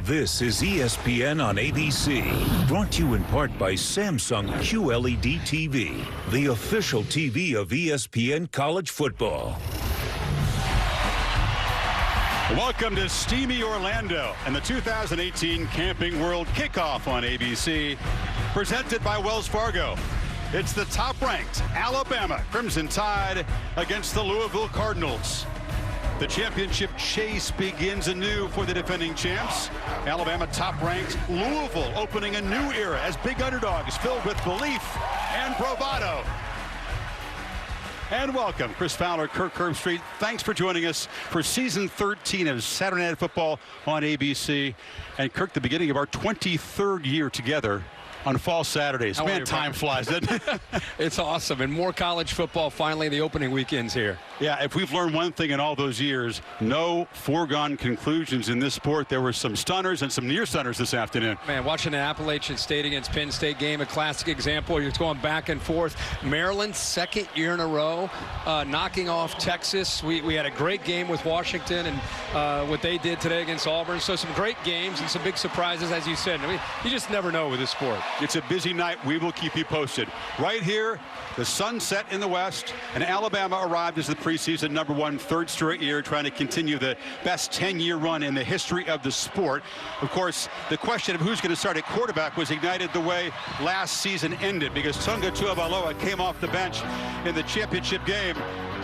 This is ESPN on ABC, brought to you in part by Samsung QLED TV, the official TV of ESPN College Football. Welcome to steamy Orlando and the 2018 Camping World Kickoff on ABC, presented by Wells Fargo. It's the top-ranked Alabama Crimson Tide against the Louisville Cardinals. The championship chase begins anew for the defending champs. Alabama top-ranked, Louisville opening a new era as big underdogs filled with belief and bravado. And welcome, Chris Fowler, Kirk Herbstreit. Thanks for joining us for season 13 of Saturday Night Football on ABC. And Kirk, the beginning of our 23rd year together on fall Saturdays. Man, time flies, doesn't it? It's awesome. And more college football finally the opening weekends here. Yeah, if we've learned one thing in all those years, no foregone conclusions in this sport. There were some stunners and some near stunners this afternoon. Man, watching the Appalachian State against Penn State game, a classic example. You're going back and forth. Maryland, second year in a row, knocking off Texas. We had a great game with Washington and what they did today against Auburn. So some great games and some big surprises, as you said. I mean, you just never know with this sport. It's a busy night. We will keep you posted. Right here, the sun set in the west, and Alabama arrived as the preseason #1 third straight year, trying to continue the best 10-year run in the history of the sport. Of course, the question of who's going to start at quarterback was ignited the way last season ended, because Tunga Tuivasa came off the bench in the championship game,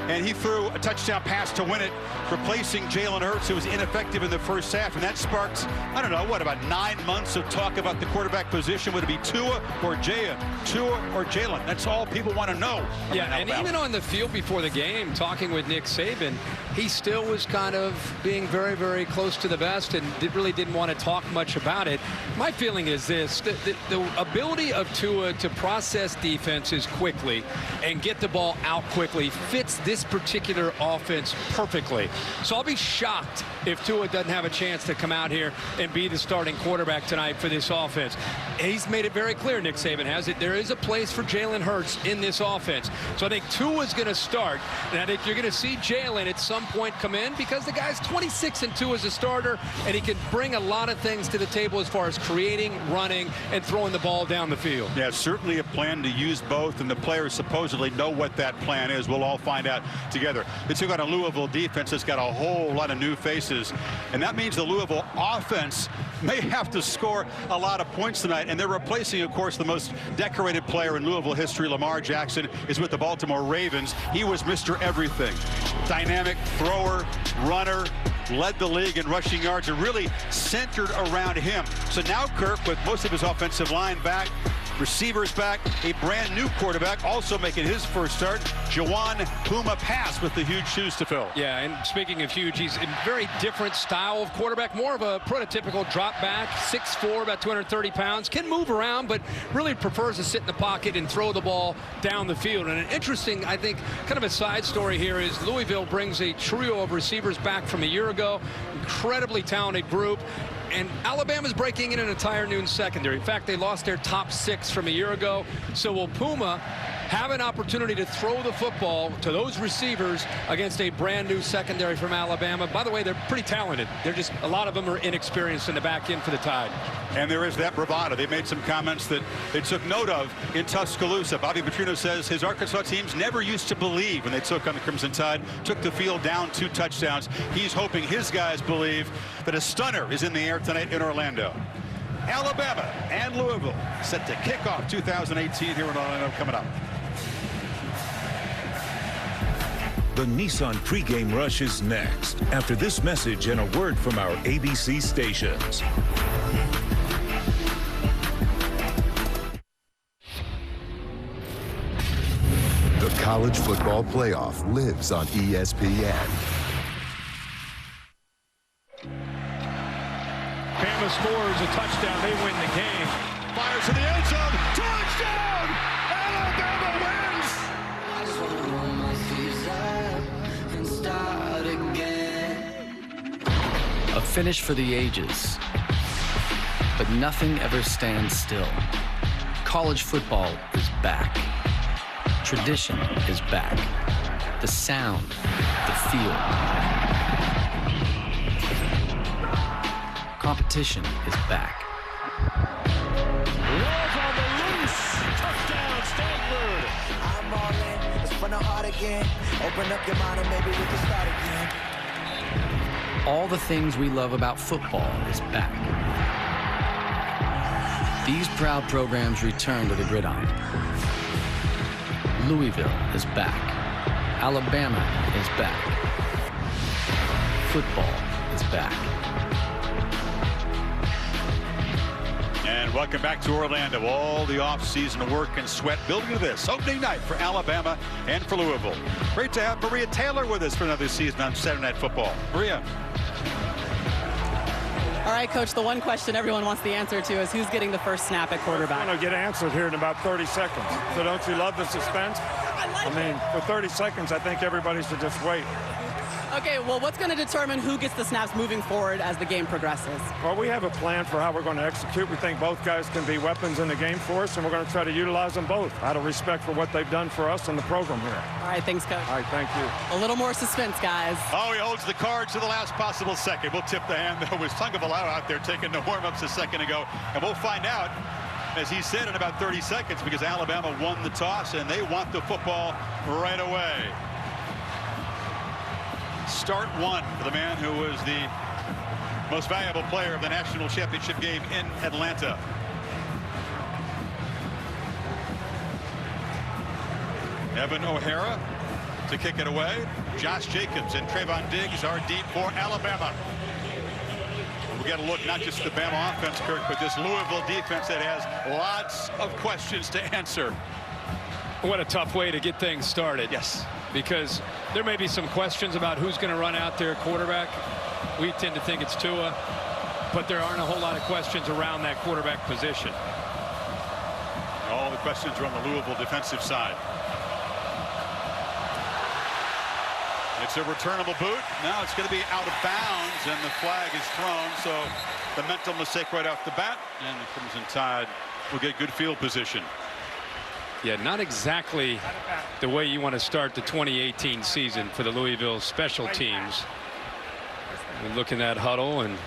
and he threw a touchdown pass to win it, replacing Jalen Hurts, who was ineffective in the first half. And that sparked, I don't know, what, about 9 months of talk about the quarterback position. Would it be Tua or Jalen? That's all people want to know. Yeah, and even on the field before the game, talking with Nick Saban, he still was kind of being very, very close to the vest and really didn't want to talk much about it. My feeling is this, the ability of Tua to process defenses quickly and get the ball out quickly fits this particular offense perfectly. So I'll be shocked if Tua doesn't have a chance to come out here and be the starting quarterback tonight for this offense. He's made it very clear, Nick Saban has it, there is a place for Jalen Hurts in this offense. So I think Tua's going to start, and I think you're going to see Jalen at some point come in, because the guy's 26-2 as a starter, and he can bring a lot of things to the table as far as creating, running, and throwing the ball down the field. Yeah, certainly a plan to use both, and the players supposedly know what that plan is. We'll all find out together. They took on a Louisville defense that's got a whole lot of new faces, and that means the Louisville offense may have to score a lot of points tonight, and they're replacing, of course, the most decorated player in Louisville history. Lamar Jackson is with the Baltimore Ravens. He was Mr. Everything. Dynamic thrower, runner, led the league in rushing yards, and really centered around him. So now Kirk, with most of his offensive line back, receivers back, a brand new quarterback also making his first start, Jaylon Puma Pass, with the huge shoes to fill. Yeah, and speaking of huge, he's a very different style of quarterback, more of a prototypical drop back, 6'4", about 230 pounds, can move around, but really prefers to sit in the pocket and throw the ball down the field. And an interesting, I think, kind of a side story here is Louisville brings a trio of receivers back from a year ago, incredibly talented group. And Alabama's breaking in an entire new secondary. In fact, they lost their top 6 from a year ago. So will Puma have an opportunity to throw the football to those receivers against a brand new secondary from Alabama? By the way, they're pretty talented. They're just, a lot of them are inexperienced in the back end for the Tide. And there is that bravado. They made some comments that they took note of in Tuscaloosa. Bobby Petrino says his Arkansas teams never used to believe when they took on the Crimson Tide, took the field down 2 touchdowns. He's hoping his guys believe that a stunner is in the air tonight in Orlando. Alabama and Louisville set to kick off 2018 here in Orlando coming up. The Nissan pregame rush is next, after this message and a word from our ABC stations. The college football playoff lives on ESPN. Bama scores a touchdown. They win the game. Fires in the end zone. Touchdown! Alabama wins! A finish for the ages. But nothing ever stands still. College football is back. Tradition is back. The sound, the feel. Competition is back. Love on the loose. Touchdown, Stanford. I'm all in. It's from the heart again. Open up your mind and maybe we can start again. All the things we love about football is back. These proud programs return to the gridiron. Louisville is back. Alabama is back. Football is back. And welcome back to Orlando. All the off-season work and sweat building to this opening night for Alabama and for Louisville. Great to have Maria Taylor with us for another season on Saturday Night Football. Maria. All right, Coach, the one question everyone wants the answer to is who's getting the first snap at quarterback? It's going to get answered here in about 30 seconds. So don't you love the suspense? I mean, for 30 seconds, I think everybody should just wait. Okay, well, what's going to determine who gets the snaps moving forward as the game progresses? Well, we have a plan for how we're going to execute. We think both guys can be weapons in the game for us, and we're going to try to utilize them both out of respect for what they've done for us and the program here. All right, thanks, Coach. All right, thank you. A little more suspense, guys. Oh, he holds the cards to the last possible second. We'll tip the hand. There was Tagovailoa out there taking the warm-ups a second ago, and we'll find out, as he said, in about 30 seconds, because Alabama won the toss, and they want the football right away. Start one for the man who was the most valuable player of the national championship game in Atlanta. Evan O'Hara to kick it away. Josh Jacobs and Trayvon Diggs are deep for Alabama. We got to look not just at the Bama offense, Kirk, but this Louisville defense that has lots of questions to answer. What a tough way to get things started. Yes. Because there may be some questions about who's going to run out there quarterback. We tend to think it's Tua, but there aren't a whole lot of questions around that quarterback position. All the questions are on the Louisville defensive side. It's a returnable boot. Now it's going to be out of bounds, and the flag is thrown. So the mental mistake right off the bat, and the Crimson Tide will get good field position. Yeah, not exactly the way you want to start the 2018 season for the Louisville special teams. We look in that huddle, and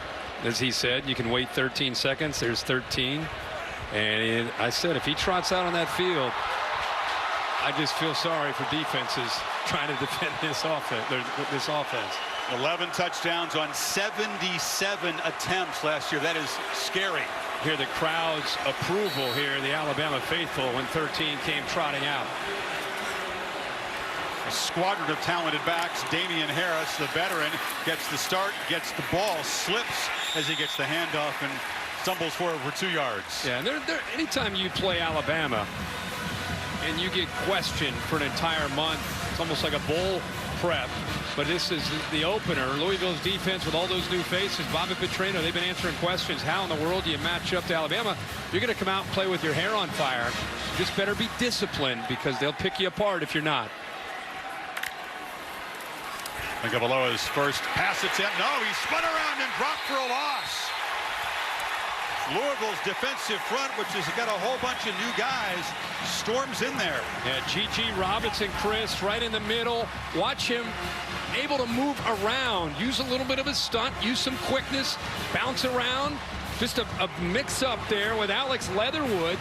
as he said, you can wait 13 seconds. There's 13. And I said, if he trots out on that field, I just feel sorry for defenses trying to defend this offense. 11 touchdowns on 77 attempts last year. That is scary. Hear the crowd's approval here, the Alabama faithful, when 13 came trotting out. A squadron of talented backs. Damien Harris, the veteran, gets the start, gets the ball, slips as he gets the handoff and stumbles forward for 2 yards. Yeah, and anytime you play Alabama and you get questioned for an entire month, it's almost like a bowl prep. But this is the opener. Louisville's defense with all those new faces. Bobby Petrino, they've been answering questions. How in the world do you match up to Alabama? You're going to come out and play with your hair on fire. You just better be disciplined, because they'll pick you apart if you're not. Tagovailoa's first pass attempt. No, he spun around and dropped for a loss. Louisville's defensive front, which has got a whole bunch of new guys, storms in there. Yeah, G.G. Robinson, Chris, right in the middle. Watch him able to move around, use a little bit of a stunt, use some quickness, bounce around. Just a mix-up there with Alex Leatherwood,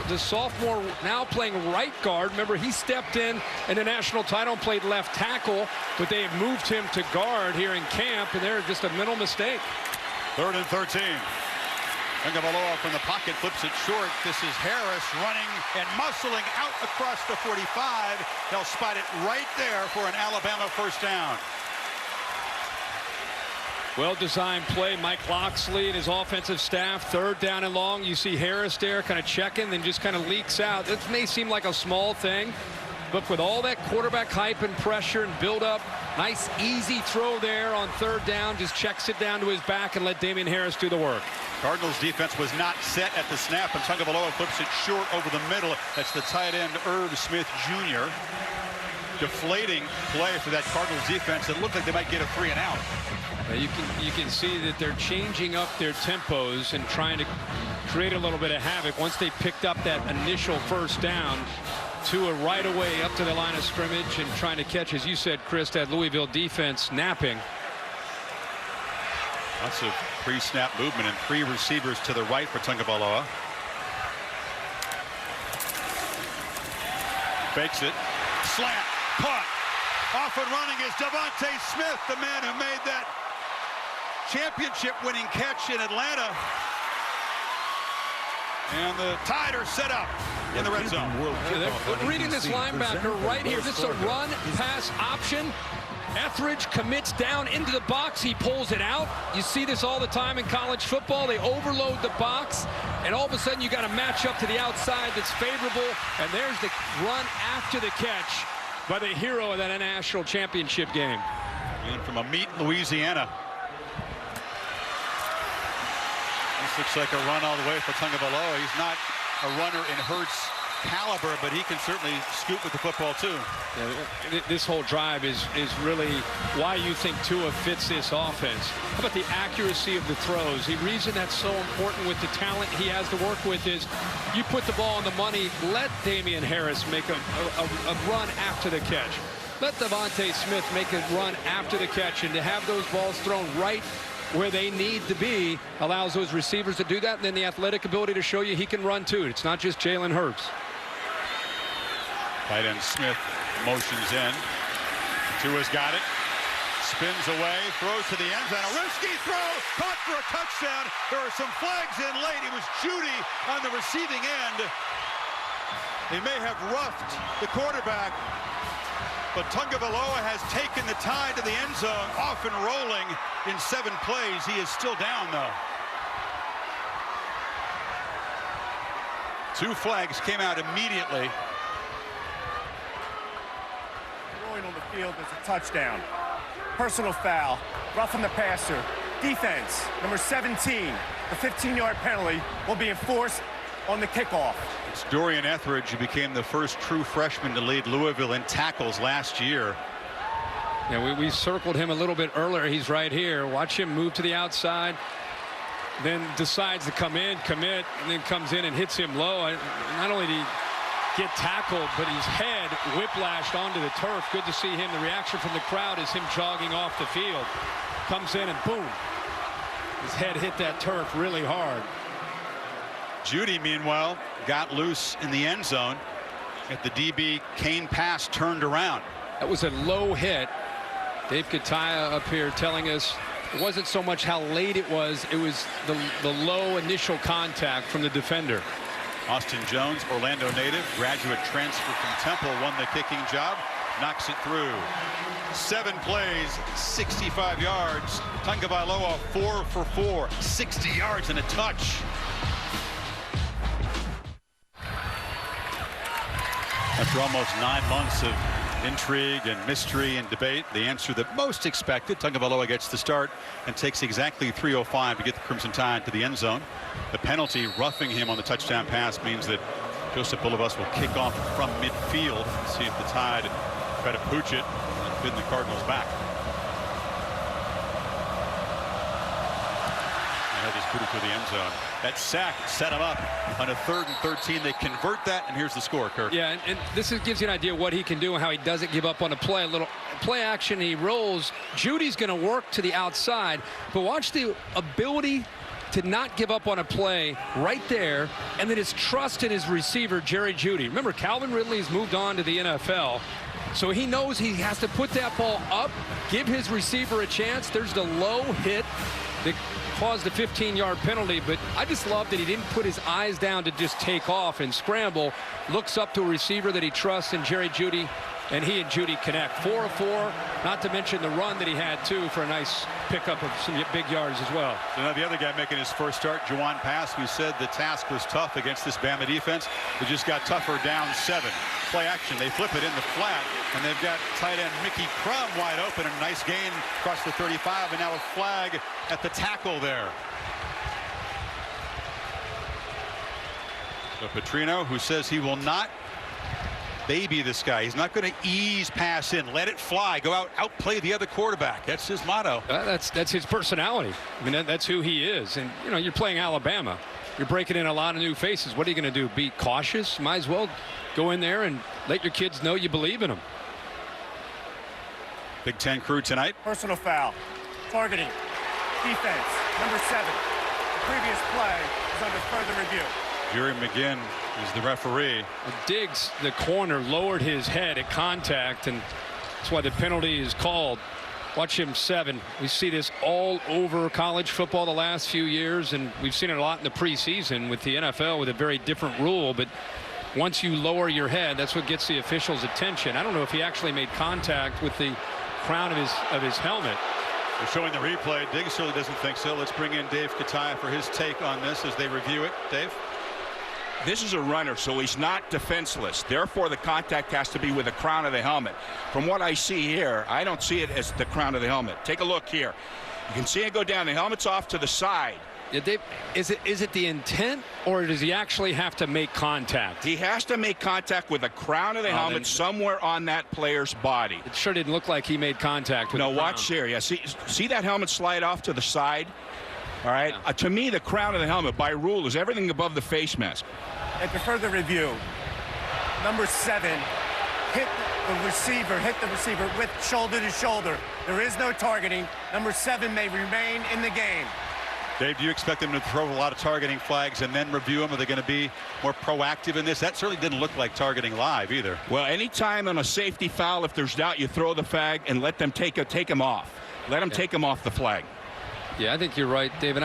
the sophomore, now playing right guard. Remember, he stepped in the national title and played left tackle, but they have moved him to guard here in camp, and they're just a mental mistake. 3rd and 13. Tagovailoa from the pocket flips it short. This is Harris running and muscling out across the 45. They'll spot it right there for an Alabama first down. Well-designed play. Mike Locksley and his offensive staff. 3rd down and long. You see Harris there kind of checking, then just kind of leaks out. This may seem like a small thing, but with all that quarterback hype and pressure and build up, nice easy throw there on 3rd down. Just checks it down to his back and let Damien Harris do the work. Cardinals defense was not set at the snap, and Tagovailoa flips it short over the middle. That's the tight end, Irv Smith Jr. Deflating play for that Cardinals defense. It looked like they might get a 3 and out. You can see that they're changing up their tempos and trying to create a little bit of havoc. Once they picked up that initial first down, Tua right away up to the line of scrimmage and trying to catch, as you said, Chris, that Louisville defense napping. Lots of pre-snap movement and 3 receivers to the right for Tagovailoa. Fakes it. Slant. Caught. Off and running is Devante Smith, the man who made that championship-winning catch in Atlanta. And the Tide are set up in the red zone. They're reading this linebacker right here. This is a run-pass option. Etheridge commits down into the box. He pulls it out. You see this all the time in college football. They overload the box, and all of a sudden you got a match up to the outside that's favorable, and there's the run after the catch by the hero of that national championship game. And from a meet in Louisiana. This looks like a run all the way for Tagovailoa. He's not a runner in Hurts' caliber, but he can certainly scoop with the football too. Yeah, this whole drive is really why you think Tua fits this offense. How about the accuracy of the throws? The reason that's so important with the talent he has to work with is you put the ball on the money, let Damien Harris make a run after the catch. Let Devante Smith make a run after the catch, and to have those balls thrown right where they need to be allows those receivers to do that, and then the athletic ability to show you he can run too. It's not just Jalen Hurts. Tight end Smith motions in. Tua's got it. Spins away, throws to the end zone. A risky throw, caught for a touchdown. There are some flags in late. It was Judy on the receiving end. They may have roughed the quarterback, but Tagovailoa has taken the Tide to the end zone, off and rolling in 7 plays. He is still down, though. 2 flags came out immediately. Going on the field is a touchdown. Personal foul, roughing the passer. Defense, number 17. The 15-yard penalty will be enforced on the kickoff. It's Dorian Etheridge, who became the first true freshman to lead Louisville in tackles last year. Yeah, we circled him a little bit earlier. He's right here. Watch him move to the outside, then decides to come in, commit, and then comes in and hits him low. Not only did he get tackled, but his head whiplashed onto the turf. Good to see him. The reaction from the crowd is him jogging off the field. Comes in and boom. His head hit that turf really hard. Judy, meanwhile, got loose in the end zone at the DB Kane pass turned around. That was a low hit. Dave Kataya up here telling us it wasn't so much how late it was the low initial contact from the defender. Austin Jones, Orlando native, graduate transfer from Temple, won the kicking job, knocks it through. 7 plays, 65 yards. Tagovailoa 4 for 4, 60 yards and a touch. After almost 9 months of intrigue and mystery and debate, the answer that most expected, Tagovailoa gets the start and takes exactly 3:05 to get the Crimson Tide to the end zone. The penalty roughing him on the touchdown pass means that Joseph Bulovas will kick off from midfield and see if the Tide try to pooch it and bid the Cardinals back. They just put it to the end zone. That sack set him up on a 3rd and 13. They convert that, and here's the score, Kirk. Yeah, and this gives you an idea of what he can do and how he doesn't give up on a play. A little play action, he rolls. Judy's going to work to the outside, but watch the ability to not give up on a play right there, and then his trust in his receiver, Jerry Jeudy. Remember, Calvin Ridley's moved on to the NFL, so he knows he has to put that ball up, give his receiver a chance. There's the low hit that caused the 15-yard penalty, but I just love that he didn't put his eyes down to just take off and scramble. Looks up to a receiver that he trusts in Jerry Jeudy, and he and Jeudy connect. 4 of 4, not to mention the run that he had, too, for a nice pickup of some big yards as well. So now the other guy making his first start, Juwan Pass, who said the task was tough against this Bama defense. It just got tougher down 7. Play action, they flip it in the flat, and they've got tight end Mickey Crum wide open, and a nice gain across the 35, and now a flag at the tackle there. So Petrino, who says he will not baby this guy. He's not going to ease pass in, let it fly, go out, outplay the other quarterback. That's his motto. That's his personality. I mean, that's who he is. And, you know, you're playing Alabama. You're breaking in a lot of new faces. What are you going to do? Be cautious? Might as well go in there and let your kids know you believe in them. Big Ten crew tonight. Personal foul. Targeting. Defense, number 7. The previous play is under further review. Jerry McGinn is the referee. Diggs, the corner, lowered his head at contact, and that's why the penalty is called. Watch him 7. We see this all over college football the last few years, and we've seen it a lot in the preseason with the NFL with a very different rule. But once you lower your head, that's what gets the officials' attention. I don't know if he actually made contact with the crown of his helmet. They're showing the replay. Diggs certainly doesn't think so. Let's bring in Dave Kataya for his take on this as they review it. Dave? This is a runner, so he's not defenseless. Therefore, the contact has to be with the crown of the helmet. From what I see here, I don't see it as the crown of the helmet. Take a look here. You can see it go down. The helmet's off to the side. Yeah, Dave, is it the intent, or does he actually have to make contact? He has to make contact with the crown of the helmet somewhere on that player's body. It sure didn't look like he made contact with the crown. Watch here. Yeah, see that helmet slide off to the side? All right. Yeah. To me, the crown of the helmet, by rule, is everything above the face mask. And for further review, number 7 hit the receiver with shoulder to shoulder. There is no targeting. Number 7 may remain in the game. Dave, do you expect them to throw a lot of targeting flags and then review them? Are they going to be more proactive in this? That certainly didn't look like targeting live either. Well, anytime on a safety foul, if there's doubt, you throw the flag and let them take him off. Let them take him off the flag. Yeah, I think you're right, David.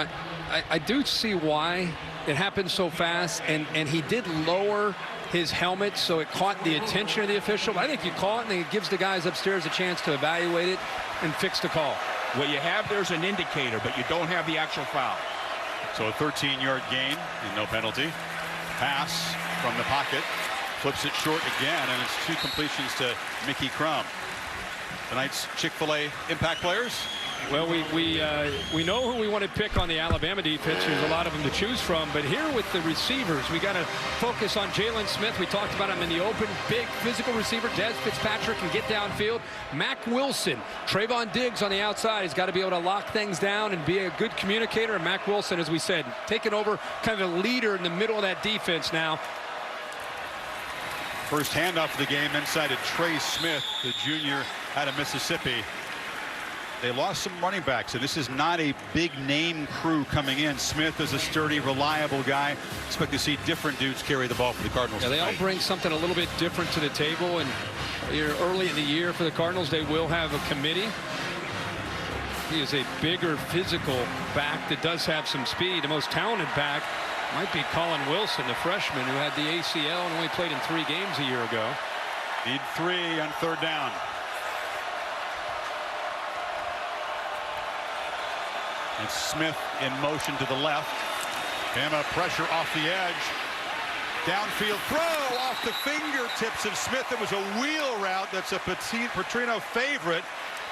I do see why it happened so fast, and he did lower his helmet, so it caught the attention of the official. But I think you call it, and then it gives the guys upstairs a chance to evaluate it and fix the call. What you have there's an indicator, but you don't have the actual foul. So a 13-yard gain and no penalty. Pass from the pocket, flips it short again, and it's 2 completions to Mickey Crum. Tonight's Chick-fil-A impact players. Well, we know who we want to pick on the Alabama defense. There's a lot of them to choose from. But here with the receivers, we got to focus on Jaylon Smith. We talked about him in the open. Big physical receiver. Des Fitzpatrick can get downfield. Mack Wilson. Trayvon Diggs on the outside. He's got to be able to lock things down and be a good communicator. And Mack Wilson, as we said, taking over kind of a leader in the middle of that defense now. First handoff of the game inside of Trey Smith, the junior out of Mississippi. They lost some running backs, and this is not a big name crew coming in. Smith is a sturdy, reliable guy. Expect to see different dudes carry the ball for the Cardinals. Yeah, they all bring something a little bit different to the table, and here early in the year for the Cardinals, they will have a committee. He is a bigger physical back that does have some speed. The most talented back might be Colin Wilson, the freshman who had the ACL and only played in 3 games a year ago. Need 3 on 3rd down. And Smith in motion to the left. Bama pressure off the edge. Downfield throw off the fingertips of Smith. It was a wheel route. That's a Petrino favorite.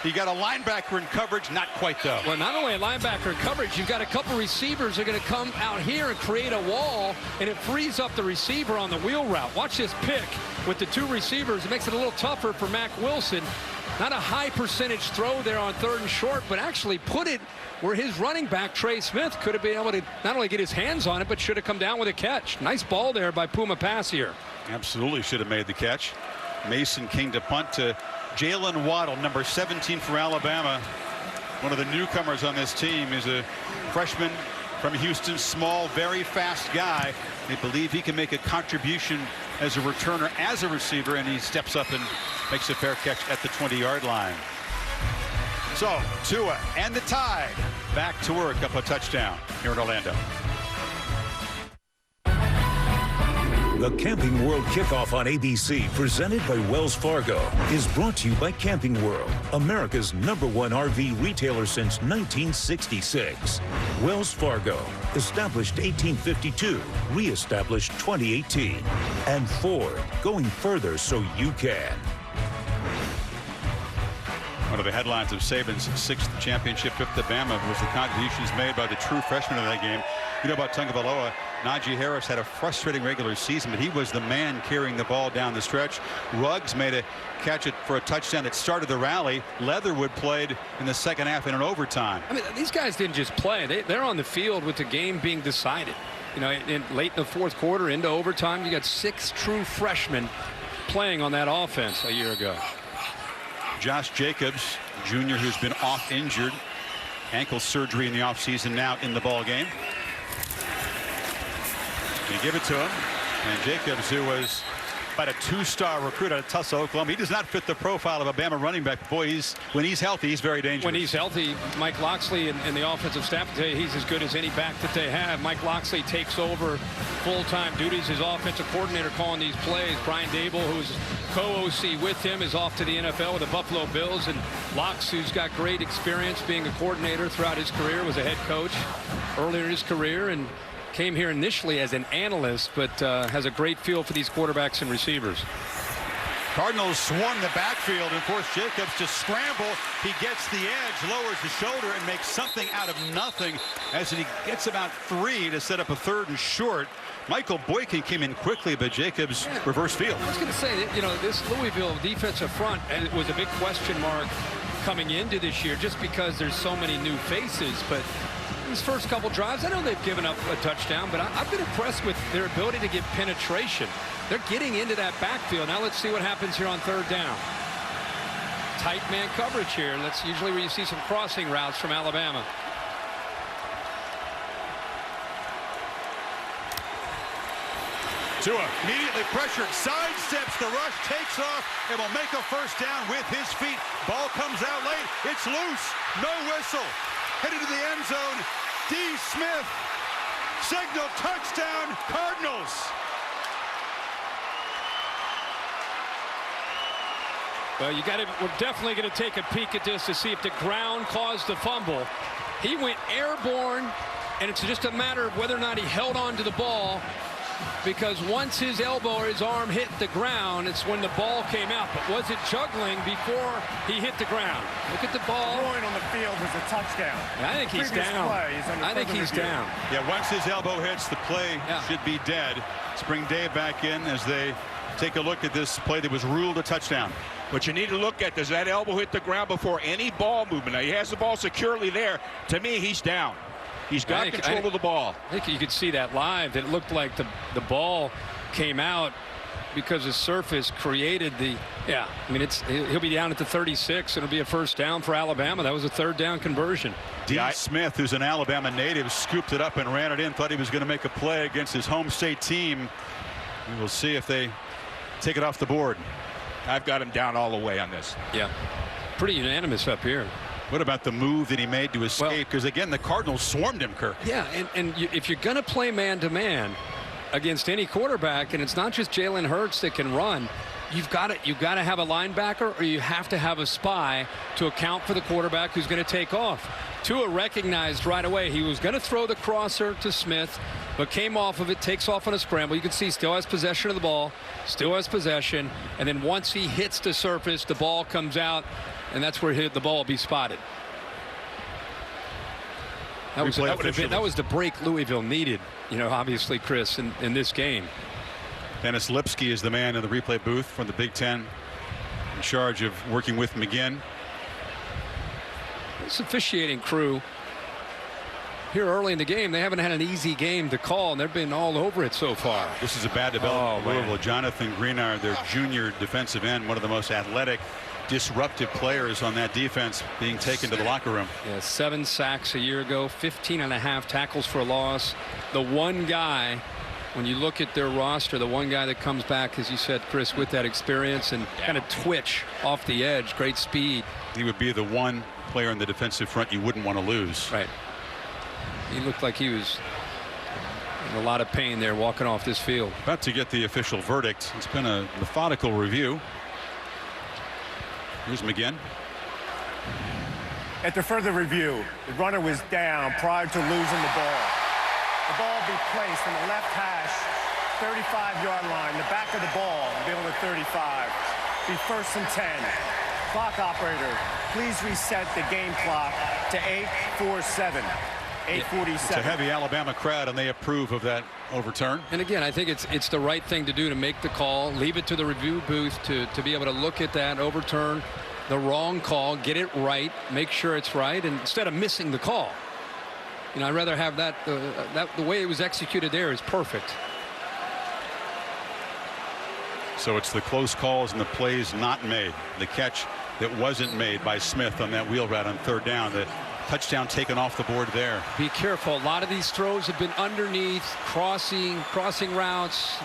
He got a linebacker in coverage. Not quite, though. Well, not only a linebacker in coverage, you've got a couple receivers that are going to come out here and create a wall, and it frees up the receiver on the wheel route. Watch this pick with the 2 receivers. It makes it a little tougher for Mack Wilson. Not a high percentage throw there on 3rd and short, but actually put it where his running back, Trey Smith, could have been able to not only get his hands on it, but should have come down with a catch. Nice ball there by Puma Passier. Absolutely should have made the catch. Mason King to punt to Jalen Waddle, number 17 for Alabama. One of the newcomers on this team is a freshman from Houston, small, very fast guy. They believe he can make a contribution as a returner, as a receiver, and he steps up and makes a fair catch at the 20-yard line. So Tua and the Tide back to work up a touchdown here in Orlando. The Camping World Kickoff on ABC, presented by Wells Fargo, is brought to you by Camping World, America's #1 RV retailer since 1966. Wells Fargo, established 1852, reestablished 2018. And Ford, going further so you can. One of the headlines of Saban's 6th championship trip to Bama was the contributions made by the true freshman in that game. You know about Tagovailoa. Najee Harris had a frustrating regular season, but he was the man carrying the ball down the stretch. Ruggs made a catch it for a touchdown that started the rally. Leatherwood played in the 2nd half in an overtime. I mean, these guys didn't just play. They're on the field with the game being decided. You know, late in the 4th quarter into overtime, you got 6 true freshmen playing on that offense a year ago. Josh Jacobs, junior, who's been off injured. ankle surgery in the offseason, now in the ball game. They give it to him, and Jacobs, who was about a 2-star recruit out of Tulsa, Oklahoma, he does not fit the profile of a Bama running back. Boy, when he's healthy, he's very dangerous. When he's healthy, Mike Locksley and the offensive staff will tell you he's as good as any back that they have. Mike Locksley takes over full-time duties as offensive coordinator, calling these plays. Brian Dable, who's co-OC with him, is off to the NFL with the Buffalo Bills, and Locks, who's got great experience being a coordinator throughout his career, was a head coach earlier in his career, and came here initially as an analyst, but has a great feel for these quarterbacks and receivers. Cardinals swarm the backfield and force Jacobs to scramble. He gets the edge, lowers the shoulder, and makes something out of nothing as he gets about 3 to set up a 3rd and short. Michael Boykin came in quickly, but Jacobs reverse field. I was going to say that, you know, this Louisville defensive front, and it was a big question mark coming into this year just because there's so many new faces, but these first couple drives, I know they've given up a touchdown, but I've been impressed with their ability to get penetration. They're getting into that backfield. Now let's see what happens here on 3rd down. Tight man coverage here. That's usually where you see some crossing routes from Alabama. Tua immediately pressured, sidesteps the rush, takes off, and will make a 1st down with his feet. Ball comes out late. It's loose. No whistle. Headed to the end zone. D. Smith. Signal touchdown, Cardinals. Well, we're definitely going to take a peek at this to see if the ground caused the fumble. He went airborne, and it's just a matter of whether or not he held on to the ball, because once his elbow or his arm hit the ground, it's when the ball came out. But was it juggling before he hit the ground? Look at the ball. Throwing on the field is a touchdown. I think he's down. I think he's down. Yeah, once his elbow hits, the play should be dead. Let's bring Dave back in as they take a look at this play that was ruled a touchdown. What you need to look at, does that elbow hit the ground before any ball movement? Now, he has the ball securely there. To me, he's down. He's got control of the ball. I think you could see that live. It looked like the ball came out because the surface created the, I mean, he'll be down at the 36. It'll be a 1st down for Alabama. That was a 3rd down conversion. D. Smith, who's an Alabama native, scooped it up and ran it in. Thought he was going to make a play against his home state team. We will see if they take it off the board. I've got him down all the way on this. Yeah, pretty unanimous up here. What about the move that he made to escape? Because, again, the Cardinals swarmed him, Kirk. Yeah, and if you're going to play man-to-man against any quarterback, and it's not just Jalen Hurts that can run, you've got to have a linebacker, or you have to have a spy to account for the quarterback who's going to take off. Tua recognized right away he was going to throw the crosser to Smith, but came off of it, takes off on a scramble. You can see still has possession of the ball, still has possession, and then once he hits the surface, the ball comes out, and that's where the ball will be spotted. That was the break Louisville needed, you know, obviously, Chris, in this game. Dennis Lipsky is the man in the replay booth from the Big Ten, in charge of working with McGinn. This officiating crew here early in the game, they haven't had an easy game to call, and they've been all over it so far. This is a bad development for Louisville. Jonathan Greenard, their junior defensive end, one of the most athletic, disruptive players on that defense, being taken to the locker room. Yeah, 7 sacks a year ago, 15.5 tackles for a loss. The one guy, when you look at their roster, the one guy that comes back, as you said, Chris, with that experience and kind of twitch off the edge, great speed. He would be the one player in the defensive front you wouldn't want to lose. Right. He looked like he was in a lot of pain there walking off this field. About to get the official verdict. It's been a methodical review. Here's McGinn. After further review, the runner was down prior to losing the ball. The ball will be placed in the left hash, 35-yard line, the back of the ball, middle of 35. Be 1st and 10. Clock operator, please reset the game clock to 8:47. 8:47. It's a heavy Alabama crowd, and they approve of that overturn. And again, I think it's the right thing to do to make the call, leave it to the review booth to be able to look at that, overturn the wrong call, get it right, make sure it's right, and instead of missing the call. You know, I'd rather have that the way it was executed there is perfect. So it's the close calls and the plays not made. The catch that wasn't made by Smith on that wheel route on 3rd down that touchdown taken off the board there. Be careful. A lot of these throws have been underneath, crossing routes.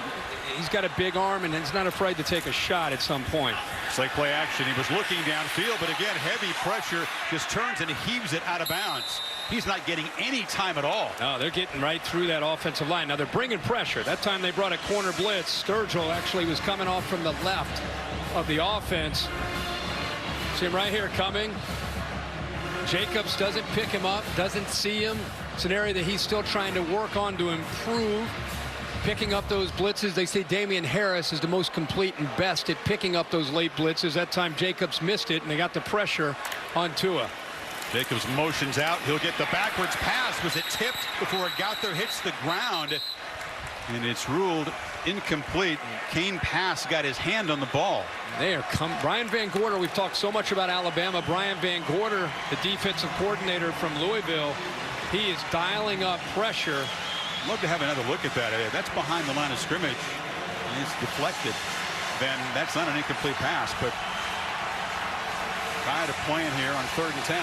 He's got a big arm, and he's not afraid to take a shot at some point. It's like play action. He was looking downfield, but again, heavy pressure, just turns and heaves it out of bounds. He's not getting any time at all. No, they're getting right through that offensive line. Now they're bringing pressure. That time they brought a corner blitz. Sturgill actually was coming off from the left of the offense. See him right here coming. Jacobs doesn't pick him up, doesn't see him. It's an area that he's still trying to work on to improve. Picking up those blitzes. They say Damien Harris is the most complete and best at picking up those late blitzes. That time Jacobs missed it, and they got the pressure on Tua. Jacobs motions out. He'll get the backwards pass. Was it tipped before it got there? Hits the ground. And it's ruled incomplete. Kane Pass got his hand on the ball. There come Brian Van Gorder. We've talked so much about Alabama. Brian Van Gorder, the defensive coordinator from Louisville, he is dialing up pressure. Love to have another look at that. That's behind the line of scrimmage. It's deflected. Then that's not an incomplete pass, but tired of playing here on 3rd and 10.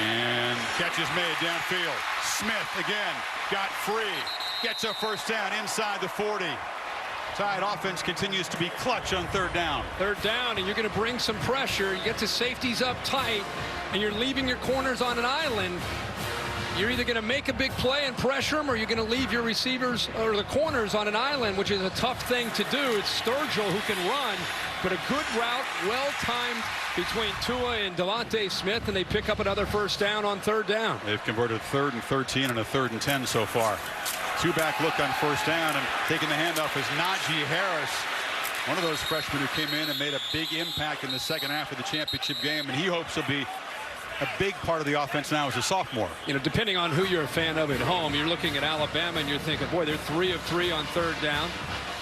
And catch is made downfield. Smith again got free. Gets a first down inside the 40. Tide offense continues to be clutch on 3rd down. 3rd down, and you're going to bring some pressure. You get the safeties up tight, and you're leaving your corners on an island. You're either going to make a big play and pressure them, or you're going to leave your receivers or the corners on an island, which is a tough thing to do. It's Sturgill who can run, but a good route, well-timed between Tua and Devante Smith, and they pick up another first down on 3rd down. They've converted 3rd and 13 and a 3rd and 10 so far. Two-back look on first down, and taking the handoff is Najee Harris, one of those freshmen who came in and made a big impact in the second half of the championship game, and he hopes to be a big part of the offense now as a sophomore. You know, depending on who you're a fan of at home, you're looking at Alabama and you're thinking, boy, they're 3 of 3 on 3rd down.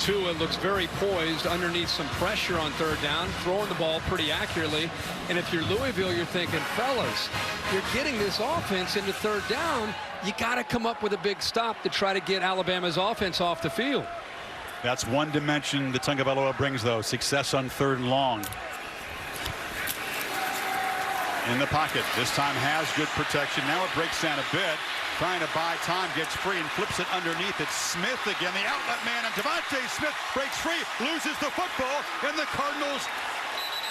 Tua looks very poised underneath some pressure on 3rd down, throwing the ball pretty accurately. And if you're Louisville, you're thinking, fellas, you're getting this offense into 3rd down. You got to come up with a big stop to try to get Alabama's offense off the field. That's one dimension that Tagovailoa brings, though, success on 3rd and long. In the pocket, this time has good protection. Now it breaks down a bit. Trying to buy time, gets free and flips it underneath. It's Smith again, the outlet man, and Devante Smith breaks free, loses the football, and the Cardinals,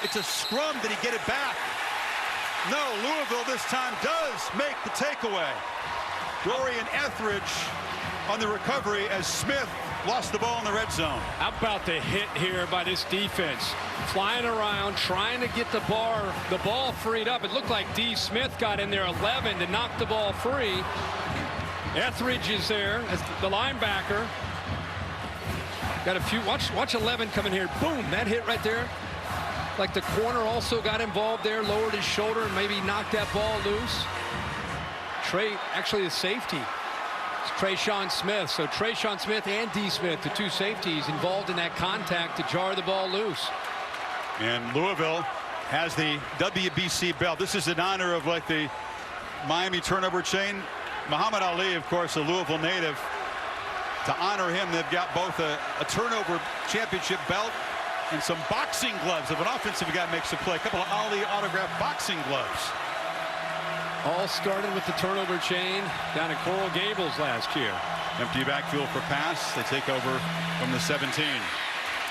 it's a scrum. Did he get it back? No, Louisville this time does make the takeaway. Dorian Etheridge on the recovery as Smith lost the ball in the red zone. How about the hit here by this defense? Flying around, trying to get the ball freed up. It looked like D. Smith got in there 11 to knock the ball free. Etheridge is there as the linebacker. Got a few. Watch 11 come in here. Boom, that hit right there. Like the corner also got involved there, lowered his shoulder and maybe knocked that ball loose. Actually the safety. Trayshawn Smith. So Trayshawn Smith and D. Smith, the two safeties, involved in that contact to jar the ball loose. And Louisville has the WBC belt. This is in honor of like the Miami turnover chain. Muhammad Ali, of course, a Louisville native. To honor him, they've got both a turnover championship belt and some boxing gloves. If an offensive guy makes a play, a couple of Ali autographed boxing gloves. All started with the turnover chain down at Coral Gables last year. Empty backfield for pass. They take over from the 17.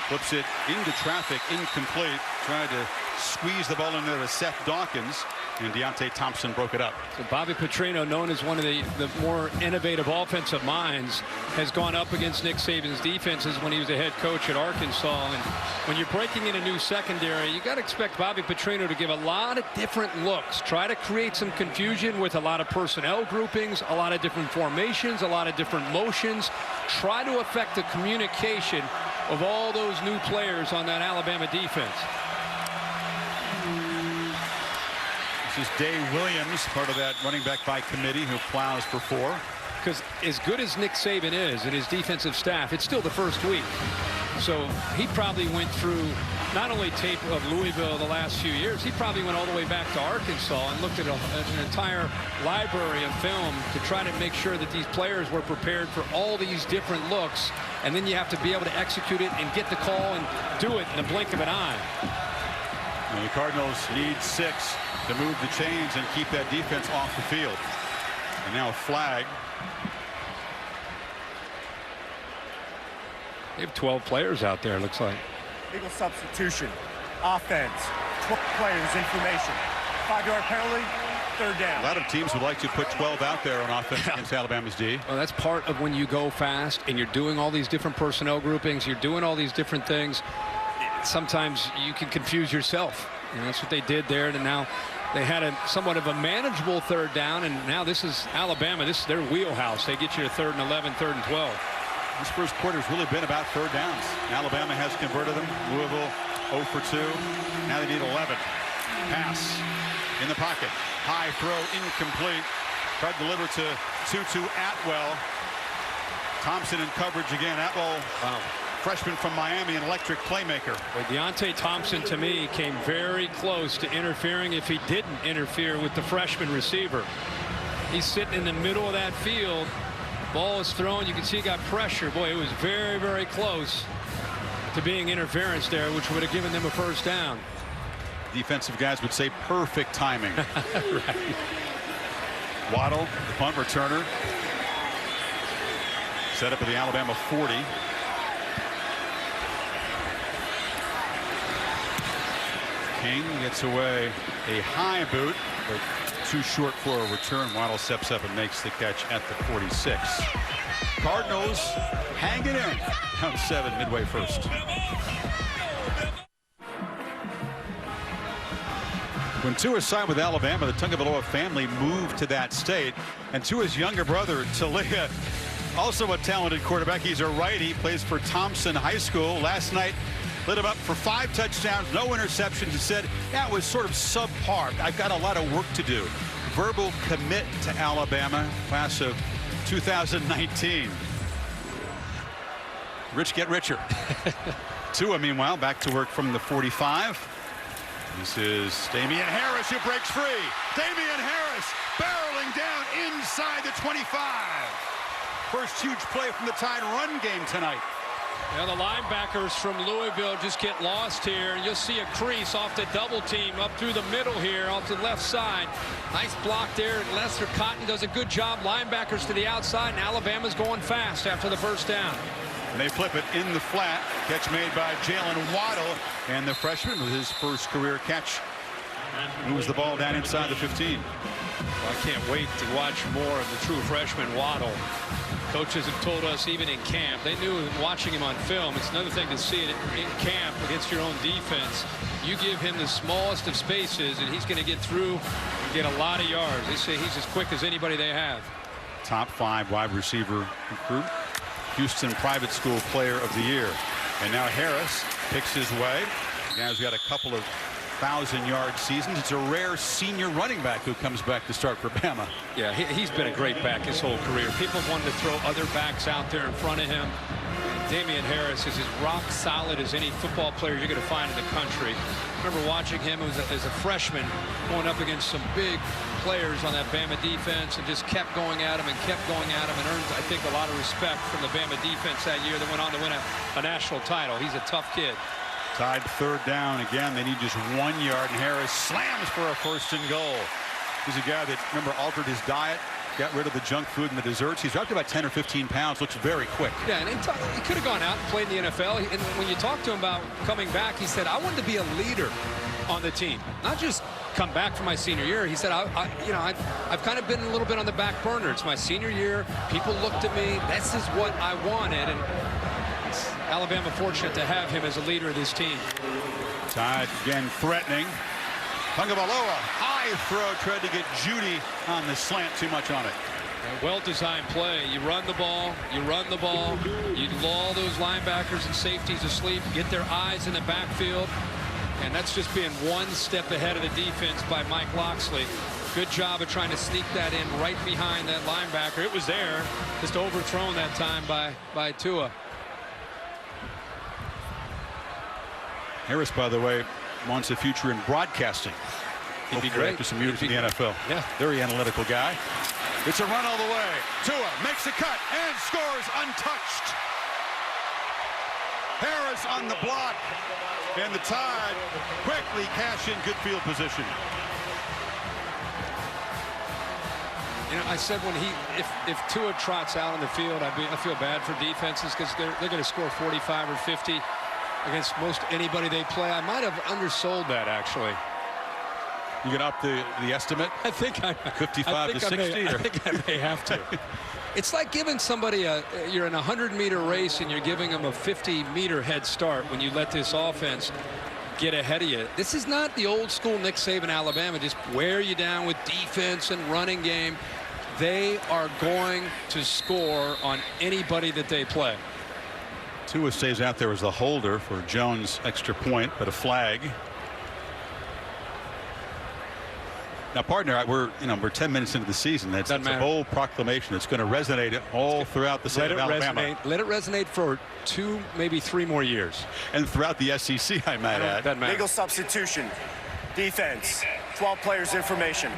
Flips it into traffic, incomplete. Tried to squeeze the ball into to Seth Dawkins, and Deonte Thompson broke it up. So Bobby Petrino, known as one of the more innovative offensive minds, has gone up against Nick Saban's defenses when he was the head coach at Arkansas. And when you're breaking in a new secondary, you got to expect Bobby Petrino to give a lot of different looks, try to create some confusion with a lot of personnel groupings, a lot of different formations, a lot of different motions, try to affect the communication of all those new players on that Alabama defense. This is Day Williams, part of that running back by committee who plows for 4. Because as good as Nick Saban is and his defensive staff, it's still the first week. So he probably went through not only tape of Louisville the last few years, he probably went all the way back to Arkansas and looked at an entire library of film to try to make sure that these players were prepared for all these different looks. And then you have to be able to execute it and get the call and do it in the blink of an eye. And the Cardinals need 6 to move the chains and keep that defense off the field. And now a flag. They have 12 players out there, it looks like. Legal substitution. Offense. 12 players in formation. 5-yard penalty. 3rd down. A lot of teams would like to put 12 out there on offense against Alabama's D. Well, that's part of when you go fast and you're doing all these different personnel groupings. You're doing all these different things. Sometimes you can confuse yourself. And that's what they did there. And now they had a somewhat of a manageable 3rd down. And now this is Alabama. This is their wheelhouse. They get you to 3rd and 11, 3rd and 12. This first quarter has really been about 3rd downs. Alabama has converted them. Louisville 0 for 2. Now they need 11. Pass in the pocket. High throw incomplete. Tried to deliver to Tutu Atwell. Thompson in coverage again. Atwell, freshman from Miami, an electric playmaker. Well, Deonte Thompson, to me, came very close to interfering if he didn't interfere with the freshman receiver. He's sitting in the middle of that field. Ball is thrown. You can see he got pressure. Boy, it was very, very close to being interference there, which would have given them a 1st down. Defensive guys would say perfect timing. Right. Waddle, the punt returner. Set up at the Alabama 40. King gets away a high boot, but too short for a return. Waddle steps up and makes the catch at the 46. Cardinals hang it in. Down 7 midway 1st. When Tua signed with Alabama, the Tagovailoa family moved to that state. And Tua's younger brother, Talia, also a talented quarterback. He's a righty, plays for Thompson High School. Last night, lit him up for 5 touchdowns, no interceptions. He said, yeah, it was sort of subpar. I've got a lot of work to do. Verbal commit to Alabama, class of 2019. Rich get richer. Tua, meanwhile, back to work from the 45. This is Damien Harris who breaks free. Damien Harris barreling down inside the 25. First huge play from the Tide run game tonight. Now the linebackers from Louisville just get lost here. You'll see a crease off the double team up through the middle here off the left side. Nice block there. Lester Cotton does a good job. Linebackers to the outside, and Alabama's going fast after the 1st down. And they flip it in the flat. Catch made by Jalen Waddle, and the freshman with his first career catch moves the ball down inside the 15. Well, I can't wait to watch more of the true freshman Waddle. Coaches have told us even in camp, they knew watching him on film. It's another thing to see it in camp against your own defense. You give him the smallest of spaces and he's going to get through and get a lot of yards. They say he's as quick as anybody they have. Top 5 wide receiver recruit. Houston Private School Player of the Year. And now Harris picks his way. Now he's got a couple of 1,000-yard seasons. It's a rare senior running back who comes back to start for Bama. Yeah, he's been a great back his whole career. People wanted to throw other backs out there in front of him. Damien Harris is as rock solid as any football player you're going to find in the country. I remember watching him as a freshman going up against some big players on that Bama defense and just kept going at him and kept going at him and earned, I think, a lot of respect from the Bama defense that year that went on to win a national title. He's a tough kid. Tied 3rd down again. They need just 1 yard, and Harris slams for a 1st and goal. He's a guy that, remember, altered his diet, got rid of the junk food and the desserts. He's dropped about 10 or 15 pounds, looks very quick. Yeah, and he could have gone out and played in the NFL. And when you talk to him about coming back, he said, I wanted to be a leader on the team, not just come back for my senior year. He said, I've kind of been a little bit on the back burner. It's my senior year. People looked at me. This is what I wanted. And Alabama fortunate to have him as a leader of this team. Tide again threatening. Tagovailoa, high throw, tried to get Judy on the slant, too much on it. A well-designed play. You run the ball, you lull those linebackers and safeties asleep, get their eyes in the backfield, and that's just being one step ahead of the defense by Mike Locksley. Good job of trying to sneak that in right behind that linebacker. It was there, just overthrown that time by Tua. Harris, by the way, wants a future in broadcasting. He'd be great. After some years in the NFL. Yeah. Very analytical guy. It's a run all the way. Tua makes a cut and scores untouched. Harris on the block. And the Tide quickly cash in good field position. You know, I said when if Tua trots out on the field, I feel bad for defenses because they're going to score 45 or 50 against most anybody they play. I might have undersold that, actually. You get up the estimate? I think 55 to 60? I think I may have to. It's like giving somebody you're in a 100-meter race and you're giving them a 50-meter head start when you let this offense get ahead of you. This is not the old school Nick Saban Alabama, just wear you down with defense and running game. They are going to score on anybody that they play. Tua stays out there as the holder for Jones' extra point, but a flag. Now, partner, we're 10 minutes into the season. That's a bold proclamation. It's going to resonate all throughout the state of Alabama. Let it resonate for 2, maybe 3 more years. And throughout the SEC, I might add. Legal substitution. Defense. 12 players information.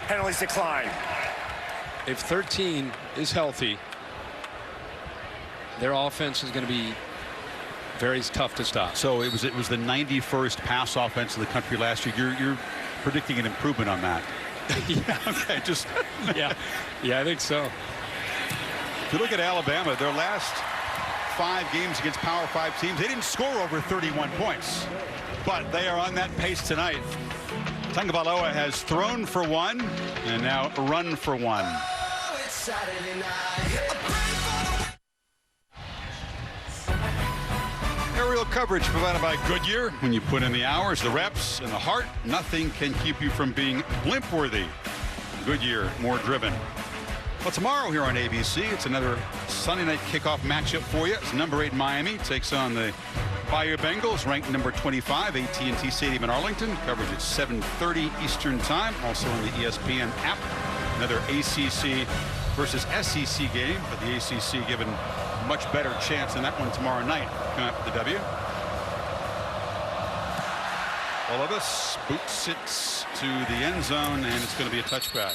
Penalties decline. If 13 is healthy, their offense is going to be very tough to stop. So it was the 91st pass offense in the country last year. You're predicting an improvement on that. Yeah. Okay. Just yeah, I think so. If you look at Alabama, their last 5 games against Power 5 teams, they didn't score over 31 points, but they are on that pace tonight. Tagovailoa has thrown for 1 and now run for 1. Aerial coverage provided by Goodyear. When you put in the hours, the reps, and the heart, nothing can keep you from being blimp-worthy. Goodyear, more driven. Well, tomorrow here on ABC, it's another Sunday night kickoff matchup for you. It's number 8 Miami takes on the Bayou Bengals, ranked number 25, AT&T Stadium in Arlington. Coverage at 7:30 Eastern Time, also on the ESPN app. Another ACC versus SEC game, but the ACC given a much better chance than that one tomorrow night. Coming up with the W. All of us, boots it to the end zone, and it's going to be a touchback.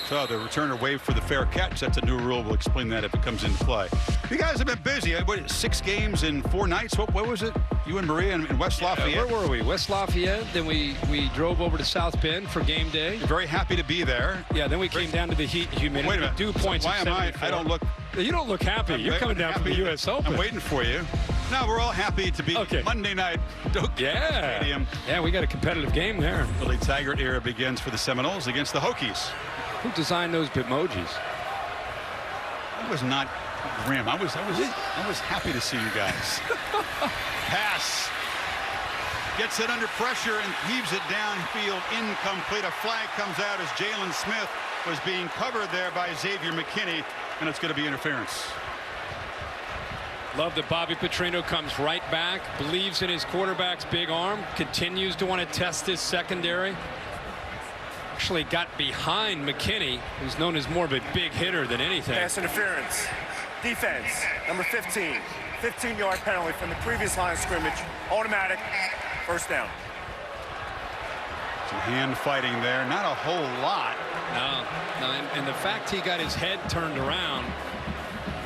So the returner waved for the fair catch. That's a new rule. We'll explain that if it comes into play. You guys have been busy. What, 6 games in 4 nights? What was it? You and Maria in West Lafayette? Where were we? West Lafayette. Then we drove over to South Bend for game day. You're very happy to be there. Yeah, then we came down to the heat and humidity. Wait a minute. Dew points why am I don't look... You don't look happy. You're coming down from the U.S. Open. I'm waiting for you. No, we're all happy to be Monday night. Stadium. Yeah, we got a competitive game there. Billy Taggart era begins for the Seminoles against the Hokies. Who designed those Bitmojis? That was not grim. I was happy to see you guys. Pass. Gets it under pressure and heaves it downfield. Incomplete. A flag comes out as Jaylon Smith was being covered there by Xavier McKinney, and it's going to be interference. Love that Bobby Petrino comes right back, believes in his quarterback's big arm, continues to want to test his secondary. Actually got behind McKinney, who's known as more of a big hitter than anything. Pass interference. Defense, number 15. 15-yard penalty from the previous line of scrimmage. Automatic. First down. Some hand fighting there. Not a whole lot. No, and the fact he got his head turned around,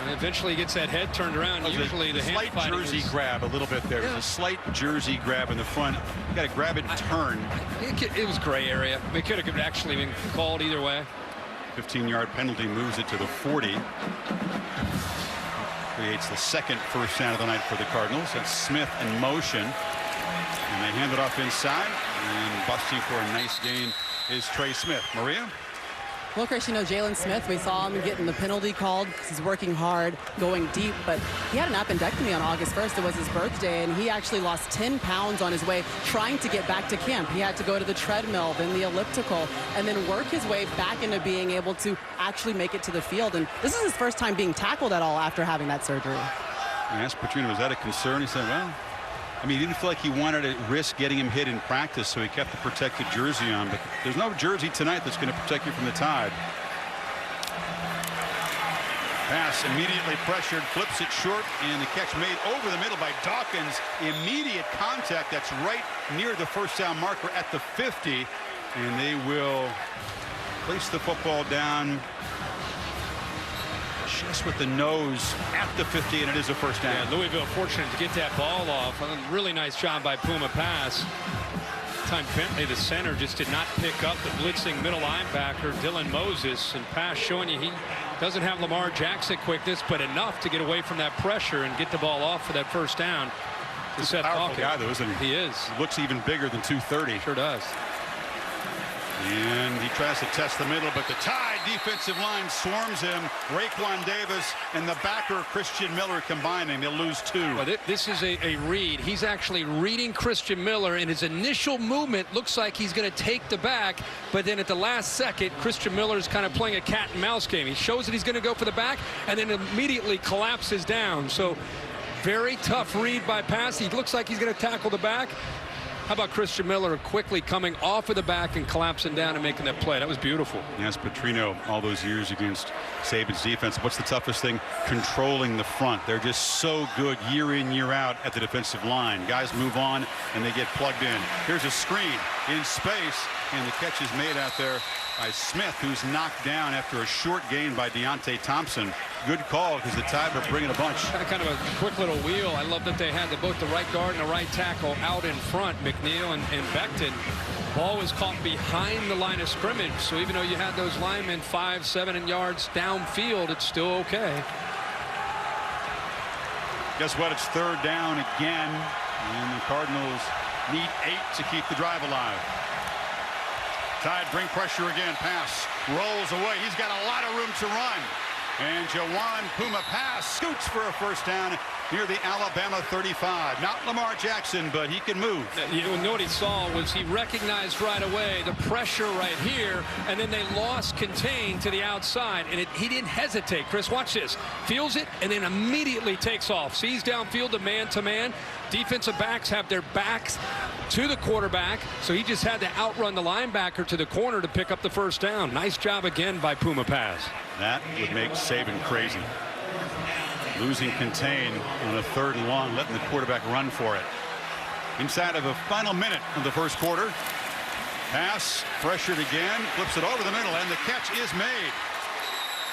and eventually he gets that head turned around. Usually the hand slight jersey grab a little bit there. There's a slight jersey grab in the front. You got to grab it and turn. It was gray area. It could have actually been called either way. 15-yard penalty moves it to the 40. Creates the second first down of the night for the Cardinals. That's Smith in motion. And they hand it off inside. And busting for a nice gain is Trey Smith. Maria? Well, Chris, Jaylon Smith, we saw him getting the penalty called. He's working hard, going deep, but he had an appendectomy on August 1st. It was his birthday, and he actually lost 10 pounds on his way trying to get back to camp. He had to go to the treadmill, then the elliptical, and then work his way back into being able to actually make it to the field. And this is his first time being tackled at all after having that surgery. I asked Petrino, was that a concern? He said, well, I mean, he didn't feel like he wanted to risk getting him hit in practice, so he kept the protected jersey on. But there's no jersey tonight that's going to protect you from the Tide. Pass immediately pressured, flips it short, and the catch made over the middle by Dawkins. Immediate contact. That's right near the first down marker at the 50. And they will place the football down just with the nose at the 50, and it is a first down. Yeah, Louisville fortunate to get that ball off. A really nice job by Puma Pass. Time Bentley, the center, just did not pick up the blitzing middle linebacker Dylan Moses, and Pass showing you he doesn't have Lamar Jackson quickness, but enough to get away from that pressure and get the ball off for that first down. He's a powerful guy, though, isn't he? He is. Looks even bigger than 230. Sure does. And he tries to test the middle, but the Tide defensive line swarms him. Raekwon Davis and the backer Christian Miller combining. They'll lose 2. Well, this is a read. He's actually reading Christian Miller, and his initial movement looks like he's going to take the back, but then at the last second, Christian Miller is kind of playing a cat and mouse game. He shows that he's going to go for the back and then immediately collapses down. So very tough read by Pass. He looks like he's going to tackle the back. How about Christian Miller quickly coming off of the back and collapsing down and making that play? That was beautiful. Yes, Petrino, all those years against Saban's defense. What's the toughest thing? Controlling the front. They're just so good year in, year out at the defensive line. Guys move on and they get plugged in. Here's a screen in space, and the catch is made out there by Smith, who's knocked down after a short gain by Deonte Thompson. Good call, because the Tide were bringing a bunch. Kind of a quick little wheel. I love that they had both the right guard and the right tackle out in front, McNeil and Becton. Ball was caught behind the line of scrimmage, so even though you had those linemen 5-7 yards downfield, it's still okay. Guess what? It's third down again, and the Cardinals need 8 to keep the drive alive. Tide bring pressure again. Pass rolls away. He's got a lot of room to run. And Jaylon Puma Pass scoots for a first down near the Alabama 35. Not Lamar Jackson, but he can move. You know what he saw was he recognized right away the pressure right here, and then they lost contain to the outside, and he didn't hesitate. Chris, watch this. Feels it and then immediately takes off. Sees downfield, the man-to-man. Defensive backs have their backs to the quarterback, so he just had to outrun the linebacker to the corner to pick up the first down. Nice job again by Puma Pass. That would make Saban crazy. Losing contain on a 3rd and long, letting the quarterback run for it. Inside of a final minute of the first quarter. Pass pressured again, flips it over the middle, and the catch is made.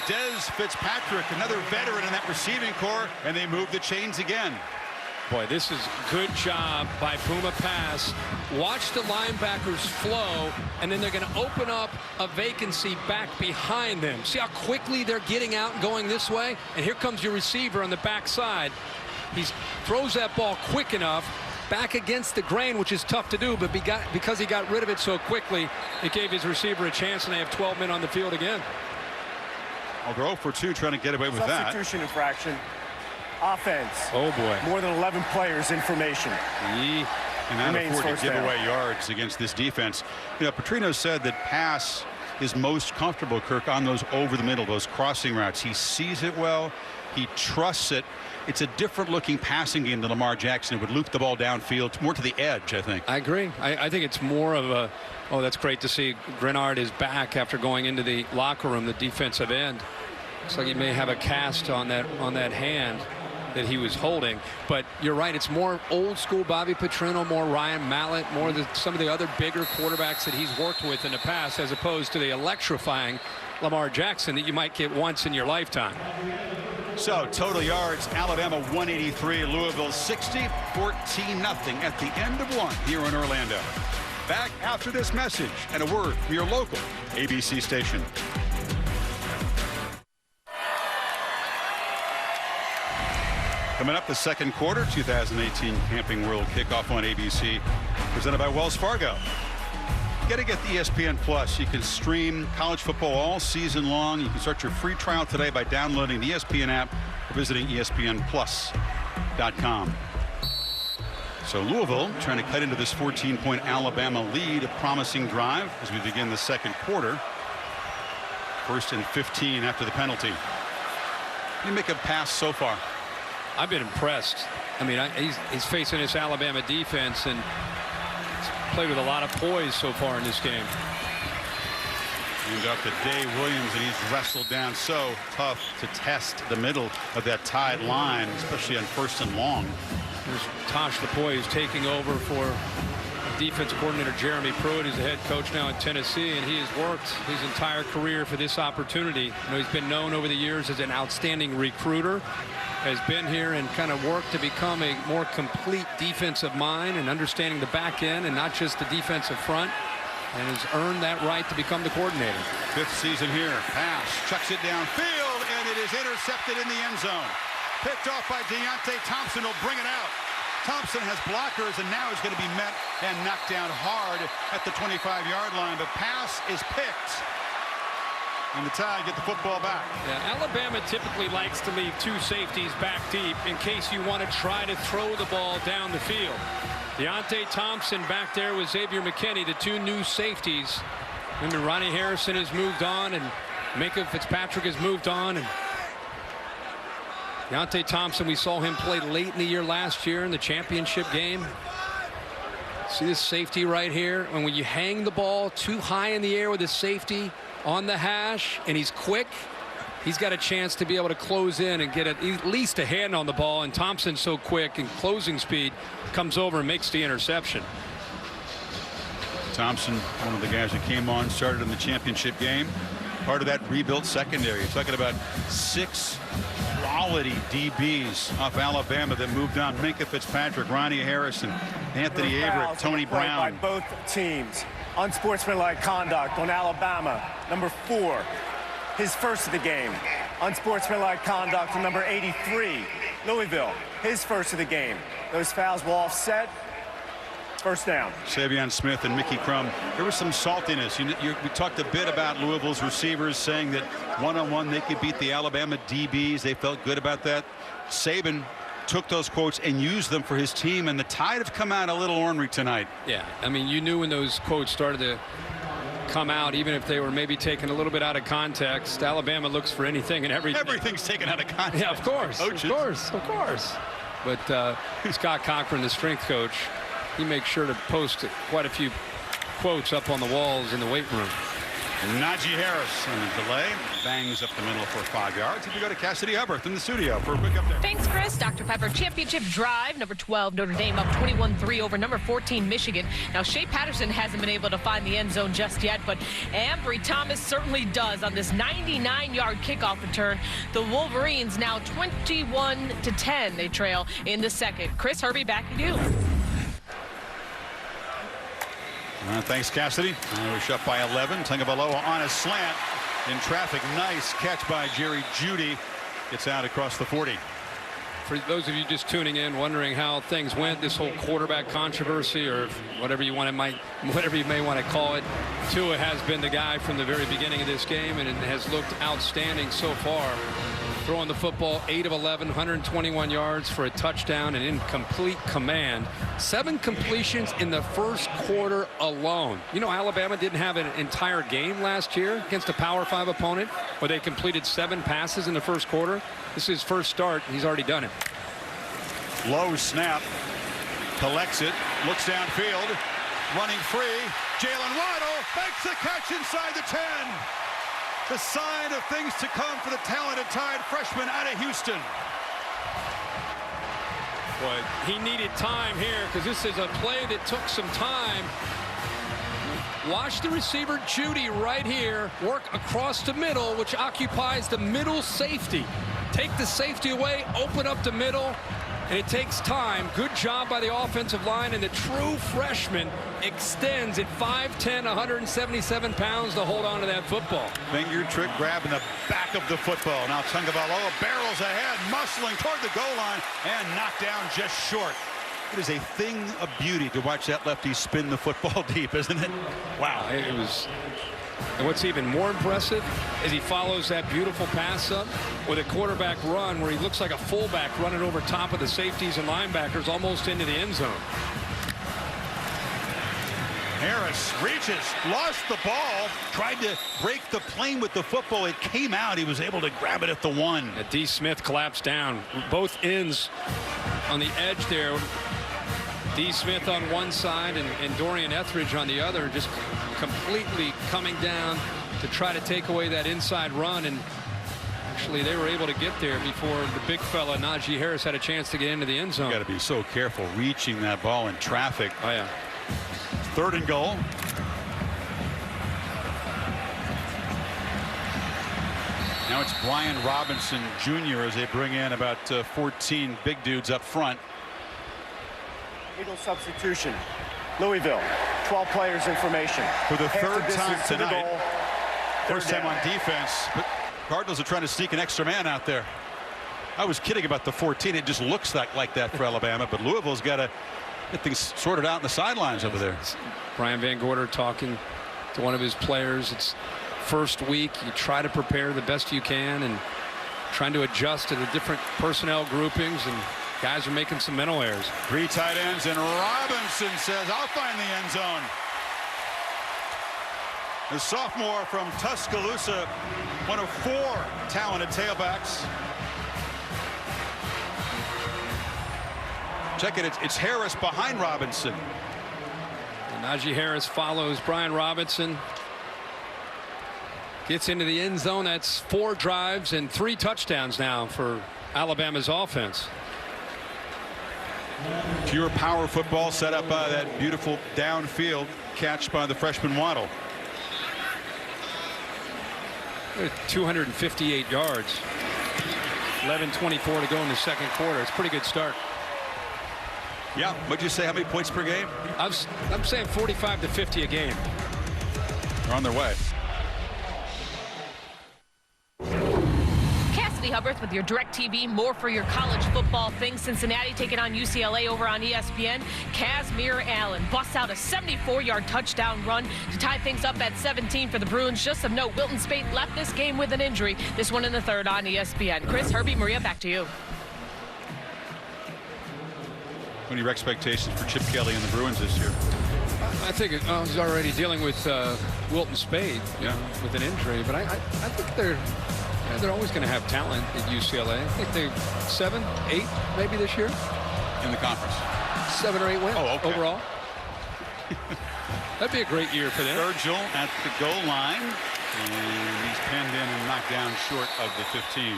Des Fitzpatrick, another veteran in that receiving corps, and they move the chains again. Boy, this is good job by Puma Pass. Watch the linebackers flow, and then they're going to open up a vacancy back behind them. See how quickly they're getting out and going this way? And here comes your receiver on the backside. He throws that ball quick enough back against the grain, which is tough to do, but because he got rid of it so quickly, it gave his receiver a chance, and they have 12 men on the field again. Well, they're 0 for 2 trying to get away with that. Substitution infraction. Offense. Oh, boy. More than 11 players in formation. He cannot afford to give away yards against this defense. You know, Petrino said that Pass is most comfortable, Kirk, on those over the middle, those crossing routes. He sees it well. He trusts it. It's a different looking passing game than Lamar Jackson. It would loop the ball downfield, more to the edge, I think. I agree. I think it's more of a, oh, that's great to see. Grenard is back after going into the locker room, the defensive end. Looks like he may have a cast on that hand that he was holding, but you're right, it's more old school Bobby Petrino, more Ryan Mallett, more some of the other bigger quarterbacks that he's worked with in the past, as opposed to the electrifying Lamar Jackson that you might get once in your lifetime. So total yards, Alabama 183, Louisville 60, 14-0 at the end of 1 here in Orlando. Back after this message and a word from your local ABC station. Coming up, the second quarter, 2018 Camping World Kickoff on ABC, presented by Wells Fargo. You got to get the ESPN Plus. You can stream college football all season long. You can start your free trial today by downloading the ESPN app or visiting ESPNplus.com. So Louisville trying to cut into this 14-point Alabama lead, a promising drive as we begin the second quarter. 1st and 15 after the penalty. You make a pass so far. I've been impressed. I mean, he's facing this Alabama defense and played with a lot of poise so far in this game. And up to Dave Williams, and he's wrestled down. So tough to test the middle of that tied line, especially on 1st and long. Here's Tosh Lupoi, who's taking over for defense coordinator Jeremy Pruitt, who's the head coach now in Tennessee, and he has worked his entire career for this opportunity. You know, he's been known over the years as an outstanding recruiter, has been here and kind of worked to become a more complete defensive mind and understanding the back end and not just the defensive front, and has earned that right to become the coordinator. 5th season here. Pass, chucks it downfield, and it is intercepted in the end zone. Picked off by Deonte Thompson, will bring it out. Thompson has blockers, and now he's going to be met and knocked down hard at the 25-yard line. But pass is picked. And the Tide get the football back. Yeah, Alabama typically likes to leave 2 safeties back deep in case you want to try to throw the ball down the field. Deonte Thompson back there with Xavier McKinney, the 2 new safeties. Remember, Ronnie Harrison has moved on, and Micah Fitzpatrick has moved on. And Deonte Thompson, we saw him play late in the year last year in the championship game. See this safety right here? And when you hang the ball too high in the air with the safety on the hash, and he's quick, he's got a chance to be able to close in and get at least a hand on the ball. And Thompson's so quick and closing speed, comes over and makes the interception. Thompson, one of the guys that came on, started in the championship game. Part of that rebuilt secondary. You're talking about 6 quality DBs off Alabama that moved on. Micah Fitzpatrick, Ronnie Harrison, Anthony Averett, Tony Brown. By both teams. Unsportsmanlike conduct on Alabama, number 4. His first of the game. Unsportsmanlike conduct on number 83, Louisville. His first of the game. Those fouls will offset. First down. Saban Smith and Mickey Crum. There was some saltiness. We talked a bit about Louisville's receivers saying that one-on-one they could beat the Alabama DBs. They felt good about that. Saban took those quotes and used them for his team, and the Tide have come out a little ornery tonight. Yeah, I mean, you knew when those quotes started to come out, even if they were maybe taken a little bit out of context. Alabama looks for anything and everything. Everything's taken out of context. Yeah, of course. Of course. But Scott Cochran, the strength coach, he makes sure to post quite a few quotes up on the walls in the weight room. Najee Harris on the delay, bangs up the middle for 5 yards. If we go to Cassidy Hubbard in the studio for a quick update. Thanks, Chris. Dr. Pepper championship drive. Number 12 Notre Dame up 21-3 over number 14 Michigan. Now Shea Patterson hasn't been able to find the end zone just yet, but Ambry Thomas certainly does on this 99-yard kickoff return. The Wolverines now 21-10. They trail in the second. Chris, Herbie, back to you. Thanks, Cassidy. We're shut by 11. Tagovailoa on a slant in traffic. Nice catch by Jerry Jeudy. Gets out across the 40. For those of you just tuning in, wondering how things went, this whole quarterback controversy, or whatever you may want to call it, Tua has been the guy from the very beginning of this game, and it has looked outstanding so far. Throwing the football 8 of 11, 121 yards for a touchdown and in complete command. 7 completions in the first quarter alone. You know, Alabama didn't have an entire game last year against a Power 5 opponent where they completed 7 passes in the first quarter. This is his first start. He's already done it. Low snap. Collects it. Looks downfield. Running free. Jalen Waddle makes the catch inside the 10. The sign of things to come for the talented Tide freshman out of Houston. But he needed time here because this is a play that took some time. Watch the receiver Jeudy right here work across the middle, which occupies the middle safety. Take the safety away, open up the middle, and it takes time. Good job by the offensive line, and the true freshman extends at 5'10", 177 pounds to hold on to that football. Finger trick grab in the back of the football. Now Tagovailoa barrels ahead, muscling toward the goal line, and knocked down just short. It is a thing of beauty to watch that lefty spin the football deep, isn't it? Wow, it was. And what's even more impressive is he follows that beautiful pass up with a quarterback run where he looks like a fullback running over top of the safeties and linebackers almost into the end zone. Harris reaches, lost the ball, tried to break the plane with the football. It came out. He was able to grab it at the 1. D. Smith collapsed down. Both ends on the edge there. D. Smith on one side and Dorian Etheridge on the other, just completely coming down to try to take away that inside run, and actually they were able to get there before the big fella Najee Harris had a chance to get into the end zone. You got to be so careful reaching that ball in traffic. Oh yeah. 3rd and goal. Now it's Brian Robinson Jr. as they bring in about 14 big dudes up front. Legal substitution. Louisville, 12 players in formation. For the 3rd time to tonight. goal. First time on defense, but Cardinals are trying to sneak an extra man out there. I was kidding about the 14. It just looks like that for Alabama, but Louisville's got to get things sorted out in the sidelines over there. Brian Van Gorder talking to one of his players. It's first week. You try to prepare the best you can and trying to adjust to the different personnel groupings, and guys are making some mental errors. 3 tight ends, and Robinson says, I'll find the end zone. The sophomore from Tuscaloosa, one of 4 talented tailbacks. Check it, it's Harris behind Robinson. And Najee Harris follows Brian Robinson. Gets into the end zone. That's 4 drives and 3 touchdowns now for Alabama's offense. Pure power football set up by that beautiful downfield catch by the freshman Waddle. 258 yards. 11:24 to go in the second quarter. It's a pretty good start. Yeah. What'd you say? How many points per game? I'm saying 45 to 50 a game. They're on their way. Hubbard with your DirecTV, more for your college football things. Cincinnati taking on UCLA over on ESPN. Kazmir Allen busts out a 74-yard touchdown run to tie things up at 17 for the Bruins. Just of note, Wilton Speight left this game with an injury. This one in the 3rd on ESPN. Chris, Herbie, Maria, back to you. What are your expectations for Chip Kelly and the Bruins this year? I think he's already dealing with Wilton Speight with an injury, but I think they're always going to have talent at UCLA. I think they're 7, 8 maybe this year. In the conference. 7 or 8 wins overall. That'd be a great year for them. Virgil at the goal line. And he's penned in and knocked down short of the 15.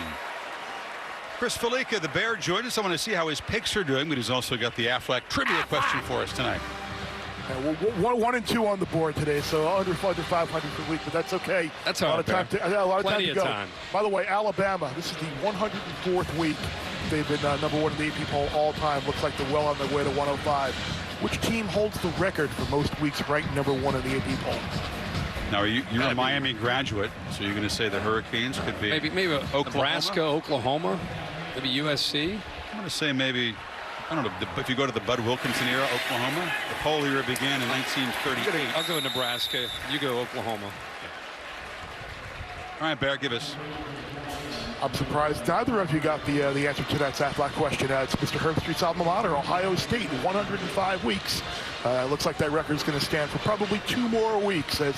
Chris Felica, the Bear, joined us. I want to see how his picks are doing, but he's also got the Aflac trivia question for us tonight. Well, 1 and 2 on the board today, so under 500 per week, but that's okay. That's all right. A lot of time to go. Time. By the way, Alabama, this is the 104th week they've been number 1 in the AP poll all time. Looks like they're well on their way to 105. Which team holds the record for most weeks ranked number 1 in the AP poll? Now, you're a Miami graduate, so you're going to say the Hurricanes could be maybe Nebraska, Oklahoma, maybe USC. I'm going to say maybe. I don't know if you go to the Bud Wilkinson era, Oklahoma. The poll era began in 1938. I'll go Nebraska. You go Oklahoma. All right, Bear, give us. I'm surprised neither of you got the answer to that Aflac question. It's Mr. Herbstreet's alma mater, Ohio State, 105 weeks. Looks like that record is going to stand for probably 2 more weeks as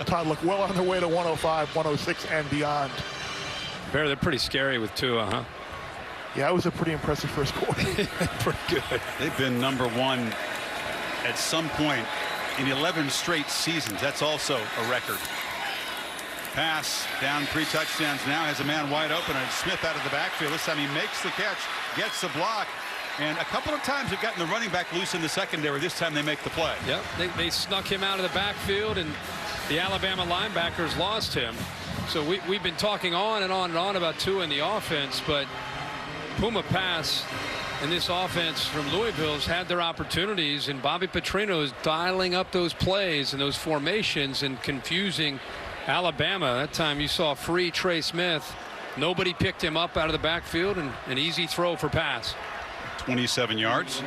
Todd look well on their way to 105, 106, and beyond. Bear, they're pretty scary with Tua, huh? Yeah, it was a pretty impressive first quarter. Pretty good. They've been number 1 at some point in 11 straight seasons. That's also a record. Pass down 3 touchdowns now, has a man wide open, and Smith out of the backfield. This time he makes the catch, gets the block, and a couple of times they've gotten the running back loose in the secondary. This time they make the play. Yep, they snuck him out of the backfield, and the Alabama linebackers lost him. So we've been talking on and on and on about Tua in the offense, but Puma pass and this offense from Louisville's had their opportunities, and Bobby Petrino is dialing up those plays and those formations and confusing Alabama. That time you saw free Trey Smith. Nobody picked him up out of the backfield, and an easy throw for pass. 27 yards.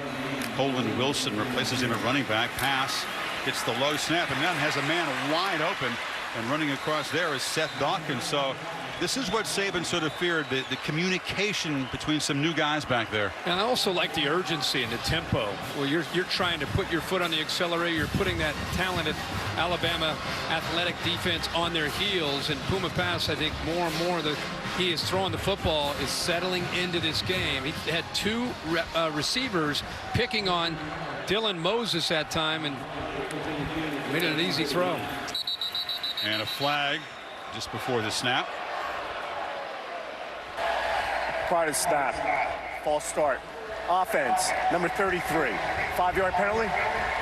Holden Wilson replaces him at running back. Pass gets the low snap, and then has a man wide open, and running across there is Seth Dawkins. So this is what Saban sort of feared, the communication between some new guys back there. And I also like the urgency and the tempo where you're trying to put your foot on the accelerator. You're putting that talented Alabama athletic defense on their heels. And Puma Pass, I think more and more that he is throwing the football is settling into this game. He had 2 receivers picking on Dylan Moses that time and made it an easy throw. And a flag just before the snap. Prior to snap, false start. Offense, number 33. 5-yard penalty,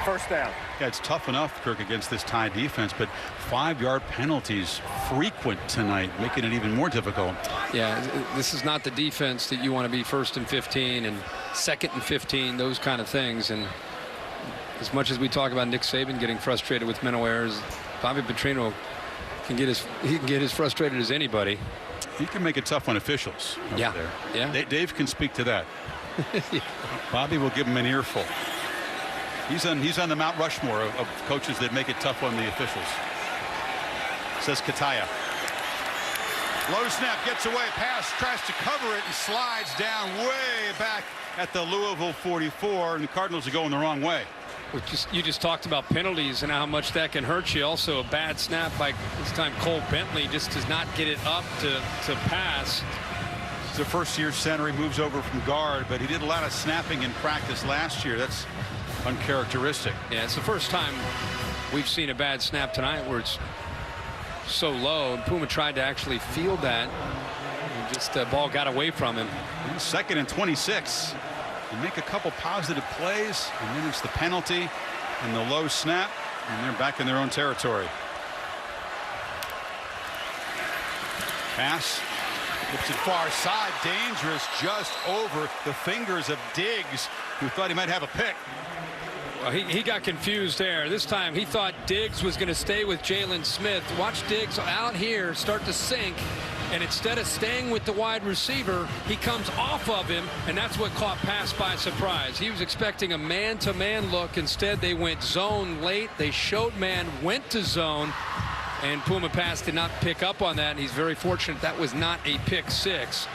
first down. Yeah, it's tough enough, Kirk, against this Tide defense, but 5-yard penalties frequent tonight, making it even more difficult. Yeah, this is not the defense that you want to be 1st and 15 and 2nd and 15, those kind of things. And as much as we talk about Nick Saban getting frustrated with mental errors, Bobby Petrino can get as frustrated as anybody. He can make it tough on officials over there. Yeah. Dave can speak to that. Bobby will give him an earful. He's on the Mount Rushmore of coaches that make it tough on the officials. Says Kataya. Low snap, gets away, pass, tries to cover it and slides down way back at the Louisville 44, and the Cardinals are going the wrong way. You just talked about penalties and how much that can hurt you. Also, a bad snap by this time Cole Bentley just does not get it up to pass. He's a first-year center. He moves over from guard, but he did a lot of snapping in practice last year. That's uncharacteristic. Yeah, it's the first time we've seen a bad snap tonight where it's so low. And Puma tried to actually field that. And just the ball got away from him. 2nd and 26. And make a couple positive plays, and then it's the penalty and the low snap, and they're back in their own territory. Pass, flips it far side, dangerous, just over the fingers of Diggs, who thought he might have a pick. Well, he got confused there. This time he thought Diggs was going to stay with Jaylon Smith. Watch Diggs out here start to sink. And instead of staying with the wide receiver, he comes off of him, and that's what caught pass by surprise. He was expecting a man-to-man look. Instead, they went zone late. They showed man, went to zone, and Puma Pass did not pick up on that, and he's very fortunate that was not a pick 6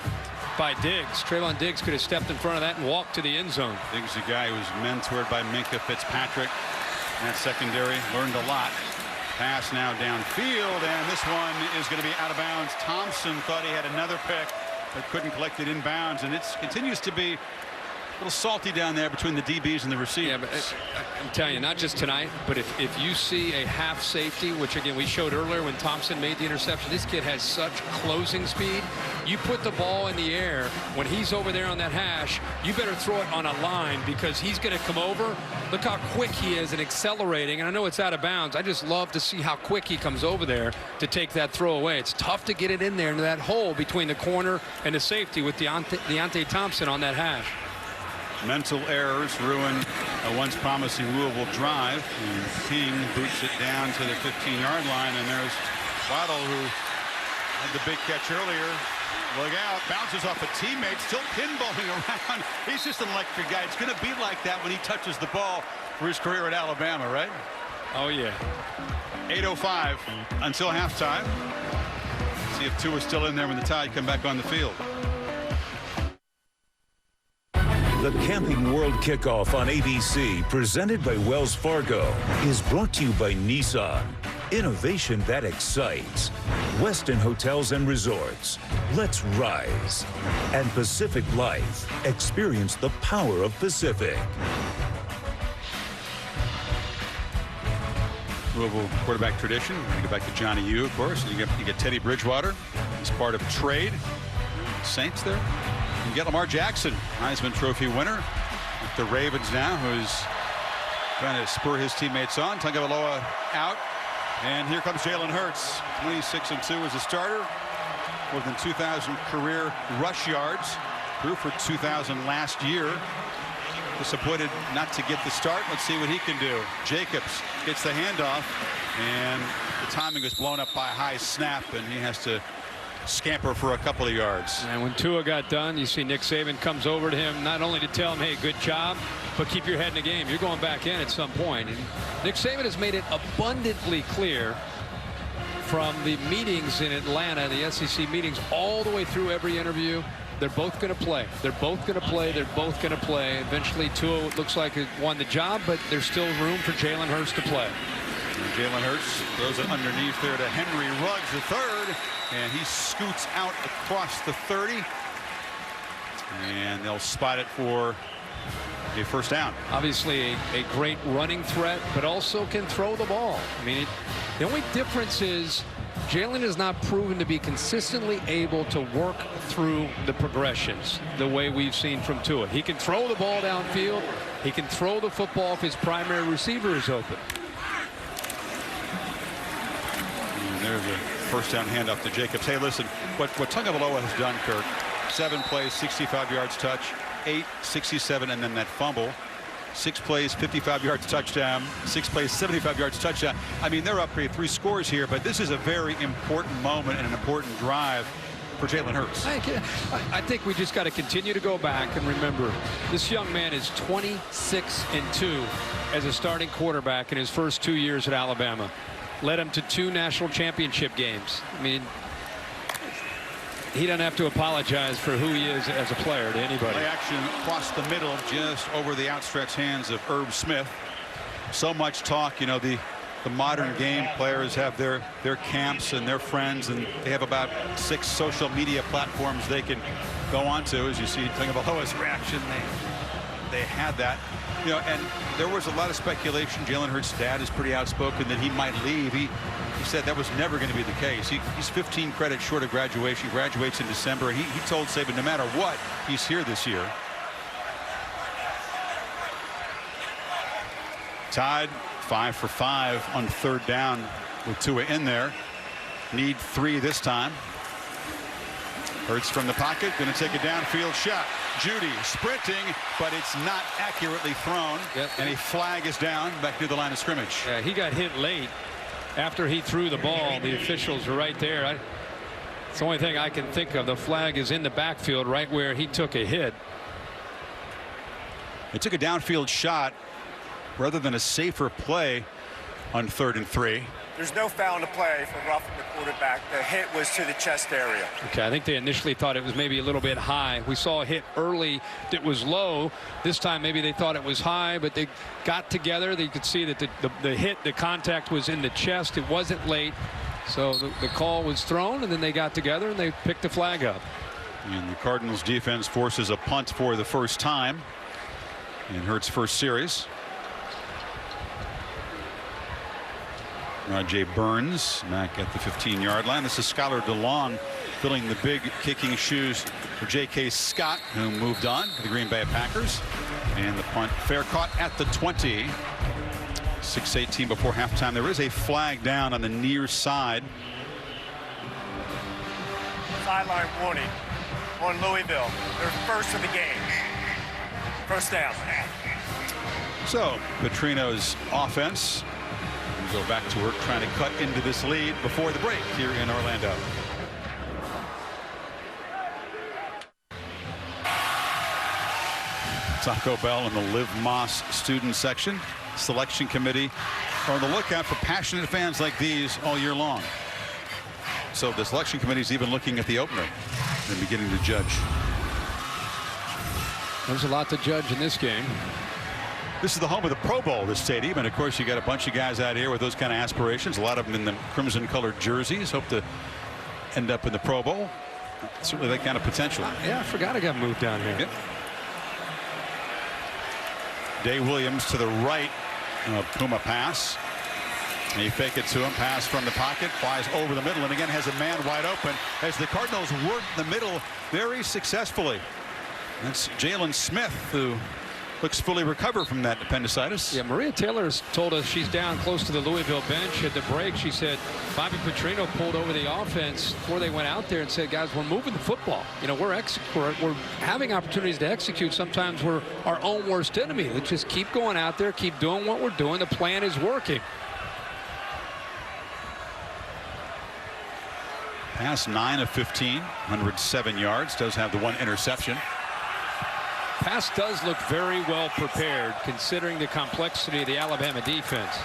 by Diggs. Traylon Diggs could have stepped in front of that and walked to the end zone. Diggs, a guy who was mentored by Minka Fitzpatrick. That secondary learned a lot. Pass now downfield, and this one is going to be out of bounds. Thompson thought he had another pick, but couldn't collect it inbounds, and it continues to be a little salty down there between the DBs and the receivers. Yeah, but I'm telling you, not just tonight, but if you see a half safety, which again we showed earlier when Thompson made the interception, this kid has such closing speed. You put the ball in the air when he's over there on that hash, you better throw it on a line because he's going to come over. Look how quick he is and accelerating, and I know it's out of bounds. I just love to see how quick he comes over there to take that throw away. It's tough to get it in there into that hole between the corner and the safety with Deonte Thompson on that hash. Mental errors ruin a once promising Louisville drive, and King boots it down to the 15-yard line, and there's Waddle, who had the big catch earlier. Look out, bounces off a teammate, still pinballing around. He's just an electric guy. It's going to be like that when he touches the ball for his career at Alabama, right? Oh, yeah. 8:05 until halftime. See if Tua is still in there when the Tide come back on the field. The Camping World Kickoff on ABC, presented by Wells Fargo, is brought to you by Nissan. Innovation that excites. Westin Hotels and Resorts. Let's rise. And Pacific Life. Experience the power of Pacific. Louisville quarterback tradition. We're going to go back to Johnny U, of course. You get Teddy Bridgewater. He's part of a trade. Saints there. You get Lamar Jackson, Heisman Trophy winner with the Ravens now, who's trying to spur his teammates on. Tagovailoa out. And here comes Jalen Hurts, 26-2 as a starter. More than 2,000 career rush yards. Grew for 2,000 last year. Disappointed not to get the start. Let's see what he can do. Jacobs gets the handoff, and the timing is blown up by a high snap, and he has to scamper for a couple of yards. And when Tua got done, you see Nick Saban comes over to him, not only to tell him, hey, good job, but keep your head in the game. You're going back in at some point. And Nick Saban has made it abundantly clear from the meetings in Atlanta, the SEC meetings, all the way through every interview, they're both going to play. They're both going to play. They're both going to play. Eventually, Tua looks like he won the job, but there's still room for Jalen Hurts to play. Jalen Hurts throws it underneath there to Henry Ruggs, the third, and he scoots out across the 30. And they'll spot it for a first down. Obviously a great running threat, but also can throw the ball. I mean, the only difference is Jaylon has not proven to be consistently able to work through the progressions the way we've seen from Tua. He can throw the ball downfield. He can throw the football if his primary receiver is open. And there's a first down handoff to Jacobs. Hey, listen, what Tagovailoa has done, Kirk, 7 plays, 65 yards touch, 8, 67, and then that fumble. 6 plays, 55 yards touchdown, 6 plays, 75 yards touchdown. I mean, they're up for 3 scores here, but this is a very important moment and an important drive for Jalen Hurts. I think we just got to continue to go back and remember this young man is 26-2 as a starting quarterback in his first 2 years at Alabama. Led him to 2 national championship games. I mean, he doesn't have to apologize for who he is as a player to anybody. Play action across the middle, just over the outstretched hands of Herb Smith. So much talk, you know, the modern game players have their camps and their friends, and they have about 6 social media platforms they can go on to. As you see Tagovailoa's reaction, they had that, you know, and there was a lot of speculation. Jalen Hurts' dad is pretty outspoken that he might leave. He said that was never going to be the case. He's 15 credits short of graduation, graduates in December, and he told Saban no matter what, he's here this year. Tied 5 for 5 on 3rd down with Tua in there. Need 3 this time. Hurts from the pocket, going to take a downfield shot. Judy sprinting, but it's not accurately thrown. Yep. And a flag is down back near the line of scrimmage. Yeah, he got hit late after he threw the ball. The officials are right there. It's the only thing I can think of. The flag is in the backfield right where he took a hit. They took a downfield shot rather than a safer play on 3rd and 3. There's no foul in the play for roughing the quarterback. The hit was to the chest area. Okay, I think they initially thought it was maybe a little bit high. We saw a hit early that was low. This time maybe they thought it was high, but they got together. They could see that the hit, the contact was in the chest. It wasn't late. So the call was thrown, and then they got together and they picked the flag up. And the Cardinals defense forces a punt for the first time in Hurts' first series. Rajay Burns back at the 15-yard line. This is Skylar DeLong filling the big kicking shoes for J.K. Scott, who moved on to the Green Bay Packers. And the punt fair caught at the 20. 6:18 before halftime. There is a flag down on the near side. Sideline warning on Louisville. Their first of the game. First down. So Petrino's offense go back to work trying to cut into this lead before the break here in Orlando. Taco Bell in the Liv Moss student section. Selection committee are on the lookout for passionate fans like these all year long. So the selection committee is even looking at the opener and beginning to judge. There's a lot to judge in this game. This is the home of the Pro Bowl, this stadium, and of course you got a bunch of guys out here with those kind of aspirations. A lot of them in the crimson colored jerseys, hope to end up in the Pro Bowl. Certainly that kind of potential. Yeah, I forgot I got moved down here. Yep. Day Williams to the right of Puma pass. And he fake it to him, pass from the pocket, flies over the middle, and again has a man wide open as the Cardinals work the middle very successfully. That's Jaylon Smith, who looks fully recovered from that appendicitis. Yeah, Maria Taylor told us she's down close to the Louisville bench at the break. She said Bobby Petrino pulled over the offense before they went out there and said, guys, we're moving the football. You know, we're having opportunities to execute. Sometimes we're our own worst enemy. Let's just keep going out there, keep doing what we're doing. The plan is working. Pass 9 of 15, 107 yards. Does have the 1 interception. Pass does look very well prepared considering the complexity of the Alabama defense.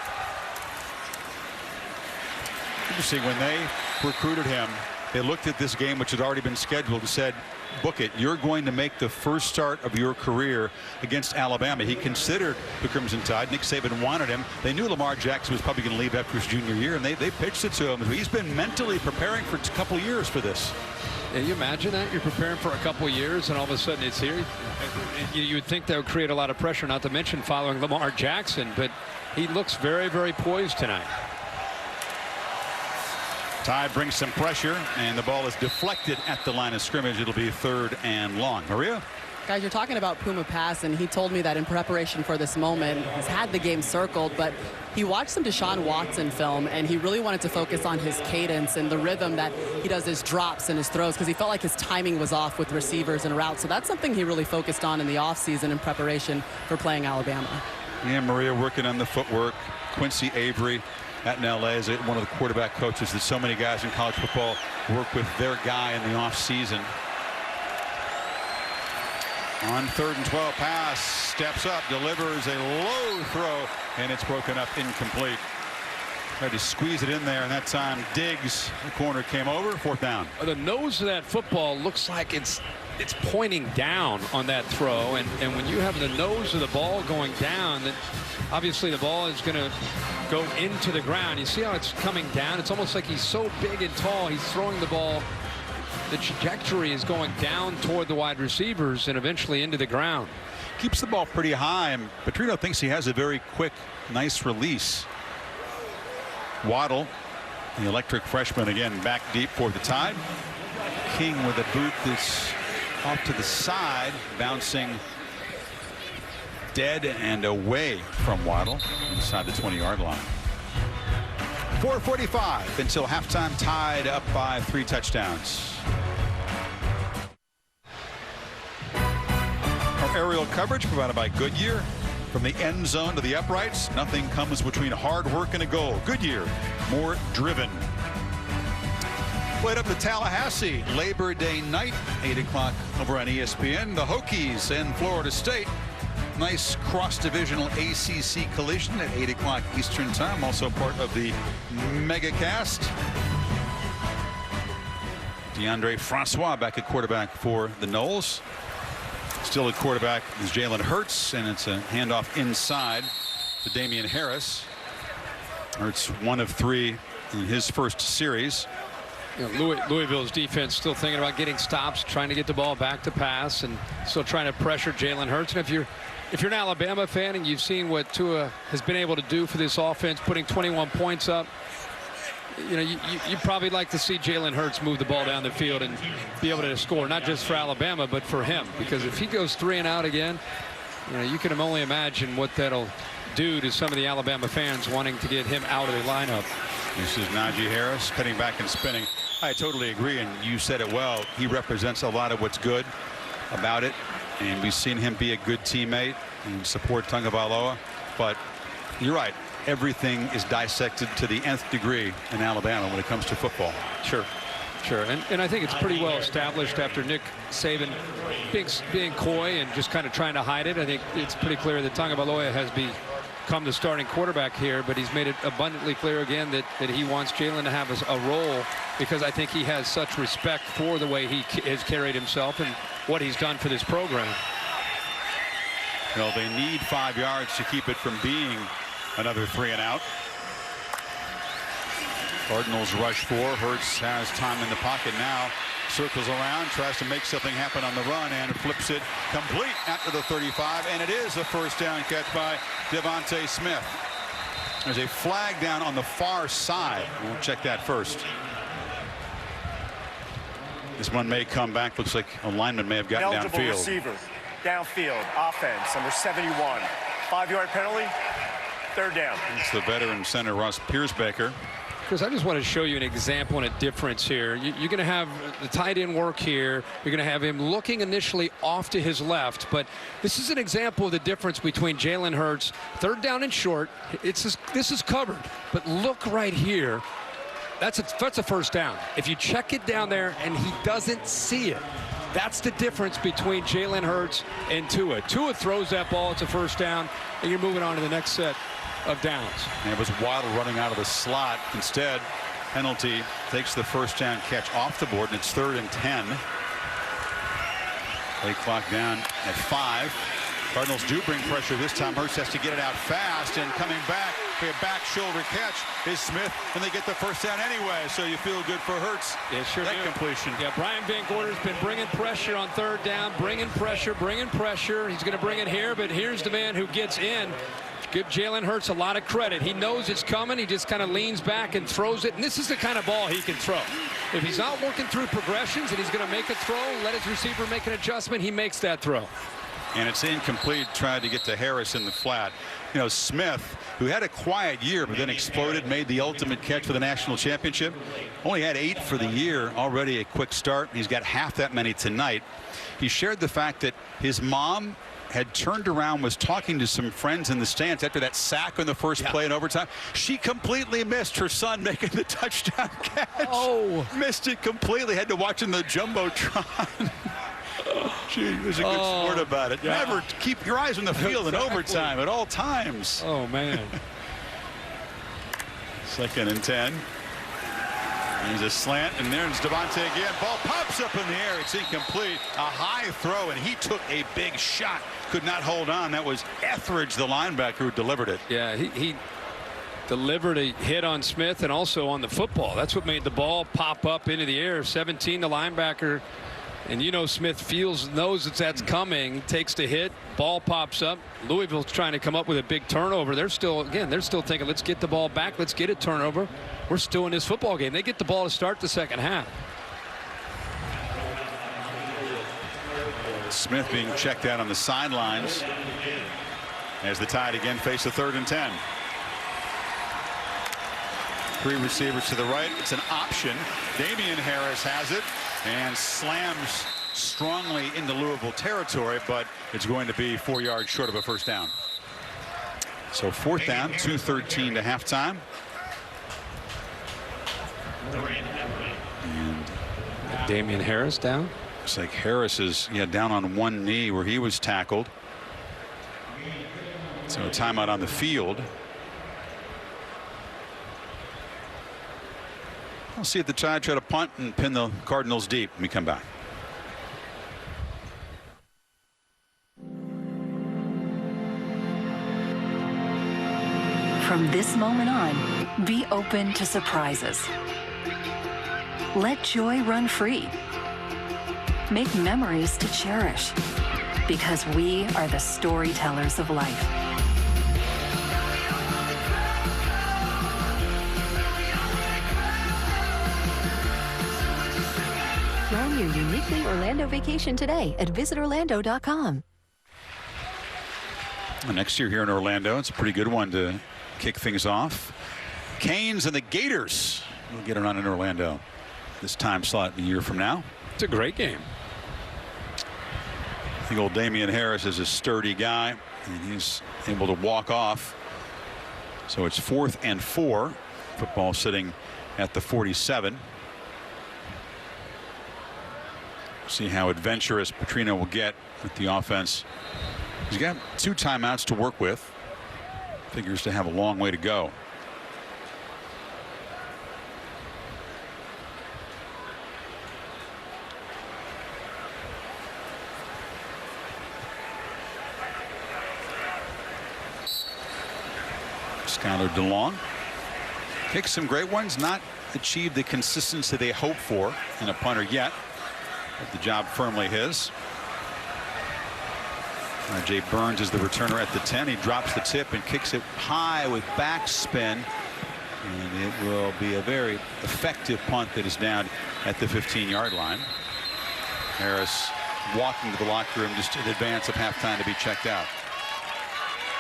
Interesting, when they recruited him, they looked at this game, which had already been scheduled, and said, book it. You're going to make the first start of your career against Alabama. He considered the Crimson Tide. Nick Saban wanted him. They knew Lamar Jackson was probably going to leave after his junior year, and they pitched it to him. He's been mentally preparing for a couple years for this. Can you imagine that? You're preparing for a couple of years, and all of a sudden it's here. You would think that would create a lot of pressure, not to mention following Lamar Jackson, but he looks very, very poised tonight. Tide brings some pressure, and the ball is deflected at the line of scrimmage. It'll be 3rd and long. Maria? Guys, you're talking about Puma pass, and he told me that in preparation for this moment, he's had the game circled, but he watched some Deshaun Watson film, and he really wanted to focus on his cadence and the rhythm that he does his drops and his throws, because he felt like his timing was off with receivers and routes. So that's something he really focused on in the offseason in preparation for playing Alabama. Yeah, Maria working on the footwork. Quincy Avery out in L.A. is one of the quarterback coaches that so many guys in college football work with their guy in the offseason. On 3rd and 12 pass, steps up, delivers a low throw, and it's broken up, incomplete. Tried to squeeze it in there, and that time Diggs, the corner, came over. 4th down. The nose of that football looks like it's pointing down on that throw, and when you have the nose of the ball going down, then obviously the ball is going to go into the ground. You see how it's coming down? It's almost like he's so big and tall, he's throwing the ball. The trajectory is going down toward the wide receivers and eventually into the ground. Keeps the ball pretty high, and Petrino thinks he has a very quick, nice release. Waddle, the electric freshman, again back deep for the Tide. King with a boot that's off to the side, bouncing dead and away from Waddle inside the 20-yard line. 4:45 until halftime. Tide up by 3 touchdowns. Our aerial coverage provided by Goodyear. From the end zone to the uprights, nothing comes between hard work and a goal. Goodyear, more driven. Played up to Tallahassee, Labor Day night, 8 o'clock over on ESPN. The Hokies and Florida State. Nice cross-divisional ACC collision at 8 o'clock Eastern time. Also part of the MegaCast. DeAndre Francois back at quarterback for the Noles. Still at quarterback is Jalen Hurts, and it's a handoff inside to Damien Harris. Hurts 1 of 3 in his first series. You know, Louisville's defense still thinking about getting stops, trying to get the ball back to pass, and still trying to pressure Jalen Hurts. And if you're an Alabama fan and you've seen what Tua has been able to do for this offense, putting 21 points up, you know, you probably like to see Jalen Hurts move the ball down the field and be able to score, not just for Alabama, but for him. Because if he goes 3 and out again, you know, you can only imagine what that'll do to some of the Alabama fans wanting to get him out of the lineup. This is Najee Harris cutting back and spinning. I totally agree, and you said it well. He represents a lot of what's good about it, and we've seen him be a good teammate and support Tagovailoa. But you're right. Everything is dissected to the nth degree in Alabama when it comes to football. Sure. And I think it's pretty well established after Nick Saban being coy and just kind of trying to hide it. I think it's pretty clear that Tagovailoa has become the starting quarterback here, but he's made it abundantly clear again that he wants Jalen to have a role, because I think he has such respect for the way he has carried himself and what he's done for this program. Well, they need 5 yards to keep it from being another 3 and out. Cardinals rush 4. Hurts has time in the pocket now. Circles around, tries to make something happen on the run, and flips it complete after the 35. And it is a first down catch by Devante Smith. There's a flag down on the far side. We'll check that first. This one may come back. Looks like a lineman may have gotten Eligible downfield. receiver, downfield, offense, number 71. 5-yard penalty, 3rd down. It's the veteran center, Ross Piersbaker. Chris, I just want to show you an example and a difference here. You're going to have the tight end work here. You're going to have him looking initially off to his left. But this is an example of the difference between Jalen Hurts. 3rd down and short. This is covered. But look right here. That's a first down. If you check it down there and he doesn't see it, that's the difference between Jalen Hurts and Tua. Tua throws that ball. It's a first down. And you're moving on to the next set of downs. And it was Waddle running out of the slot. Instead, penalty takes the first down catch off the board, and it's 3rd and 10. Play clock down at 5. Cardinals do bring pressure this time. Hurts has to get it out fast, and coming back for a back shoulder catch is Smith, and they get the first down anyway. So you feel good for Hurts. Yeah, sure. That completion. Yeah, Brian Van Gorder's been bringing pressure on third down, bringing pressure. He's going to bring it here, but here's the man who gets in. Give Jalen Hurts a lot of credit. He knows it's coming. He just kind of leans back and throws it. And this is the kind of ball he can throw. If he's not working through progressions and he's going to make a throw, let his receiver make an adjustment, he makes that throw. And it's incomplete. Tried to get to Harris in the flat. You know, Smith, who had a quiet year but then exploded, made the ultimate catch for the national championship. Only had 8 for the year, already a quick start. He's got half that many tonight. He shared the fact that his mom had turned around, was talking to some friends in the stands after that sack on the first play in overtime. She completely missed her son making the touchdown catch. Oh, missed it completely. Had to watch in the Jumbotron. She was a good sport about it. Yeah. Never keep your eyes on the field in overtime at all times. Oh, man. 2nd and 10. There's a slant, and there's Devante again. Ball pops up in the air. It's incomplete. A high throw, and he took a big shot. Could not hold on. That was Etheridge, the linebacker, who delivered it. Yeah, he delivered a hit on Smith and also on the football. That's what made the ball pop up into the air. 17, the linebacker. And you know Smith knows that's coming. He takes the hit. Ball pops up. Louisville's trying to come up with a big turnover. They're still thinking, let's get the ball back. Let's get a turnover. We're still in this football game. They get the ball to start the second half. Smith being checked out on the sidelines as the Tide again face a 3rd and 10. 3 receivers to the right. It's an option. Damien Harris has it and slams strongly into Louisville territory, but it's going to be 4 yards short of a first down. So 4th down, 2:13 to halftime. And Damien Harris down. Looks like Harris is down on one knee where he was tackled. So a timeout on the field. We'll see if the Tide try to punt and pin the Cardinals deep when we come back. From this moment on, be open to surprises. Let joy run free. Make memories to cherish, because we are the storytellers of life. Plan your uniquely Orlando vacation today at visitorlando.com. Next year here in Orlando, it's a pretty good one to kick things off. Canes and the Gators will get it on in Orlando this time slot a year from now. It's a great game. I think old Damien Harris is a sturdy guy, and he's able to walk off. So it's 4th and 4. Football sitting at the 47. See how adventurous Petrino will get with the offense. He's got 2 timeouts to work with. Figures to have a long way to go. Skylar DeLong kicks some great ones, not achieved the consistency they hope for in a punter yet, but the job firmly his. Jay Burns is the returner at the 10. He drops the tip and kicks it high with backspin, and it will be a very effective punt that is down at the 15-yard line. Harris walking to the locker room just in advance of halftime to be checked out.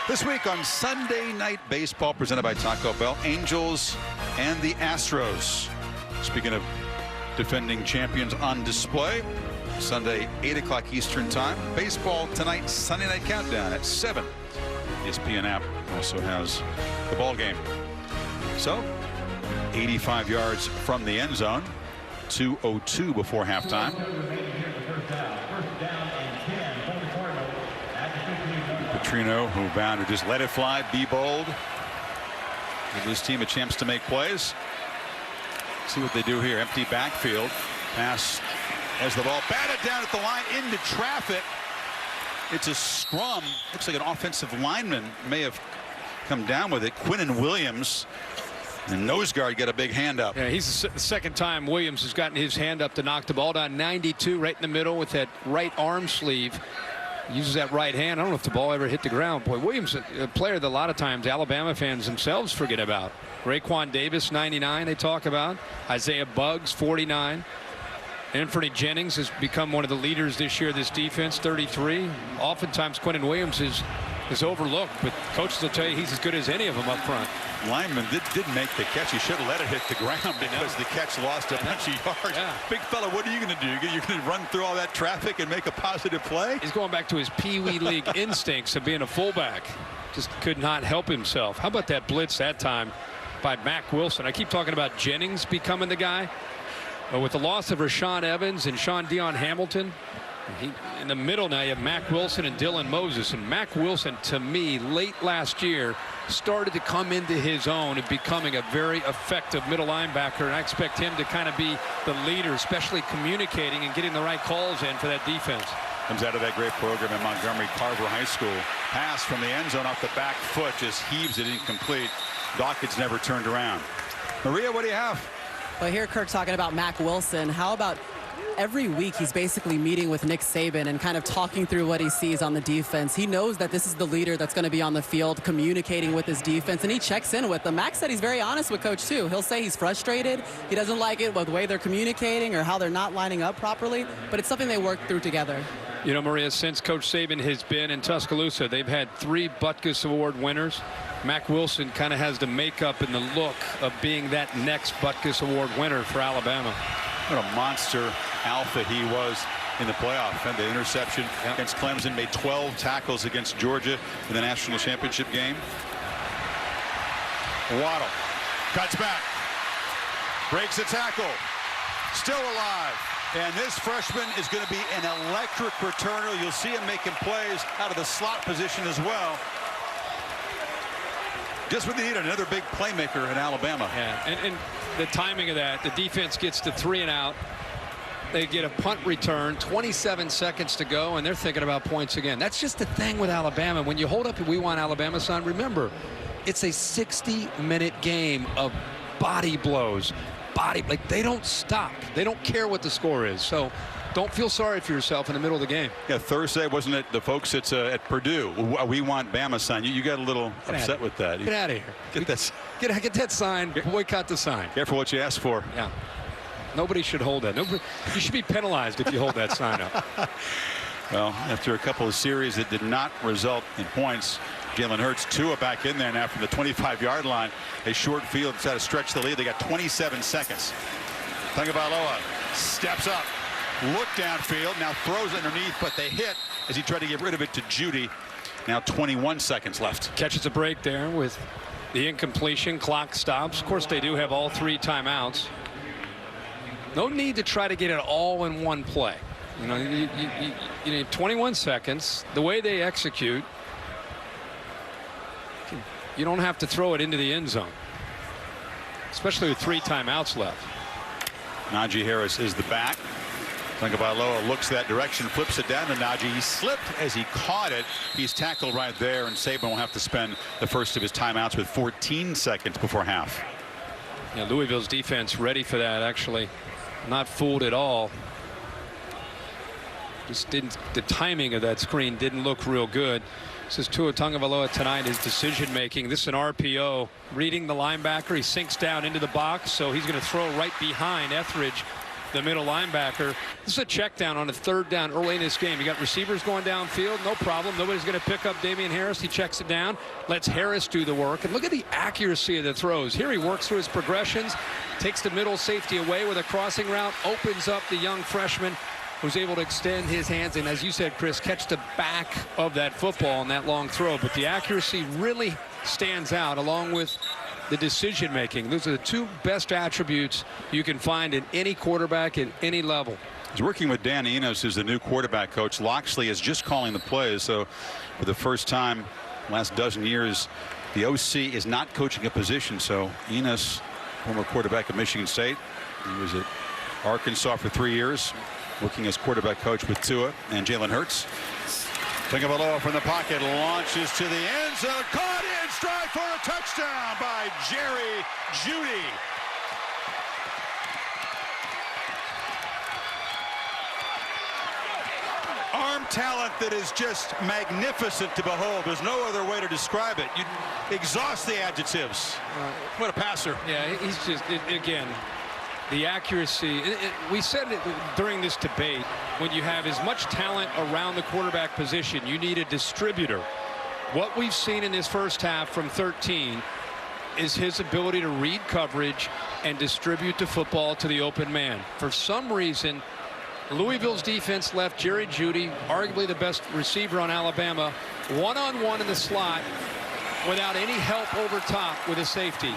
This week on Sunday Night Baseball, presented by Taco Bell, Angels and the Astros. Speaking of defending champions on display, Sunday, 8 o'clock Eastern time. Baseball tonight, Sunday Night Countdown at 7. ESPN app also has the ball game. So, 85 yards from the end zone. 2:02 before halftime. Petrino, who bound to just let it fly, be bold. Give this team a chance to make plays. See what they do here. Empty backfield. Pass as the ball batted down at the line into traffic. It's a scrum. Looks like an offensive lineman may have come down with it. Quinnen Williams, and nose guard, got a big hand up. Yeah, he's the second time Williams has gotten his hand up to knock the ball down. 92 right in the middle with that right arm sleeve. Uses that right hand. I don't know if the ball ever hit the ground. Boy, Williams, a player that a lot of times Alabama fans themselves forget about. Raekwon Davis, 99, they talk about. Isaiah Buggs, 49. Anthony Jennings has become one of the leaders this year, this defense, 33. Oftentimes, Quinnen Williams is overlooked, but coaches will tell you he's as good as any of them up front. Lineman didn't make the catch. He should have let it hit the ground because the catch lost a bunch of yards. Yeah. Big fella, what are you going to do? You're going to run through all that traffic and make a positive play? He's going back to his Pee Wee League instincts of being a fullback. Just could not help himself. How about that blitz that time by Mack Wilson? I keep talking about Jennings becoming the guy. But with the loss of Rashaan Evans and Sean Dion Hamilton, in the middle now you have Mack Wilson and Dylan Moses. And Mack Wilson, to me, late last year, started to come into his own and becoming a very effective middle linebacker. And I expect him to kind of be the leader, especially communicating and getting the right calls in for that defense. Comes out of that great program at Montgomery Carver High School. Pass from the end zone off the back foot, just heaves it incomplete. Dawkins never turned around. Maria, what do you have? Well, here Kirk talking about Mack Wilson. How about every week he's basically meeting with Nick Saban and kind of talking through what he sees on the defense. He knows that this is the leader that's going to be on the field communicating with his defense, and he checks in with them. Mack said he's very honest with Coach, too. He'll say he's frustrated. He doesn't like it with the way they're communicating or how they're not lining up properly, but it's something they work through together. You know, Maria, since Coach Saban has been in Tuscaloosa, they've had 3 Butkus Award winners. Mack Wilson kind of has the makeup and the look of being that next Butkus Award winner for Alabama. What a monster alpha he was in the playoff. And the interception against Clemson, made 12 tackles against Georgia in the national championship game. Waddle cuts back, breaks a tackle, still alive. And this freshman is going to be an electric returner. You'll see him making plays out of the slot position as well. Just when they need another big playmaker in Alabama. Yeah, and the timing of that, the defense gets to 3 and out. They get a punt return, 27 seconds to go, and they're thinking about points again. That's just the thing with Alabama. When you hold up "We Want Alabama" sign, remember, it's a 60-minute game of body blows. Like, they don't stop. They don't care what the score is. So don't feel sorry for yourself in the middle of the game. Yeah, Thursday, wasn't it the folks at Purdue, "We Want Bama" sign? You got a little upset with that. Get out of here. Get that sign. Boycott the sign. Careful what you ask for. Yeah. Nobody should hold that. You should be penalized if you hold that sign up. Well, after a couple of series that did not result in points, Jalen Hurts, Tua back in there now from the 25-yard line. A short field to try to stretch the lead. They got 27 seconds. Tagovailoa steps up, look downfield, now throws underneath, but they hit as he tried to get rid of it to Judy. Now 21 seconds left. Catches a break there with the incompletion. Clock stops. Of course, they do have all 3 timeouts. No need to try to get it all in one play. You know, you need 21 seconds. The way they execute, you don't have to throw it into the end zone, especially with 3 timeouts left. Najee Harris is the back. Tagovailoa looks that direction, flips it down to Najee. He slipped as he caught it. He's tackled right there, and Saban will have to spend the first of his timeouts with 14 seconds before half. Yeah, Louisville's defense ready for that, actually. Not fooled at all. Just didn't, the timing of that screen didn't look real good. This is Tua Tagovailoa tonight, his decision making. This is an RPO. Reading the linebacker, he sinks down into the box, so he's going to throw right behind Etheridge, the middle linebacker. This is a check down on a 3rd down early in this game. You got receivers going downfield, no problem. Nobody's going to pick up Damien Harris. He checks it down, lets Harris do the work. And look at the accuracy of the throws. Here he works through his progressions, takes the middle safety away with a crossing route, opens up the young freshman, who's able to extend his hands and, as you said, Chris, catch the back of that football on that long throw. But the accuracy really stands out, along with the decision making. Those are the 2 best attributes you can find in any quarterback at any level. He's working with Dan Enos, who's the new quarterback coach. Locksley is just calling the plays. So for the first time last dozen years, the OC is not coaching a position. So Enos, former quarterback at Michigan State, he was at Arkansas for 3 years, working as quarterback coach with Tua and Jalen Hurts. Tagovailoa from the pocket launches to the end zone. Caught in stride for a touchdown by Jerry Jeudy. Arm talent that is just magnificent to behold. There's no other way to describe it. You exhaust the adjectives. What a passer. Yeah, he's just, again, the accuracy. We said it during this debate, when you have as much talent around the quarterback position, you need a distributor. What we've seen in this first half from 13 is his ability to read coverage and distribute the football to the open man. For some reason, Louisville's defense left Jerry Jeudy, arguably the best receiver on Alabama, one-on-one in the slot without any help over top with a safety.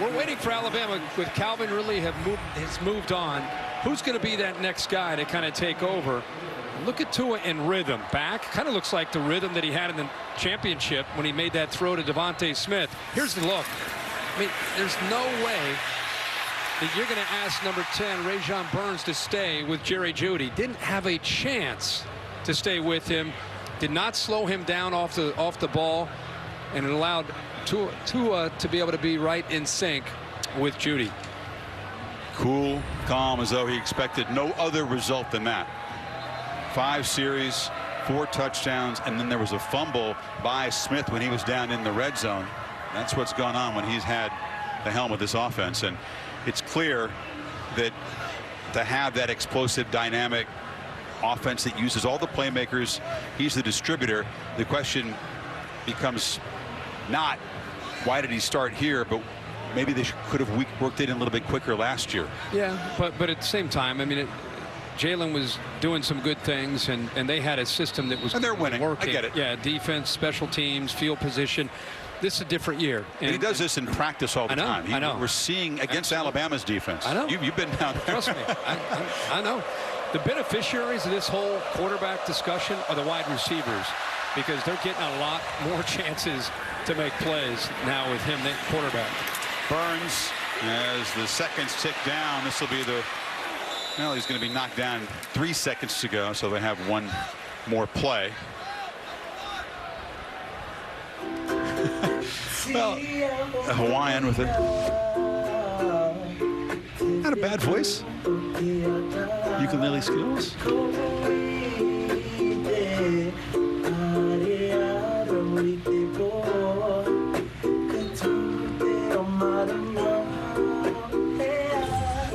We're waiting for Alabama with Calvin Ridley has moved on. Who's going to be that next guy to kind of take over? Look at Tua in rhythm. Back. Kind of looks like the rhythm that he had in the championship when he made that throw to Devante Smith. Here's the look. I mean, there's no way that you're going to ask number 10, Rajon Burns, to stay with Jerry Jeudy. Didn't have a chance to stay with him. Did not slow him down off the ball, and it allowed Tua to be able to be right in sync with Jeudy. Cool, calm, as though he expected no other result than that. 5 series, 4 touchdowns, and then there was a fumble by Smith when he was down in the red zone. That's what's gone on when he's had the helm of this offense. And it's clear that to have that explosive, dynamic offense that uses all the playmakers, he's the distributor. The question becomes not why did he start here, but maybe they could have worked it in a little bit quicker last year. Yeah, but at the same time, I mean, Jaylon was doing some good things, and they had a system that was, and they're winning. Working. I get it. Yeah, defense, special teams, field position. This is a different year. And he does this in practice all the time. I know. We're seeing against Alabama's defense. I know. You've been down there. Trust me. I know. The beneficiaries of this whole quarterback discussion are the wide receivers, because they're getting a lot more chances to make plays now with him, the quarterback. Burns, as the seconds tick down, this will be the, well, he's going to be knocked down 3 seconds to go, so they have one more play. Well, a Hawaiian with it. Not a bad voice. Ukulele skills.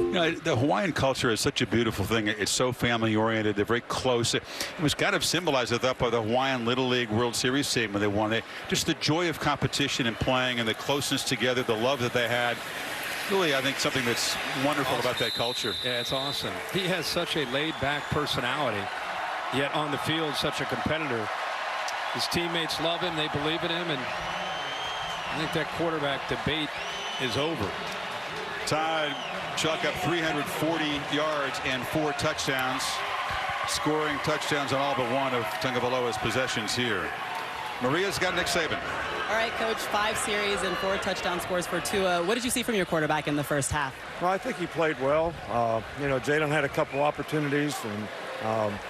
You know, the Hawaiian culture is such a beautiful thing. It's so family oriented. They're very close. It was kind of symbolized, I thought, by the Hawaiian Little League World Series team when they won it. Just the joy of competition and playing, and the closeness together, the love that they had. Really, I think something that's wonderful about that culture. Yeah, it's awesome. He has such a laid-back personality, yet on the field, such a competitor. His teammates love him. They believe in him, and I think that quarterback debate is over. Tide chalk up 340 yards and 4 touchdowns, scoring touchdowns on all but one of Tagovailoa's possessions here. Maria's got Nick Saban. All right, Coach, 5 series and 4 touchdown scores for Tua. What did you see from your quarterback in the first half? Well, I think he played well. You know, Jaylon had a couple opportunities, and,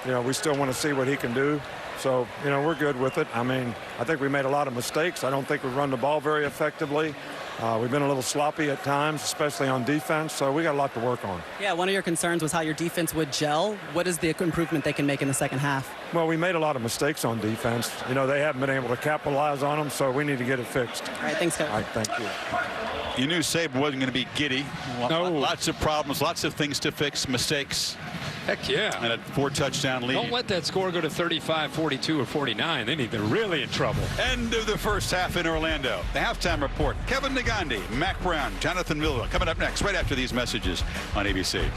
you know, we still want to see what he can do. So, you know, we're good with it. I mean, I think we made a lot of mistakes. I don't think we run the ball very effectively. We've been a little sloppy at times, especially on defense, so we got a lot to work on. Yeah, one of your concerns was how your defense would gel. What is the improvement they can make in the second half? Well, we made a lot of mistakes on defense. You know, they haven't been able to capitalize on them, so we need to get it fixed. All right, thanks, Coach. All right, thank you. You knew Saban wasn't going to be giddy. No. Lots of problems, lots of things to fix, mistakes. Heck yeah. And a 4-touchdown lead. Don't let that score go to 35, 42, or 49. Then they're really in trouble. End of the first half in Orlando. The halftime report. Kevin Negandhi, Mac Brown, Jonathan Millville coming up next right after these messages on ABC.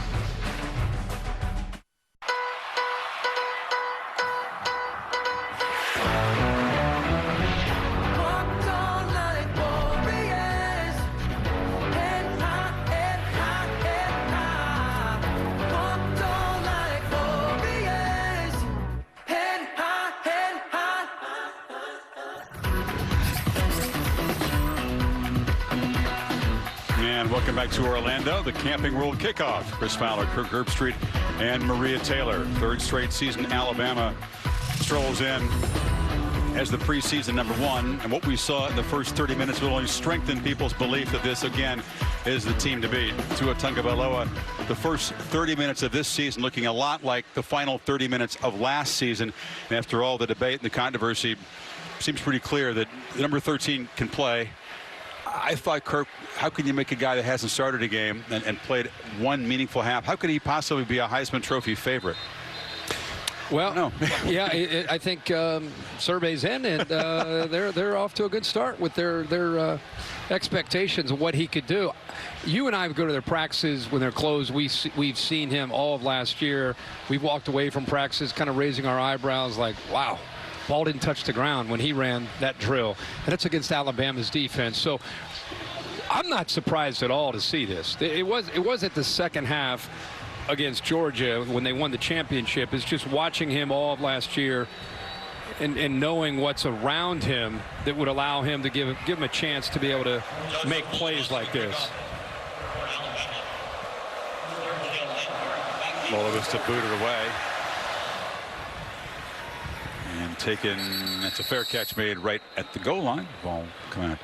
Welcome back to Orlando, the Camping World Kickoff. Chris Fowler, Kirk Herbstreit, and Maria Taylor. 3rd straight season Alabama strolls in as the preseason #1, and what we saw in the first 30 minutes will only strengthen people's belief that this again is the team to beat. Tua Tagovailoa, the first 30 minutes of this season looking a lot like the final 30 minutes of last season. And after all the debate and the controversy, seems pretty clear that the number 13 can play. I thought, Kirk, how can you make a guy that hasn't started a game and played one meaningful half, how could he possibly be a Heisman Trophy favorite? Well, no. Yeah, I think survey's in, and they're off to a good start with their expectations of what he could do. You and I go to their practices when they're closed. We've seen him all of last year. We've walked away from practices kind of raising our eyebrows like, wow, ball didn't touch the ground when he ran that drill. And it's against Alabama's defense. So I'm not surprised at all to see this. It was at the second half against Georgia when they won the championship. It's just watching him all of last year and knowing what's around him that would allow him to give him a chance to be able to make plays like this. Lolovas to boot it away. And taken, that's a fair catch made right at the goal line. Ball come out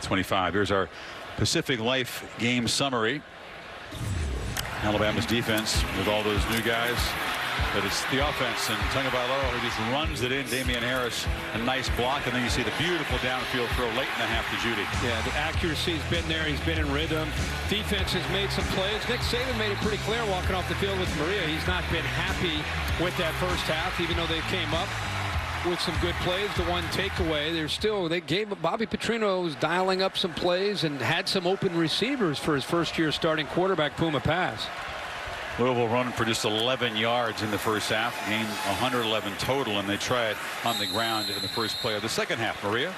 25. Here's our Pacific Life game summary. Alabama's defense with all those new guys, but it's the offense, and Tagovailoa who just runs it in. Damien Harris, a nice block, and then you see the beautiful downfield throw late in the half to Judy. Yeah, the accuracy's been there. He's been in rhythm. Defense has made some plays. Nick Saban made it pretty clear walking off the field with Maria. He's not been happy with that first half, even though they came up with some good plays. The one takeaway, they gave Bobby Petrino was dialing up some plays and had some open receivers for his first-year starting quarterback, Puma Pass. Louisville running for just 11 yards in the first half, gained 111 total, and they try it on the ground in the first play of the second half. Maria?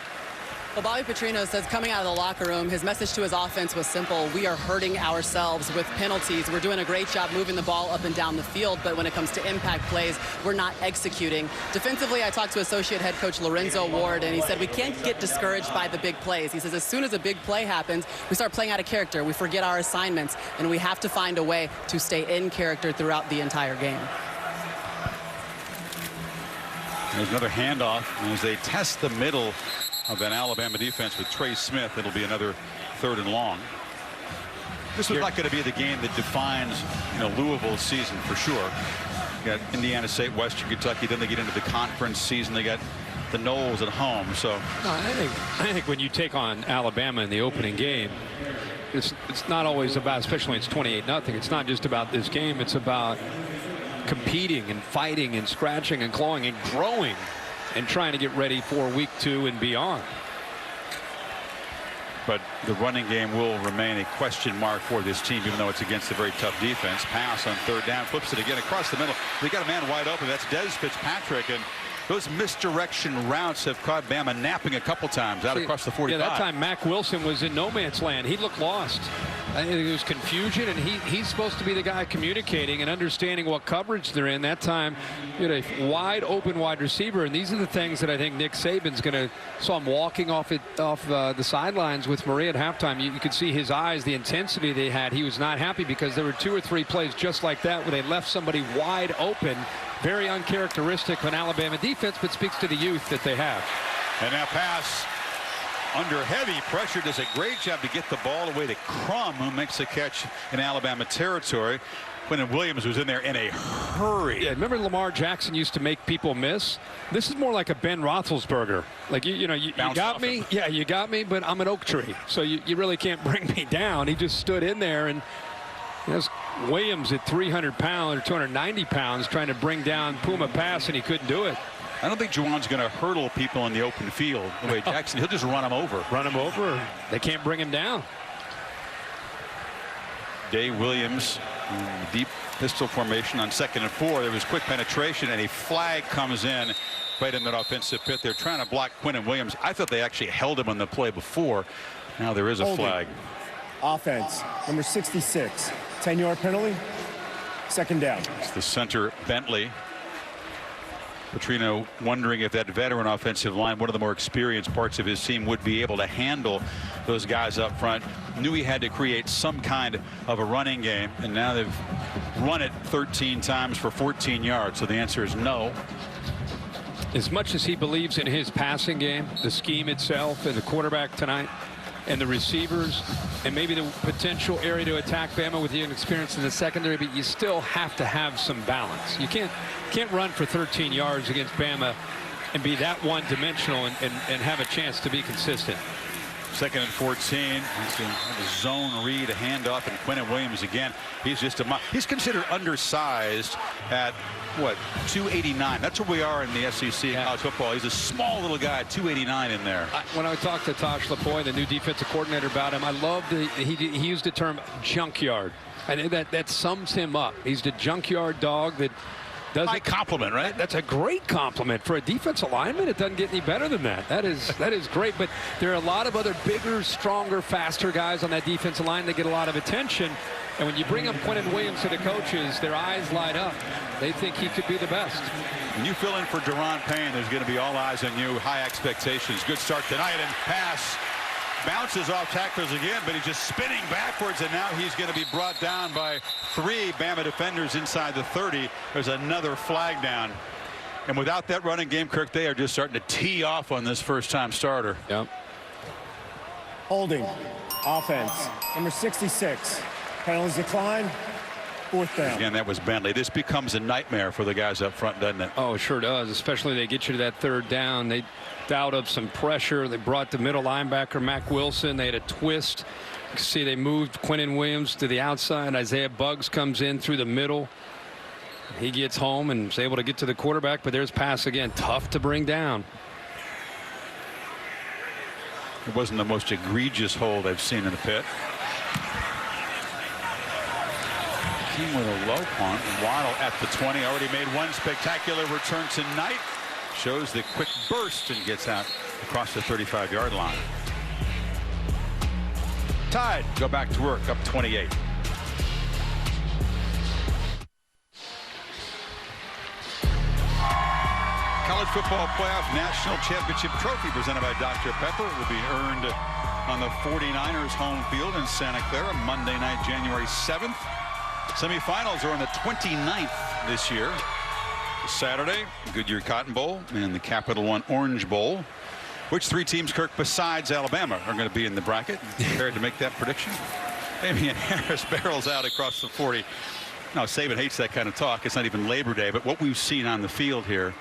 Well, Bobby Petrino says coming out of the locker room, his message to his offense was simple. We are hurting ourselves with penalties. We're doing a great job moving the ball up and down the field, but when it comes to impact plays, we're not executing. Defensively, I talked to associate head coach Lorenzo Ward, and he said we can't get discouraged by the big plays. He says as soon as a big play happens, we start playing out of character. We forget our assignments, and we have to find a way to stay in character throughout the entire game. There's another handoff as they test the middle of an Alabama defense with Trey Smith. It'll be another 3rd and long. This was not going to be the game that defines, Louisville's season for sure. You got Indiana State, Western Kentucky, then they get into the conference season. They got the Knowles at home. So no, I think when you take on Alabama in the opening game, it's not always about, especially when it's 28-0. It's not just about this game. It's about competing and fighting and scratching and clawing and growing and trying to get ready for week 2 and beyond. But the running game will remain a question mark for this team, even though it's against a very tough defense. Pass on 3rd down, flips it again across the middle. They got a man wide open. That's Des Fitzpatrick, and those misdirection routes have caught Bama napping a couple times out across the 45. Yeah, that time Mack Wilson was in no man's land. He looked lost. I think there was confusion, and he's supposed to be the guy communicating and understanding what coverage they're in. That time, you had a wide open wide receiver, and these are the things that I think Nick Saban's going to. Saw him walking off the sidelines with Maria at halftime. You could see his eyes, the intensity they had. He was not happy because there were 2 or 3 plays just like that where they left somebody wide open. Very uncharacteristic of an Alabama defense, but speaks to the youth that they have. And now pass under heavy pressure, does a great job to get the ball away to Crum, who makes a catch in Alabama territory. Quentin Williams was in there in a hurry. Yeah, remember Lamar Jackson used to make people miss? This is more like a Ben Roethlisberger. Like, you got me. Yeah, you got me, but I'm an oak tree. So you really can't bring me down. He just stood in there, and there's Williams at 300 pounds or 290 pounds trying to bring down Puma Pass, and he couldn't do it. I don't think Juwan's going to hurdle people in the open field the way Jackson. He'll just run them over. Run him over. They can't bring him down. Day Williams in deep pistol formation on 2nd and 4. There was quick penetration, and a flag comes in right in that offensive pit. They're trying to block Quentin Williams. I thought they actually held him on the play before. Now there is a flag. Offense, number 66. 10-yard penalty. 2nd down. It's the center, Bentley. Petrino wondering if that veteran offensive line, one of the more experienced parts of his team, would be able to handle those guys up front. Knew he had to create some kind of a running game, and now they've run it 13 times for 14 yards. So the answer is no. As much as he believes in his passing game, the scheme itself, and the quarterback tonight, and the receivers, and maybe the potential area to attack Bama with the inexperience in the secondary, but you still have to have some balance. You can't run for 13 yards against Bama and be that one-dimensional and have a chance to be consistent. 2nd and 14. He's going to zone read, a handoff, and Quinnen Williams again. He's considered undersized at what, 289. That's where we are in the SEC in college football. He's a small little guy, 289 in there. When I talked to Tosh LaPointe, the new defensive coordinator, about him, I love he used the term junkyard. I think that sums him up. He's the junkyard dog that doesn't. High compliment, right? That's a great compliment for a defensive lineman. It doesn't get any better than that. That is great. But there are a lot of other bigger, stronger, faster guys on that defensive line that get a lot of attention. And when you bring up Quinnen Williams to the coaches, their eyes light up. They think he could be the best. When you fill in for Deron Payne, there's going to be all eyes on you. High expectations. Good start tonight, and pass bounces off tacklers again, but he's just spinning backwards, and now he's going to be brought down by 3 Bama defenders inside the 30. There's another flag down. And without that running game, Kirk, they are just starting to tee off on this first-time starter. Yep. Holding. Offense. Number 66. Penalties decline. 4th down. Again, that was Bentley. This becomes a nightmare for the guys up front, doesn't it? Oh, it sure does, especially they get you to that 3rd down. They dialed up some pressure. They brought the middle linebacker, Mac Wilson. They had a twist. You can see they moved Quinnen Williams to the outside. Isaiah Buggs comes in through the middle. He gets home and is able to get to the quarterback, but there's pass again. Tough to bring down. It wasn't the most egregious hold I've seen in the pit. King with a low punt. Waddle at the 20. Already made one spectacular return tonight. Shows the quick burst and gets out across the 35-yard line. Tide go back to work, up 28. College Football Playoff National Championship Trophy presented by Dr. Pepper will be earned on the 49ers home field in Santa Clara Monday night, January 7th. Semifinals are on the 29th this year. Saturday, Goodyear Cotton Bowl and the Capital One Orange Bowl. Which 3 teams, Kirk, besides Alabama, are going to be in the bracket? Prepared to make that prediction? Damien Harris barrels out across the 40. Now, Saban hates that kind of talk. It's not even Labor Day, but what we've seen on the field here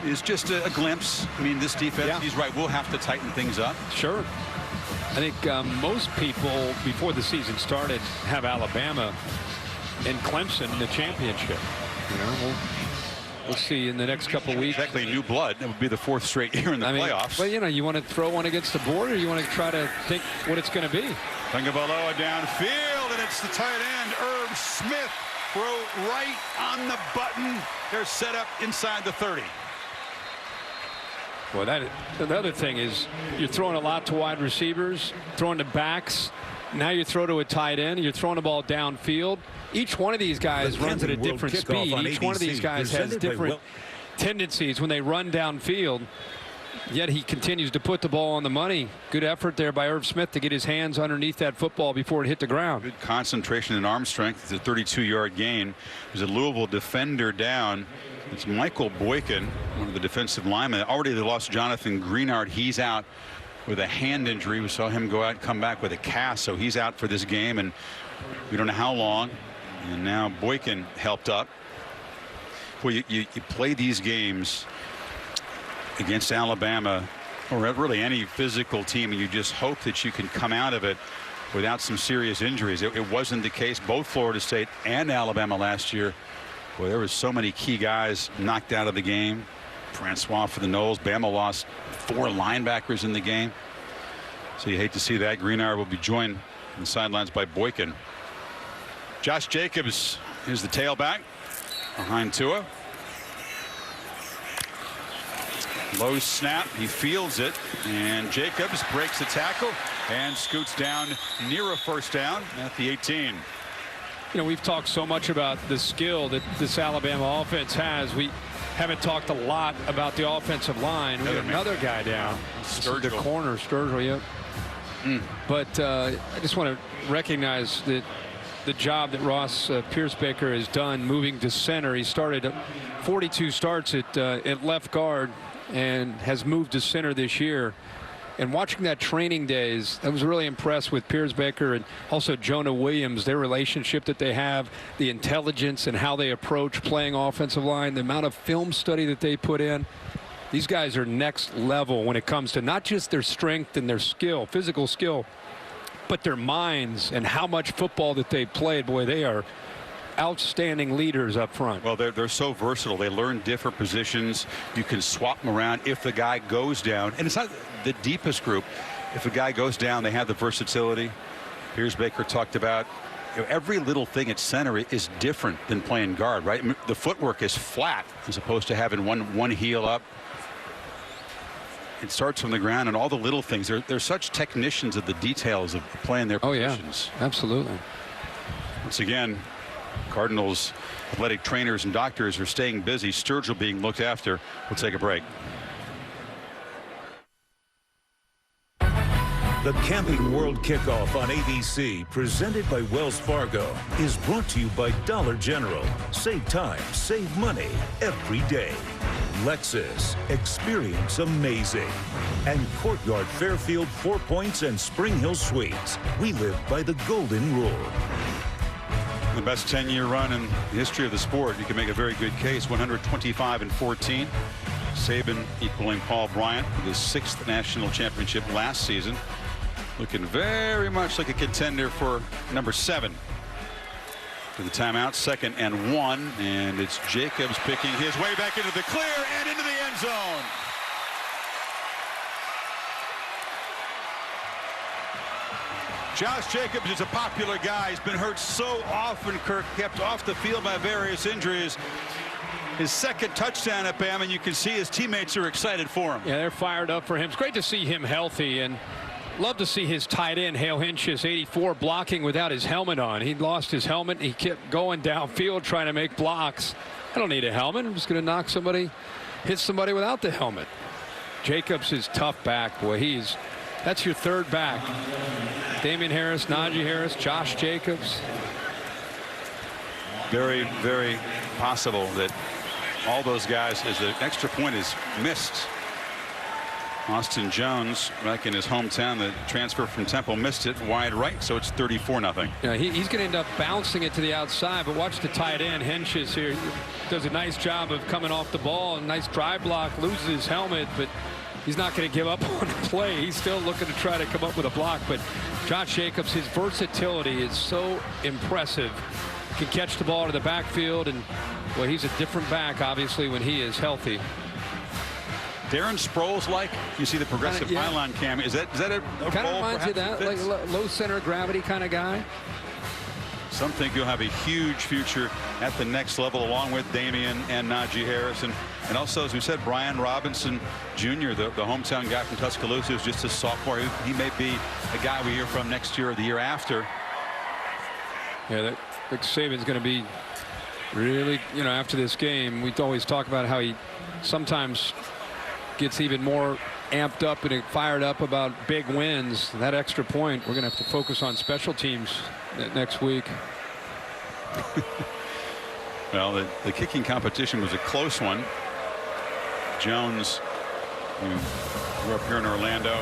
is just a glimpse. I mean, this defense, he's right, we'll have to tighten things up. Sure. I think most people, before the season started, have Alabama and Clemson in the championship. You know, we'll see in the next couple weeks. Exactly, new blood. It would be the 4th straight year in the playoffs. Well, you know, you want to throw one against the board, or you want to try to think what it's going to be. Tagovailoa downfield, and it's the tight end, Irv Smith. Throw right on the button. They're set up inside the 30. Well, the other thing is you're throwing a lot to wide receivers, throwing to backs. Now you throw to a tight end, and you're throwing the ball downfield. Each one of these guys runs at a different speed. Each one of these guys has different tendencies when they run downfield. Yet he continues to put the ball on the money. Good effort there by Irv Smith to get his hands underneath that football before it hit the ground. Good concentration and arm strength. It's a 32-yard gain. There's a Louisville defender down. It's Michael Boykin, one of the defensive linemen. Already they lost Jonathan Greenard. He's out with a hand injury. We saw him go out and come back with a cast, so he's out for this game, and we don't know how long. And now Boykin helped up. Well, you play these games against Alabama or really any physical team, and you just hope that you can come out of it without some serious injuries. It wasn't the case. Both Florida State and Alabama last year, well, there was so many key guys knocked out of the game. Francois for the Noles. Bama lost 4 linebackers in the game, so you hate to see that. Greenard will be joined on the sidelines by Boykin. Josh Jacobs is the tailback behind Tua. Low snap, he fields it, and Jacobs breaks the tackle and scoots down near a 1st down at the 18. You know, we've talked so much about the skill that this Alabama offense has. We haven't talked a lot about the offensive line. We have another guy down. The corner, Sturgill, yep. But I just want to recognize that the job that Ross Piercebaker has done moving to center. He started 42 starts at left guard and has moved to center this year. And watching that training days, I was really impressed with Piercebaker and also Jonah Williams, their relationship that they have, the intelligence and how they approach playing offensive line, the amount of film study that they put in. These guys are next level when it comes to not just their strength and their skill, physical skill, but their minds and how much football that they played. Boy, they are outstanding leaders up front. Well, they're so versatile. They learn different positions. You can swap them around if the guy goes down. And it's not the deepest group. If a guy goes down, they have the versatility. Piercebaker talked about, you know, every little thing at center is different than playing guard, right? The footwork is flat as opposed to having one heel up. It starts from the ground, and all the little things. They're such technicians of the details of playing their positions. Yeah, absolutely. Once again, Cardinals athletic trainers and doctors are staying busy. Sturgill being looked after. We'll take a break. The Camping World Kickoff on ABC, presented by Wells Fargo, is brought to you by Dollar General. Save time, save money every day. Lexus, experience amazing. And Courtyard Fairfield 4 Points and Spring Hill Suites. We live by the golden rule. The best 10-year run in the history of the sport. You can make a very good case. 125-14. Saban equaling Paul Bryant with his 6th national championship last season. Looking very much like a contender for number 7. To the timeout, 2nd and 1, and it's Jacobs picking his way back into the clear and into the end zone. Josh Jacobs is a popular guy. He's been hurt so often, Kirk, kept off the field by various injuries. His 2nd touchdown at Bama, and you can see his teammates are excited for him. Yeah, they're fired up for him. It's great to see him healthy, and love to see his tight end, Hale Hinch's 84, blocking without his helmet on. He lost his helmet. He kept going downfield trying to make blocks. I don't need a helmet. I'm just going to knock somebody, hit somebody without the helmet. Jacobs is tough back. Boy, that's your 3rd back. Damien Harris, Najee Harris, Josh Jacobs. Very, very possible that all those guys, as the extra point is missed. Austin Jones, back in his hometown, the transfer from Temple, missed it wide right, so it's 34-0. Yeah, he's going to end up bouncing it to the outside, but watch the tight end, Henches here. Does a nice job of coming off the ball, a nice drive block, loses his helmet, but he's not going to give up on the play. He's still looking to try to come up with a block, but Josh Jacobs, his versatility is so impressive. Can catch the ball to the backfield, and well, he's a different back, obviously, when he is healthy. Darren Sproles, like you see the progressive pylon cam. Is that a kind of role reminds you of that, like a low center of gravity kind of guy. Some think you'll have a huge future at the next level, along with Damien and Najee Harris, and also, as we said, Brian Robinson Jr., the hometown guy from Tuscaloosa, who's just a sophomore. He may be a guy we hear from next year or the year after. Yeah, Saban's going to be really, after this game, we always talk about how he sometimes gets even more amped up and fired up about big wins. That extra point, we're going to have to focus on special teams next week. Well, the kicking competition was a close one. Jones, who grew up here in Orlando,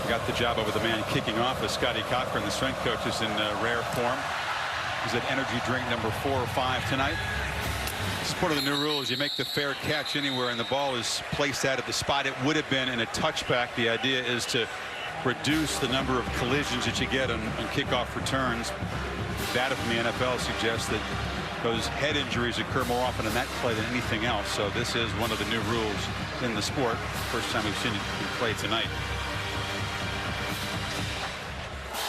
got the job over the man kicking off as Scotty Cochran, the strength coach, is in rare form. He's at energy drink number 4 or 5 tonight. This is part of the new rules. You make the fair catch anywhere, and the ball is placed out at the spot it would have been in a touchback. The idea is to reduce the number of collisions that you get on kickoff returns. Data from the NFL suggests that those head injuries occur more often in that play than anything else. So this is one of the new rules in the sport. First time we've seen it play tonight.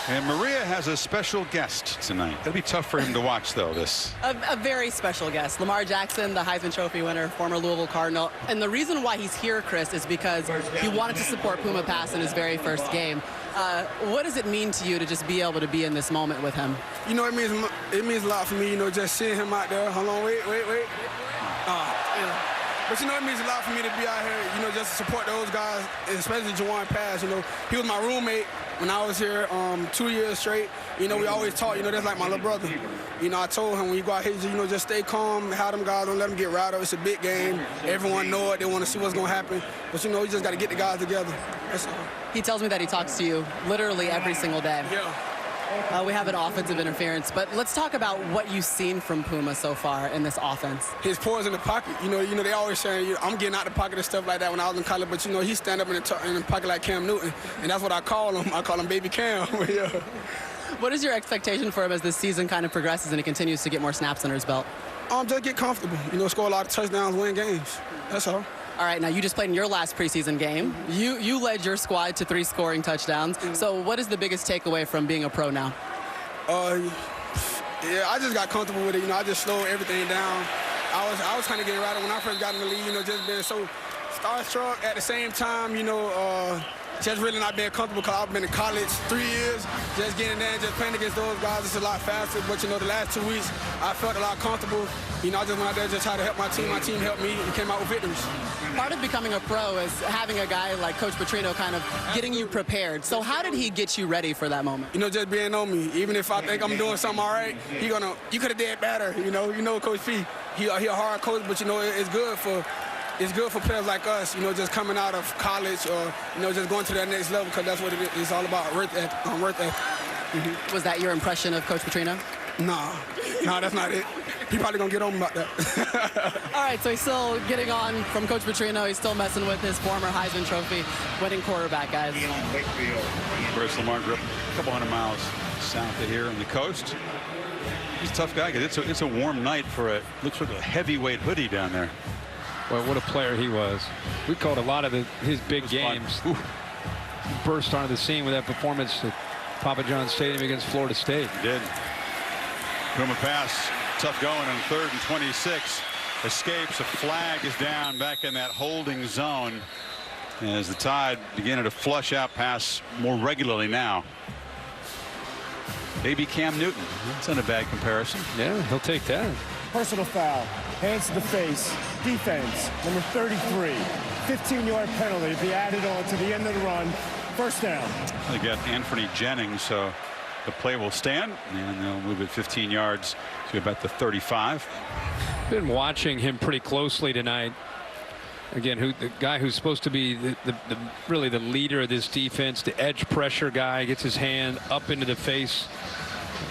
And Maria has a special guest tonight. It'll be tough for him to watch, though, this. A very special guest. Lamar Jackson, the Heisman Trophy winner, former Louisville Cardinal. And the reason why he's here, Chris, is because he wanted to support Puma Pass in his very first game. What does it mean to you to just be able to be in this moment with him? You know, it means a lot for me, just seeing him out there. Hold on, wait. But, it means a lot for me to be out here, just to support those guys, especially Jawan Pass. He was my roommate when I was here 2 years straight, you know, we always talk, you know, that's like my little brother. You know, I told him when you go out here, you know, just stay calm, have them guys, don't let them get rattled. It's a big game. Everyone know it. They want to see what's going to happen. But, you know, you just got to get the guys together. That's all. He tells me that he talks to you literally every single day. Yeah. We have an offensive interference, but let's talk about what you've seen from Puma so far in this offense. His poise in the pocket. You know, they always say, I'm getting out the pocket and stuff like that when I was in college, but, you know, he stand up in the pocket like Cam Newton, and that's what I call him. I call him Baby Cam. Yeah. What is your expectation for him as this season kind of progresses and he continues to get more snaps under his belt? Just get comfortable. You know, score a lot of touchdowns, win games. That's all. All right, now you just played in your last preseason game. You led your squad to 3 scoring touchdowns. So what is the biggest takeaway from being a pro now? Yeah, I just got comfortable with it. You know, I just slowed everything down. I was kind of getting rattled when I first got in the league, you know, just being so starstruck at the same time, you know, just really not being comfortable because I've been in college 3 years, just getting there and just playing against those guys. It's a lot faster, but, you know, the last 2 weeks, I felt a lot comfortable. You know, I just went out there just try to help my team. My team helped me and came out with victories. Part of becoming a pro is having a guy like Coach Petrino kind of getting you prepared. So how did he get you ready for that moment? You know, just being on me. Even if I think I'm doing something all right, you could have did better. You know Coach P, he a hard coach, but, you know, it's good for players like us, you know, just coming out of college or, you know, just going to that next level because that's what it's all about, worth ethic. Was that your impression of Coach Petrino? Nah, that's not it. He probably going to get on about that. All right, so he's still getting on from Coach Petrino. He's still messing with his former Heisman Trophy winning quarterback, guys. Where's Lamar Grip? A couple hundred miles south of here on the coast. He's a tough guy. It's a warm night for looks like a heavyweight hoodie down there. Well, what a player he was. We called a lot of his big games. He burst onto the scene with that performance at Papa John's Stadium against Florida State. He did. Puma pass. Tough going on 3rd and 26. Escapes. A flag is down back in that holding zone as the Tide beginning to flush out pass more regularly now. Baby Cam Newton. That's not a bad comparison. Yeah, he'll take that. Personal foul. Hands to the face. Defense. Number 33. 15-yard penalty. Be added on to the end of the run. First down. They got Anthony Jennings, so the play will stand, and they'll move it 15 yards to about the 35. Been watching him pretty closely tonight. Again, the guy who's supposed to be really the leader of this defense, the edge pressure guy, gets his hand up into the face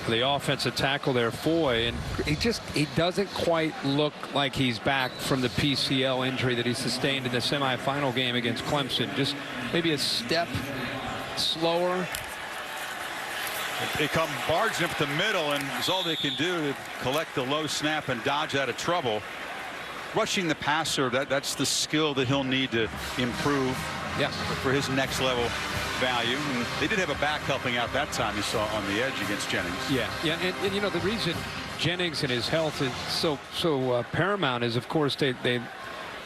of the offensive tackle there, Foy, and he doesn't quite look like he's back from the PCL injury that he sustained in the semifinal game against Clemson. Just maybe a step slower. They come barging up the middle, and it's all they can do to collect the low snap and dodge out of trouble. Rushing the passer, that's the skill that he'll need to improve. Yes. For his next level value. And they did have a back helping out that time, you saw on the edge against Jennings. Yeah, and you know, the reason Jennings and his health is so paramount is, of course, they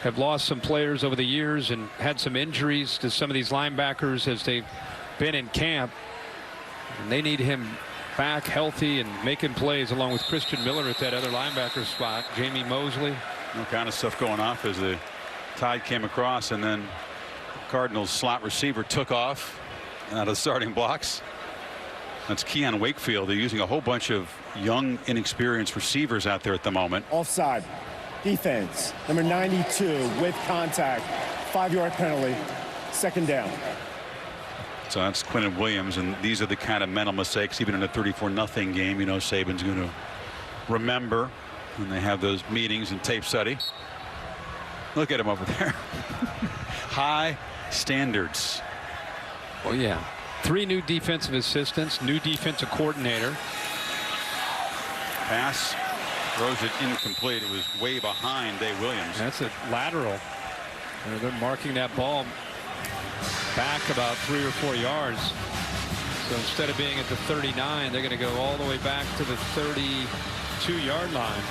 have lost some players over the years and had some injuries to some of these linebackers as they've been in camp. And they need him back healthy and making plays along with Christian Miller at that other linebacker spot. Jamie Mosley. All kind of stuff going off as the Tide came across, and then Cardinals slot receiver took off out of the starting blocks. That's Keon Wakefield. They're using a whole bunch of young, inexperienced receivers out there at the moment. Offside. Defense. Number 92 with contact. 5-yard penalty. Second down. So that's Quinnen Williams, and these are the kind of mental mistakes, even in a 34-0 game, you know, Saban's going to remember when they have those meetings and tape study. Look at him over there. High standards. Oh, yeah. 3 new defensive assistants, new defensive coordinator. Pass. Throws it incomplete. It was way behind Dave Williams. That's a lateral. They're marking that ball back about 3 or 4 yards. So instead of being at the 39, they're going to go all the way back to the 32-yard line.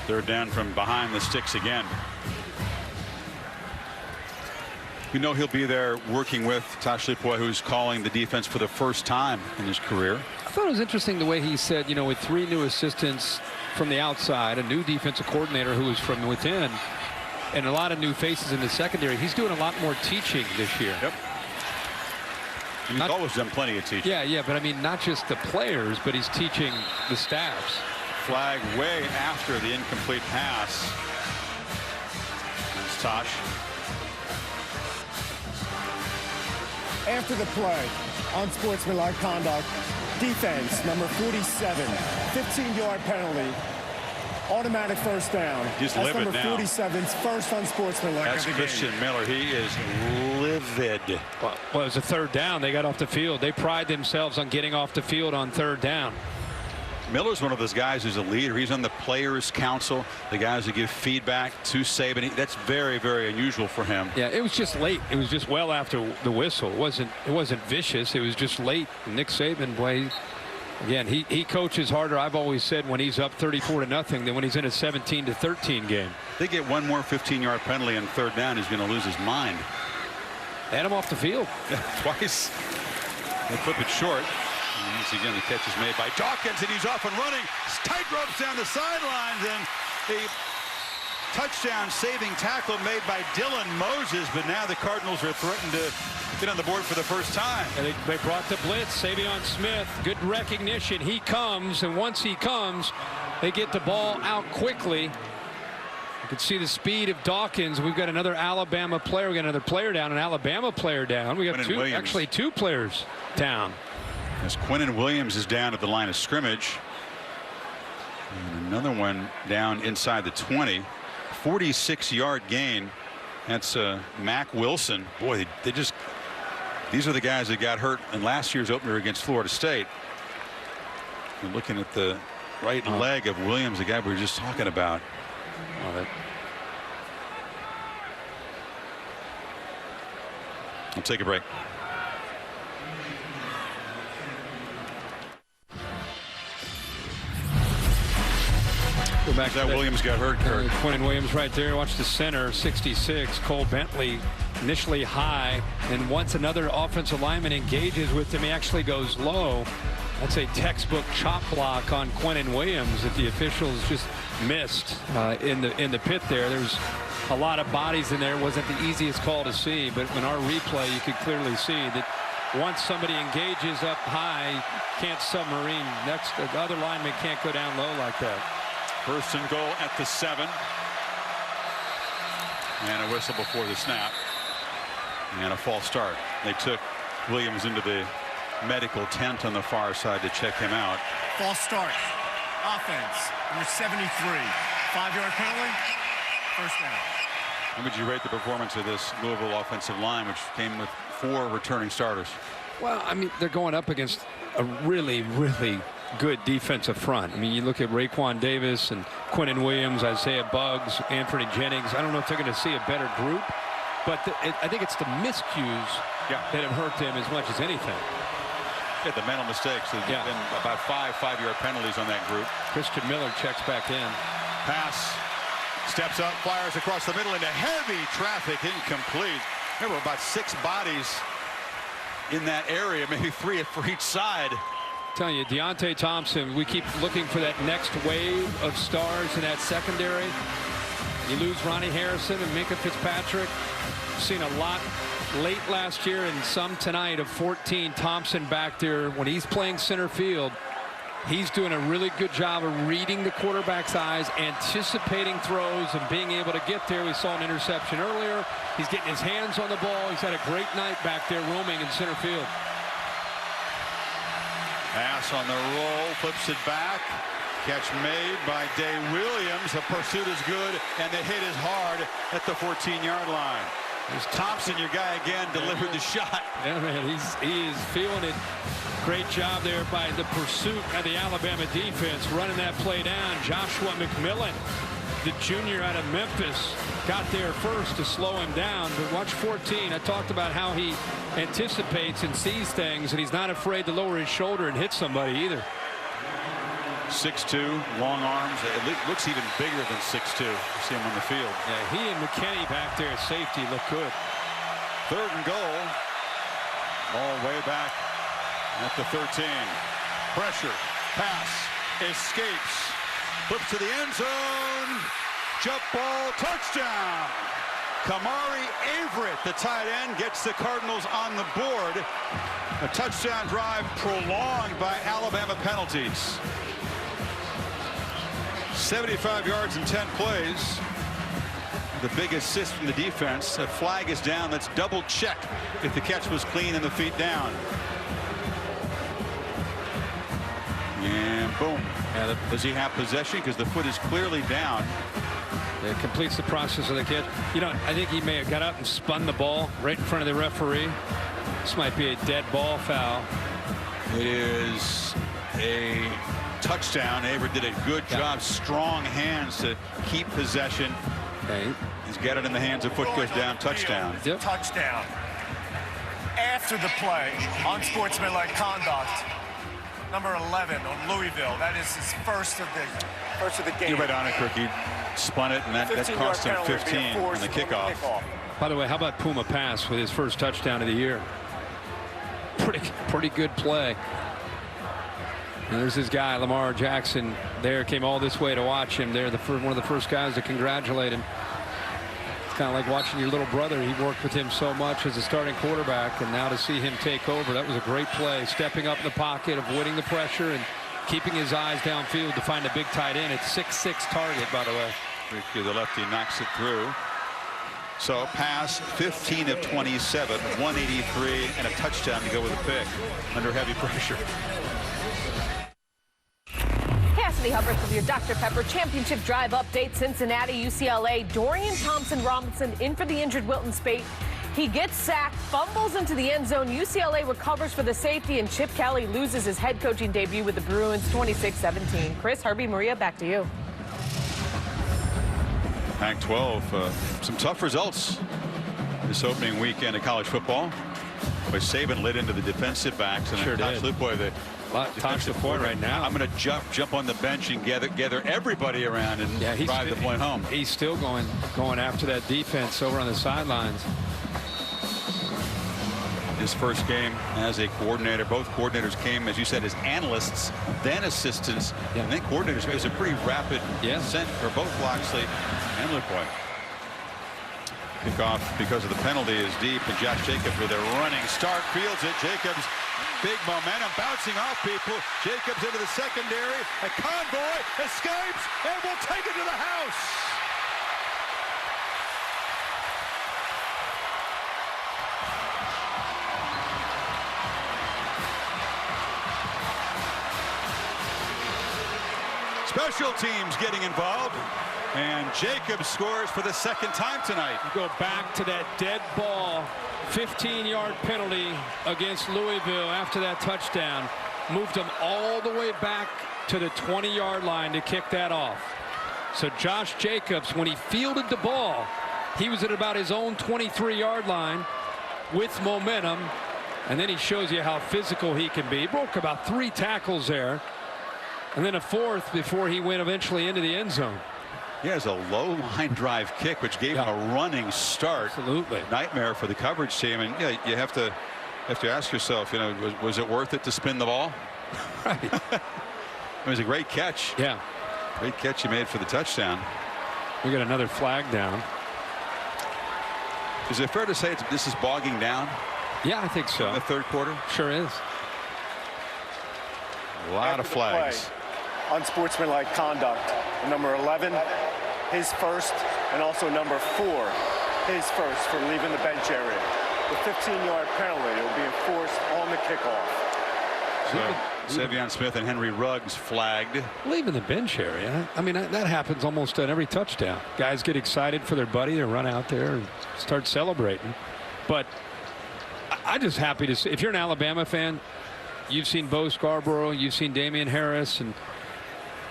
Third down from behind the sticks again. We know he'll be there working with Tosh Lipoi, who's calling the defense for the first time in his career. I thought it was interesting the way he said, you know, with 3 new assistants from the outside, a new defensive coordinator who was from within, and a lot of new faces in the secondary. He's doing a lot more teaching this year. Yep. He's always done plenty of teaching. Yeah, but I mean, not just the players, but he's teaching the staffs. Flag way after the incomplete pass. That's Tosh. After the play, unsportsmanlike conduct, defense, number 47, 15-yard penalty, automatic first down. Just That's livid number now. 47's first unsportsmanlike. That's Christian Miller. He is livid. Well, it was a third down. They got off the field. They pride themselves on getting off the field on third down. Miller's one of those guys who's a leader. He's on the Players Council, the guys who give feedback to Saban. That's very, very unusual for him. Yeah, it was just late. It was just well after the whistle. It wasn't vicious. It was just late. Nick Saban, boy, again, he coaches harder, I've always said, when he's up 34-0 than when he's in a 17-13 game. They get one more 15-yard penalty on third down, he's going to lose his mind. And him off the field. Twice. They flip it short. And once again, the catch is made by Dawkins, and he's off and running. Tight ropes down the sidelines, and a touchdown-saving tackle made by Dylan Moses. But now the Cardinals are threatened to get on the board for the first time. And they brought the blitz. Deonte Smith, good recognition. He comes, and once he comes, they get the ball out quickly. You can see the speed of Dawkins. We've got another Alabama player. We got another player down, an Alabama player down. We got actually two players down. As Quinnen Williams is down at the line of scrimmage. And another one down inside the 20. 46-yard gain. That's Mac Wilson. Boy, these are the guys that got hurt in last year's opener against Florida State. You're looking at the right leg of Williams, the guy we were just talking about. We'll take a break. Go back to that. Williams got hurt, Kurt. Quinnen Williams right there. Watch the center, 66. Cole Bentley initially high, and once another offensive lineman engages with him, he actually goes low. That's a textbook chop block on Quinnen Williams that the officials just missed in the pit there. There's a lot of bodies in there. It wasn't the easiest call to see, but in our replay, you could clearly see that once somebody engages up high, can't submarine. Next, the other lineman can't go down low like that. First and goal at the 7. And a whistle before the snap. And a false start. They took Williams into the medical tent on the far side to check him out. False start. Offense, number 73. 5-yard penalty. First down. How would you rate the performance of this Louisville offensive line, which came with 4 returning starters? Well, I mean, they're going up against a really, really good defensive front. I mean, you look at Raekwon Davis and Quinnen Williams, Isaiah Buggs, Anthony Jennings. I don't know if they're going to see a better group, but I think it's the miscues that have hurt them as much as anything. Yeah, the mental mistakes. There's been about 5-yard penalties on that group. Christian Miller checks back in. Pass. Steps up, fires across the middle into heavy traffic, incomplete. There were about 6 bodies in that area, maybe 3 for each side. I'm telling you, Deonte Thompson, we keep looking for that next wave of stars in that secondary. You lose Ronnie Harrison and Minka Fitzpatrick. Seen a lot late last year and some tonight of 14. Thompson back there when he's playing center field. He's doing a really good job of reading the quarterback's eyes, anticipating throws, and being able to get there. We saw an interception earlier. He's getting his hands on the ball. He's had a great night back there roaming in center field. Pass on the roll, flips it back. Catch made by Day Williams. The pursuit is good, and the hit is hard at the 14-yard line. There's Thompson, your guy again, delivered the shot. Yeah, man, he is feeling it. Great job there by the pursuit of the Alabama defense, running that play down. Joshua McMillan, the junior out of Memphis, got there first to slow him down. But watch 14. I talked about how he anticipates and sees things, and he's not afraid to lower his shoulder and hit somebody either. 6'2", long arms. It looks even bigger than 6'2". You see him on the field. Yeah, he and McKinney back there at safety look good. 3rd and goal. Ball way back at the 13. Pressure. Pass. Escapes. Flips to the end zone. Jump ball, touchdown. Kamari Everett, the tight end, gets the Cardinals on the board. A touchdown drive prolonged by Alabama penalties. 75 yards in 10 plays. The big assist from the defense. A flag is down. Let's double check if the catch was clean and the feet down. And boom. Does he have possession? Because the foot is clearly down. It completes the process of the catch. You know, I think he may have got up and spun the ball right in front of the referee. This might be a dead ball foul. It is a touchdown. Avery did a good job. Strong hands to keep possession. Okay. He's got it in the hands. The foot goes down. Touchdown. Yep. Touchdown. After the play, unsportsmanlike conduct. Number 11 on Louisville. That is his first of the game. You're right on it, Kirk. He spun it, and that cost him 15 on the kickoff. By the way, how about Puma pass with his first touchdown of the year? Pretty good play. And there's this guy, Lamar Jackson. There, came all this way to watch him. They're one of the first guys to congratulate him. It's kind of like watching your little brother. He worked with him so much as a starting quarterback, and now to see him take over, that was a great play. Stepping up in the pocket, avoiding the pressure, and keeping his eyes downfield to find a big tight end. It's 6'6" target, by the way. The lefty knocks it through. So pass 15 of 27, 183, and a touchdown to go with a pick under heavy pressure. Cassidy Hubbard with your Dr. Pepper Championship Drive update. Cincinnati, UCLA. Dorian Thompson-Robinson in for the injured Wilton Speight. He gets sacked, fumbles into the end zone. UCLA recovers for the safety, and Chip Kelly loses his head coaching debut with the Bruins 26-17. Chris, Herbie, Maria, back to you. Pac-12, some tough results this opening weekend of college football. Boy, Saban lit into the defensive backs, and sure Locksley, boy, the times the point right now. I'm going to jump on the bench and gather everybody around and drive the point home. He's still going after that defense over on the sidelines. His first game as a coordinator. Both coordinators came, as you said, as analysts, then assistants, and then coordinators. It was a pretty rapid ascent for both Locksley and LaCroix. Kickoff, because of the penalty, is deep, and Josh Jacobs with a running start fields it. Jacobs, big momentum, bouncing off people. Jacobs into the secondary. A convoy escapes and will take it to the house. Special teams getting involved, and Jacobs scores for the second time tonight. Go back to that dead ball, 15-yard penalty against Louisville after that touchdown. Moved them all the way back to the 20-yard line to kick that off. So Josh Jacobs, when he fielded the ball, he was at about his own 23-yard line with momentum, and then he shows you how physical he can be. He broke about 3 tackles there, and then a 4th before he went eventually into the end zone. He has a low line drive kick, which gave him a running start. Absolutely. Nightmare for the coverage team. And you have to ask yourself, was it worth it to spin the ball? Right. It was a great catch. Yeah. Great catch he made for the touchdown. We got another flag down. Is it fair to say this is bogging down? Yeah, I think so. In the third quarter? Sure is. A lot of flags. Unsportsmanlike conduct. Number 11, his first, and also number 4, his first for leaving the bench area. The 15-yard penalty will be enforced on the kickoff. So Devante Smith and Henry Ruggs flagged. Leaving the bench area. I mean, that happens almost on every touchdown. Guys get excited for their buddy. They run out there and start celebrating. But I'm just happy to see. If you're an Alabama fan, you've seen Bo Scarborough, you've seen Damien Harris, and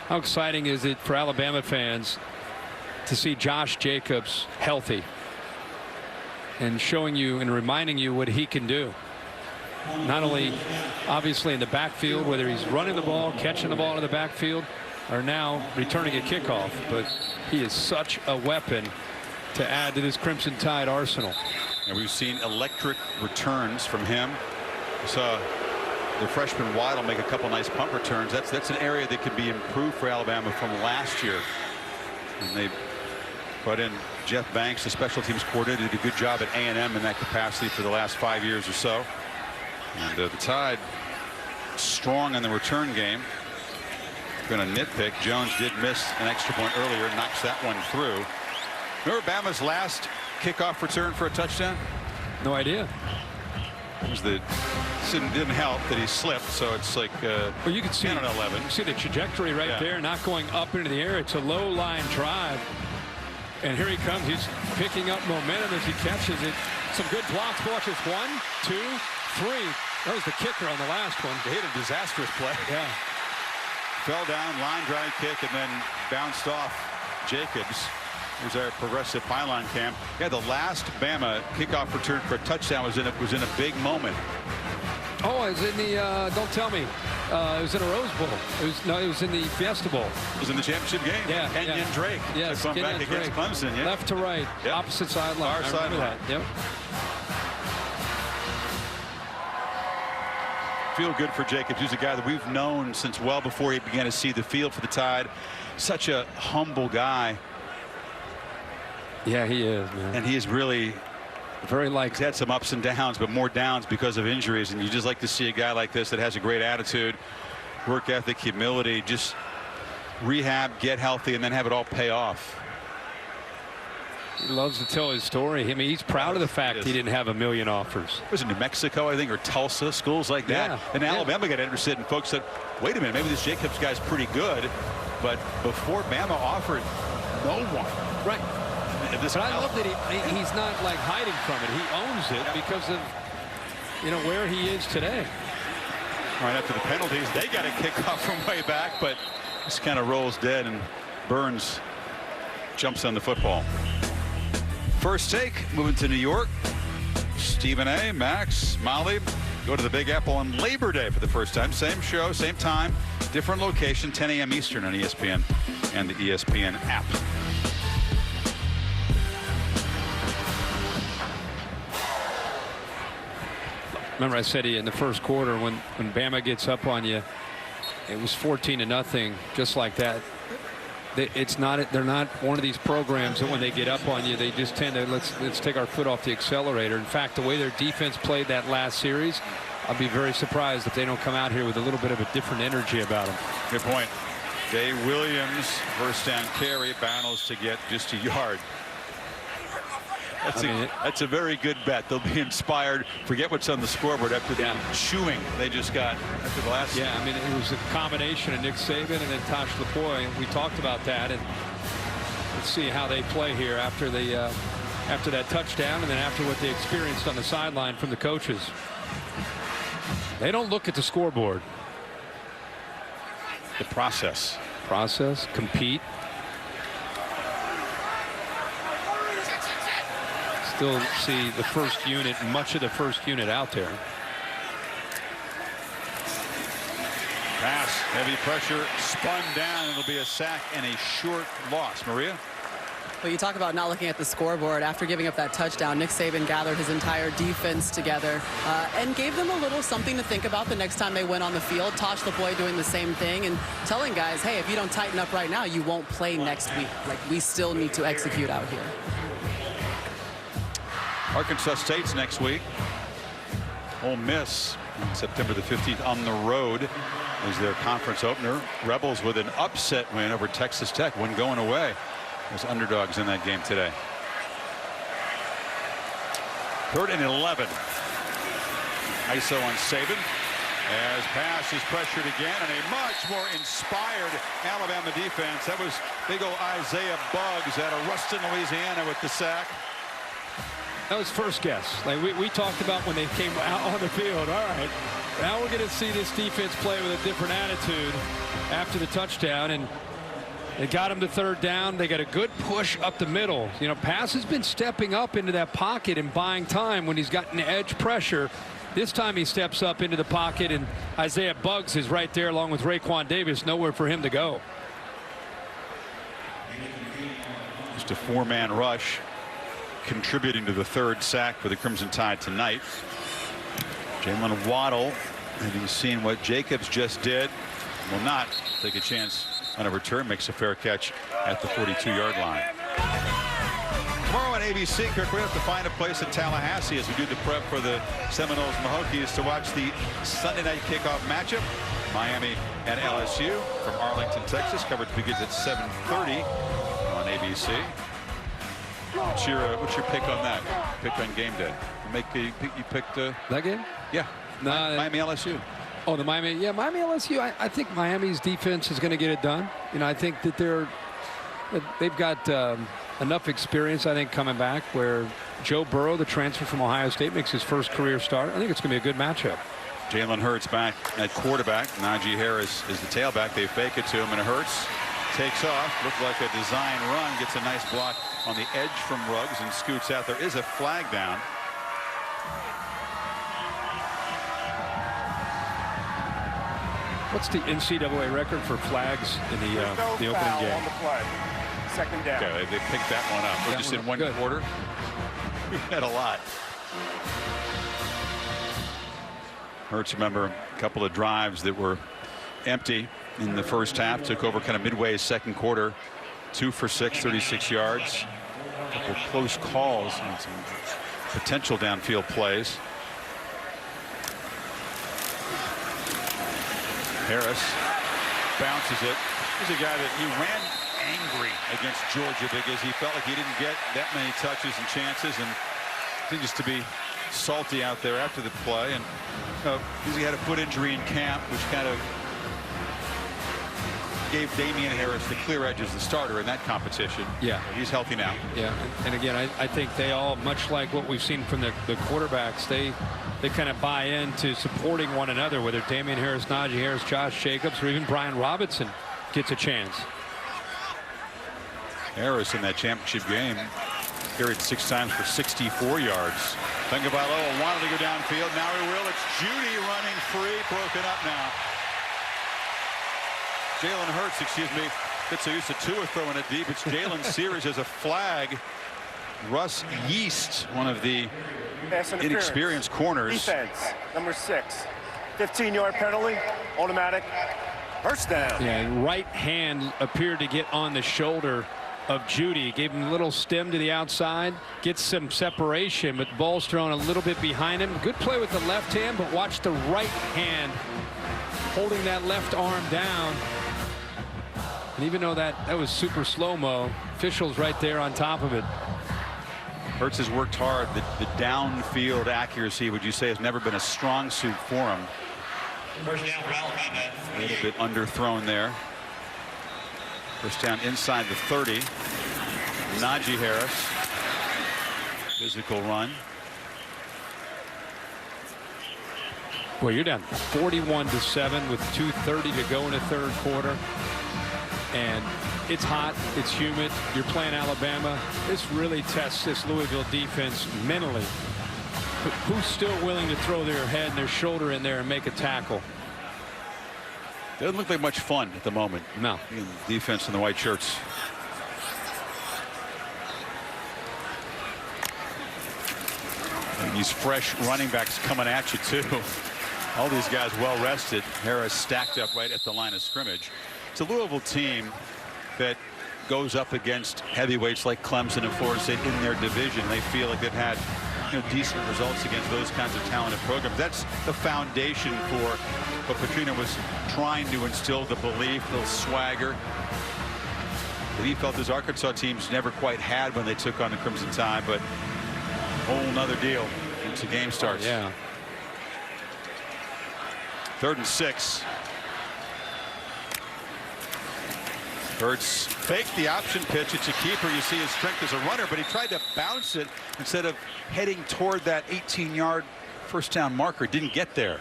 how exciting is it for Alabama fans to see Josh Jacobs healthy and showing you and reminding you what he can do. Not only obviously in the backfield, whether he's running the ball, catching the ball in the backfield, or now returning a kickoff, but he is such a weapon to add to this Crimson Tide arsenal. And we've seen electric returns from him. We saw the freshman Waddle make a couple nice punt returns. That's an area that could be improved for Alabama from last year. And they But in Jeff Banks, the special teams coordinator, did a good job at A&M in that capacity for the last 5 years or so. And the Tide strong in the return game. Going to nitpick. Jones did miss an extra point earlier, knocks that one through. Remember Bama's last kickoff return for a touchdown? No idea. It was the didn't help that he slipped, so it's like well, you can see 10 and 11. You see the trajectory right there, not going up into the air. It's a low line drive. And here he comes. He's picking up momentum as he catches it. Some good blocks. Watch this. 1, 2, 3. That was the kicker on the last one. They hit a disastrous play. Yeah. Fell down, line drive kick, and then bounced off Jacobs. Here's our progressive pylon cam. Yeah, the last Bama kickoff return for a touchdown was in a big moment. Oh, it was in the don't tell me. It was in a Rose Bowl. It was in the Fiesta Bowl. It was in the championship game. Yeah. Kenyon Drake. Yes. Come back against Clemson. Yeah. Left to right. Yep. Opposite sideline. Far sideline. Yep. Feel good for Jacobs. He's a guy that we've known since well before he began to see the field for the Tide. Such a humble guy. Yeah, he is, man. And he is really very he's had some ups and downs, but more downs because of injuries. And you just like to see a guy like this that has a great attitude, work ethic, humility, just rehab, get healthy, and then have it all pay off. He loves to tell his story. I mean, he's proud of the fact he didn't have a million offers. It was in New Mexico, I think, or Tulsa, schools like that. Yeah. And Alabama got interested, and folks said, wait a minute, maybe this Jacobs guy's pretty good. But before Bama offered no one. Right. But I love that he's not like hiding from it. He owns it because of, you know, where he is today. Right after the penalties, they got a kickoff from way back, but this kind of rolls dead, and Burns jumps on the football. First take, moving to New York. Stephen A., Max, Molly go to the Big Apple on Labor Day for the first time. Same show, same time, different location, 10 a.m. Eastern on ESPN and the ESPN app. Remember I said in the first quarter when Bama gets up on you, it was 14-0, just like that. They're not one of these programs that when they get up on you, they just tend to let's take our foot off the accelerator. In fact, the way their defense played that last series, I'll be very surprised if they don't come out here with a little bit of a different energy about them. Good point. Day Williams, first down carry, battles to get just a yard. That's a very good bet. They'll be inspired. Forget what's on the scoreboard after the chewing they just got after the last. Yeah, I mean, it was a combination of Nick Saban and then Tosh Lupoi. We talked about that, and let's see how they play here after that touchdown and then after what they experienced on the sideline from the coaches. They don't look at the scoreboard. The process. Compete. Still see the first unit, much of the first unit out there. Pass, heavy pressure, spun down. It'll be a sack and a short loss. Maria? Well, you talk about not looking at the scoreboard. After giving up that touchdown, Nick Saban gathered his entire defense together and gave them a little something to think about the next time they went on the field. Tosh Lupoi doing the same thing and telling guys, hey, if you don't tighten up right now, you won't play next week. Like, we still need to execute out here. Arkansas State's next week. Ole Miss on September the 15th on the road is their conference opener. Rebels with an upset win over Texas Tech, one going away. There's underdogs in that game today. 3rd and 11. ISO on Saban as pass is pressured again, and a much more inspired Alabama defense. That was big old Isaiah Buggs out of Ruston, Louisiana with the sack. That was first guess. Like we talked about when they came out on the field. All right, now we're going to see this defense play with a different attitude after the touchdown, and they got him to 3rd down. They got a good push up the middle. You know, Pass has been stepping up into that pocket and buying time when he's gotten edge pressure. This time he steps up into the pocket, and Isaiah Buggs is right there along with Raekwon Davis. Nowhere for him to go. Just a 4-man rush, contributing to the 3rd sack for the Crimson Tide tonight. Jalen Waddle, having seen what Jacobs just did, will not take a chance on a return, makes a fair catch at the 42-yard line. ABC. Kirk, we have to find a place in Tallahassee as we do the prep for the Seminoles and the Hokies to watch the Sunday night kickoff matchup. Miami and LSU from Arlington, Texas. Coverage begins at 7:30 on ABC. What's your pick on that? Pick on game day. You picked that game? Yeah. No, Miami LSU. Oh, the Miami. Yeah, Miami LSU. I think Miami's defense is going to get it done. You know, I think that they've got enough experience, I think, coming back, where Joe Burrow, the transfer from Ohio State, makes his first career start. I think it's going to be a good matchup. Jalen Hurts back at quarterback. Najee Harris is the tailback. They fake it to him, and Hurts takes off. Looked like a design run. Gets a nice block on the edge from Ruggs and scoots out. There is a flag down. What's the NCAA record for flags in the opening game? On the flag. Second down. Okay, they picked that one up. We're just in one quarter. We've had a lot. Hurts, remember, a couple of drives that were empty in the first half. Took over kind of midway second quarter. 2 for 6, 36 yards. A couple of close calls and some potential downfield plays. Harris bounces it. He's a guy that he ran angry against Georgia because he felt like he didn't get that many touches and chances, and continues to be salty out there after the play. And he had a foot injury in camp, which kind of gave Damien Harris the clear edge as the starter in that competition. Yeah, he's healthy now. Yeah, and again, I think they all, much like what we've seen from the quarterbacks, they kind of buy into supporting one another, whether Damien Harris, Najee Harris, Josh Jacobs, or even Brian Robinson gets a chance. Harris in that championship game carried 6 times for 64 yards. Tagovailoa wanted to go downfield. Now he will. It's Judy running free, broken up now. Jalen Hurts, gets so used to Tua throwing it deep. It's Jalen Sears as a flag. Russ Yeast, one of the inexperienced corners. Defense, number 6. 15-yard penalty, automatic, first down. Yeah, right hand appeared to get on the shoulder of Judy. Gave him a little stem to the outside, gets some separation, but the ball's thrown a little bit behind him. Good play with the left hand, but watch the right hand holding that left arm down. And even though that was super slow-mo, officials right there on top of it. Hurts has worked hard. The downfield accuracy, would you say, has never been a strong suit for him. A little bit underthrown there. First down inside the 30. Najee Harris. Physical run. Well, you're down 41-7 with 2:30 to go in the third quarter. And it's hot, it's humid, you're playing Alabama. This really tests this Louisville defense mentally. Who's still willing to throw their head and their shoulder in there and make a tackle? Doesn't look like much fun at the moment. No. Defense in the white shirts. And these fresh running backs coming at you, too. All these guys well rested. Harris stacked up right at the line of scrimmage. It's a Louisville team that goes up against heavyweights like Clemson and Florida State in their division. They feel like they've had decent results against those kinds of talented programs. That's the foundation for what Petrino was trying to instill, the belief, the swagger that he felt his Arkansas teams never quite had when they took on the Crimson Tide, but a whole nother deal once the game starts. Yeah. 3rd and 6. Hurts faked the option pitch. It's a keeper. You see his strength as a runner, but he tried to bounce it instead of heading toward that 18-yard first down marker. Didn't get there.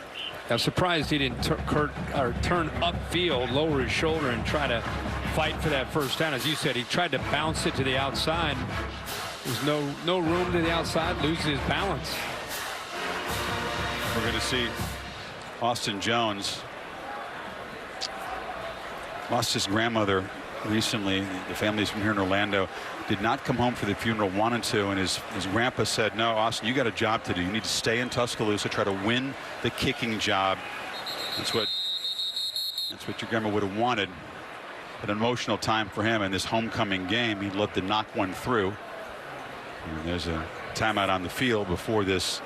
I'm surprised he didn't turn upfield, lower his shoulder, and try to fight for that first down. As you said, he tried to bounce it to the outside. There's no room to the outside, loses his balance. We're going to see Austin Jones. Lost his grandmother recently. The family's from here in Orlando. Did not come home for the funeral, wanted to, and his grandpa said, no, Austin, you got a job to do. You need to stay in Tuscaloosa, try to win the kicking job. That's what your grandma would have wanted. An emotional time for him in this homecoming game. He'd love to knock one through. And there's a timeout on the field before this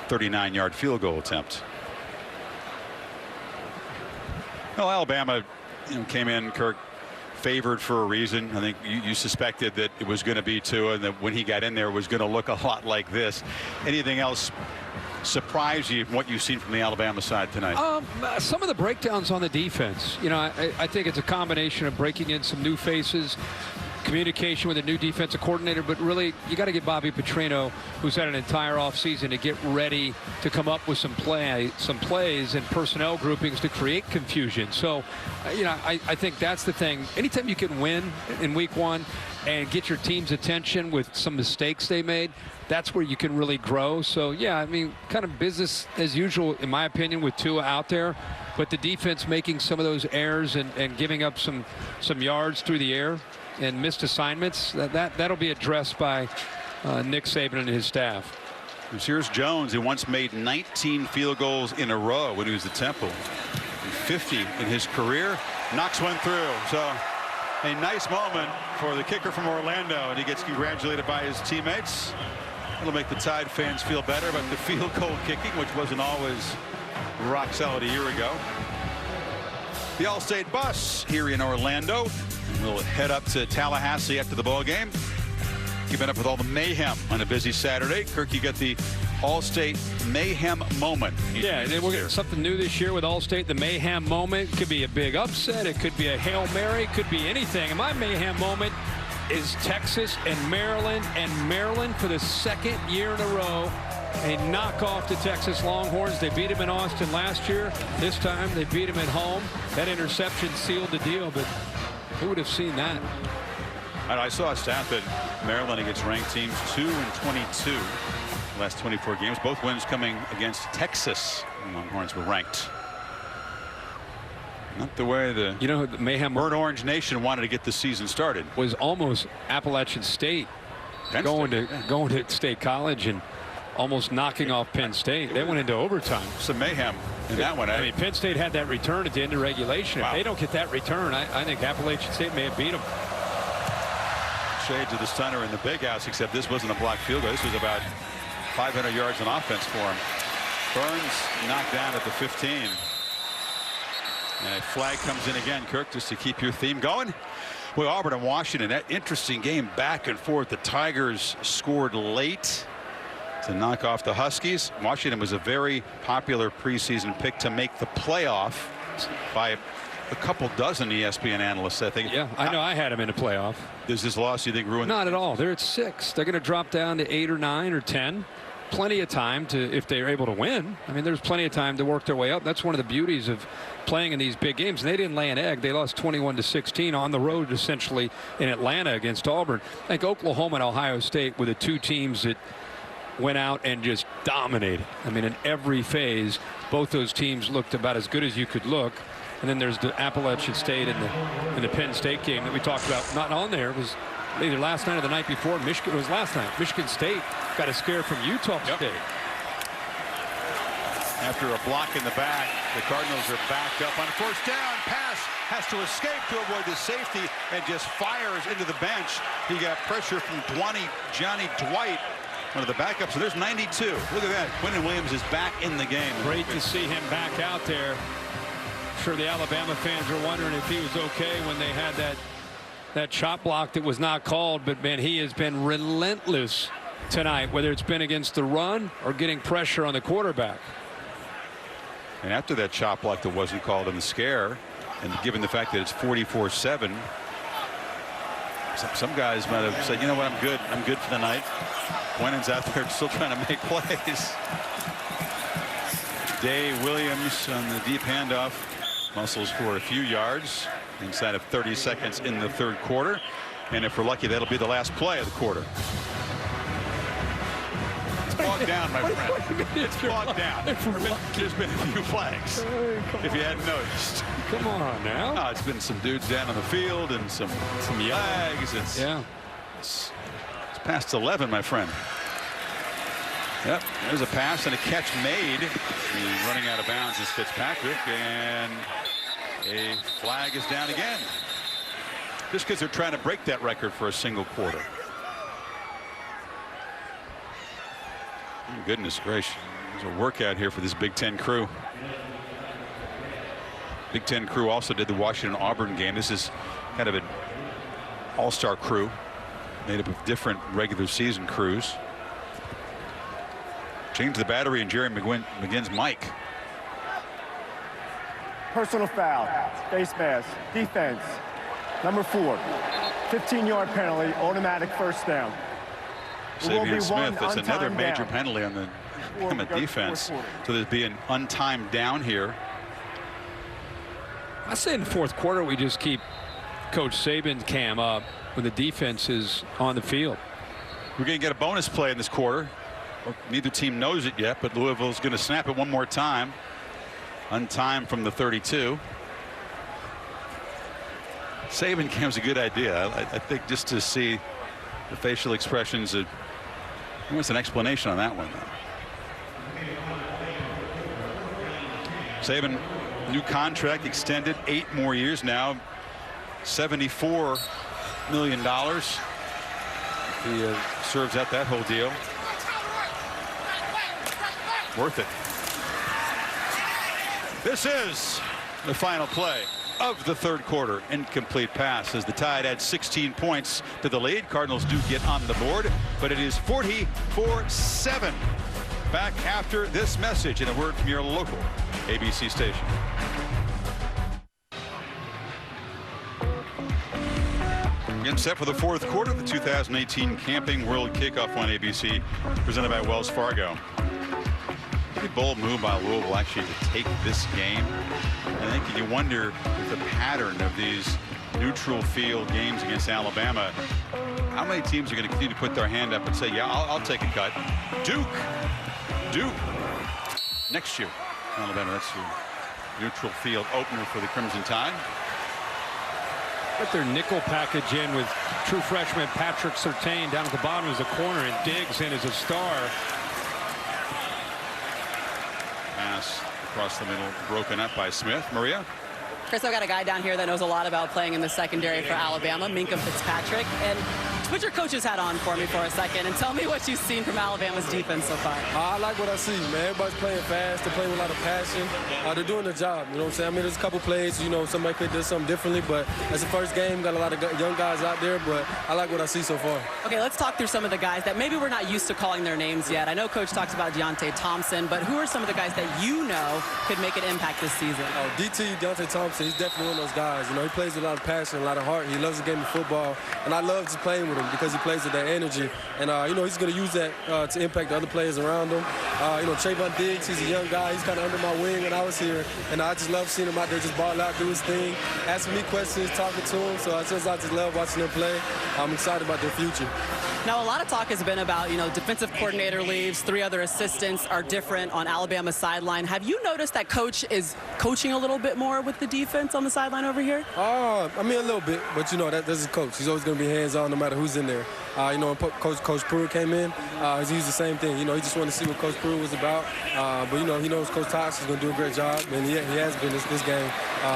39-yard field goal attempt. Well, Alabama came in, Kirk, favored for a reason. I think you suspected that it was going to be Tua, and that when he got in there it was going to look a lot like this. Anything else surprise you from what you've seen from the Alabama side tonight? Some of the breakdowns on the defense. I think it's a combination of breaking in some new faces, communication with a new defensive coordinator, but really you got to get Bobby Petrino, who's had an entire offseason, to get ready to come up with some plays and personnel groupings to create confusion. So I think that's the thing. Anytime you can win in week 1 and get your team's attention with some mistakes they made, that's where you can really grow. So yeah, I mean, kind of business as usual in my opinion with Tua out there, but the defense making some of those errors and giving up some yards through the air and missed assignments, that'll be addressed by Nick Saban and his staff. Here's Jones, who once made 19 field goals in a row when he was at Temple. 50 in his career. Knocks one through. So a nice moment for the kicker from Orlando, and he gets congratulated by his teammates. It'll make the Tide fans feel better, but the field goal kicking, which wasn't always rock solid a year ago. The Allstate bus here in Orlando. We'll head up to Tallahassee after the ball game. Keeping up with all the mayhem on a busy Saturday. Kirk, you got the Allstate Mayhem Moment. Yeah, and we're getting something new this year with Allstate. The Mayhem Moment could be a big upset. It could be a Hail Mary. It could be anything. And my Mayhem Moment is Texas and Maryland for the second year in a row. A knockoff to Texas Longhorns. They beat them in Austin last year. This time they beat them at home. That interception sealed the deal, but who would have seen that? I saw a stat that Maryland against ranked teams 2-22 last 24 games. Both wins coming against Texas. The Longhorns were ranked. Not the way the Mayhem Burnt Orange Nation wanted to get the season started. Was almost Appalachian State going to State College and almost knocking off Penn State. They went into overtime. Some mayhem in that one. I mean, Penn State had that return at the end of regulation. Wow. If they don't get that return, I think Appalachian State may have beat them. Shades of the stunner in the big house, except this wasn't a blocked field goal. This was about 500 yards on offense for him. Burns knocked down at the 15. And a flag comes in again, Kirk, just to keep your theme going. Well, Auburn and Washington, that interesting game back and forth. The Tigers scored late to knock off the Huskies. Washington was a very popular preseason pick to make the playoff by a couple dozen ESPN analysts, I think. Yeah, I know. I had them in a playoff. Does this loss, you think, ruin? Not at all. They're at 6. They're going to drop down to 8 or 9 or 10. Plenty of time to, if they're able to win. I mean, there's plenty of time to work their way up. That's one of the beauties of playing in these big games. And they didn't lay an egg. They lost 21-16 on the road, essentially, in Atlanta against Auburn. I think Oklahoma and Ohio State were the two teams that went out and just dominated. I mean, in every phase, both those teams looked about as good as you could look. And then there's the Appalachian State and the Penn State game that we talked about. Not on there. It was either last night or the night before. Michigan, it was last night. Michigan State got a scare from Utah State. After a block in the back, the Cardinals are backed up on first down. Pass has to escape to avoid the safety and just fires into the bench. He got pressure from Johnny Dwight, one of the backups. So there's 92. Look at that. Quinton Williams is back in the game. Great to see him back out there. I'm sure the Alabama fans are wondering if he was okay when they had that chop block that was not called. But man, he has been relentless tonight, whether it's been against the run or getting pressure on the quarterback. And after that chop block that wasn't called in the scare, and given the fact that it's 44-7, some guys might have said, you know what, I'm good for the night. Quinton's out there still trying to make plays. Day Williams on the deep handoff, muscles for a few yards inside of 30 seconds in the third quarter. And if we're lucky, that'll be the last play of the quarter. It's bogged down, my friend. It's bogged down. There's been a few flags, if you hadn't noticed. Come on now. No, it's been some dudes down on the field and some flags. It's past 11, my friend. Yep, there's a pass and a catch made. He's running out of bounds is Fitzpatrick, and a flag is down again. Just because they're trying to break that record for a single quarter. goodness gracious. There's a workout here for this Big Ten crew. Big Ten crew also did the Washington-Auburn game. This is kind of an all-star crew made up of different regular season crews. Change the battery and Jerry McGinn's mic. Personal foul, face mask, defense. Number 4, 15-yard penalty, automatic first down. Damien Smith, that's another major penalty on the defense. So there'd be an untimed down here. I say in the fourth quarter we just keep Coach Saban's cam up when the defense is on the field. We're going to get a bonus play in this quarter. Neither team knows it yet, but Louisville's going to snap it one more time. Untimed from the 32. Saban cam's a good idea. I think just to see the facial expressions. He wants an explanation on that one, though. Saban, new contract extended 8 more years now. $74 million. He serves out that whole deal. Worth it. This is the final play of the third quarter. Incomplete pass as the Tide adds 16 points to the lead. Cardinals do get on the board, but it is 44-7. Back after this message and a word from your local ABC station. Again, set for the fourth quarter, the 2018 Camping World Kickoff on ABC, presented by Wells Fargo. Pretty bold move by Louisville actually to take this game. I think you wonder if the pattern of these neutral field games against Alabama, how many teams are going to continue to put their hand up and say, yeah, I'll take a cut. Duke next year. Alabama, that's your neutral field opener for the Crimson Tide. Put their nickel package in with true freshman Patrick Surtain down at the bottom as a corner, and Diggs in as a star. Pass across the middle, broken up by Smith. Maria? Chris, I've got a guy down here that knows a lot about playing in the secondary for Alabama, Minka Fitzpatrick. And put your coach's hat on for me for a second and tell me what you've seen from Alabama's defense so far. I like what I see, man. Everybody's playing fast. They're playing with a lot of passion. They're doing their job. You know what I'm saying? I mean, there's a couple plays, you know, somebody could do something differently, but as the first game, got a lot of young guys out there, but I like what I see so far. Okay, let's talk through some of the guys that maybe we're not used to calling their names yet. I know Coach talks about Deonte Thompson, but who are some of the guys that you know could make an impact this season? Oh, Deonte Thompson, he's definitely one of those guys. You know, he plays with a lot of passion, a lot of heart. He loves the game of football, and I love just playing with him because he plays with that energy. And, you know, he's going to use that to impact the other players around him. You know, Trayvon Diggs, he's a young guy. He's kind of under my wing when I was here, and I just love seeing him out there just ball out, do his thing, asking me questions, talking to him. So I just love watching them play. I'm excited about their future. Now, a lot of talk has been about, you know, defensive coordinator leaves, 3 other assistants are different on Alabama's sideline. Have you noticed that Coach is coaching a little bit more with the defense on the sideline over here? I mean, a little bit, but, you know, that's his coach. He's always going to be hands-on no matter who's in there. You know, when Coach Pruitt came in, he used the same thing. You know, he just wanted to see what Coach Pruitt was about. But, you know, he knows Coach Tox is going to do a great job, and he has been this game.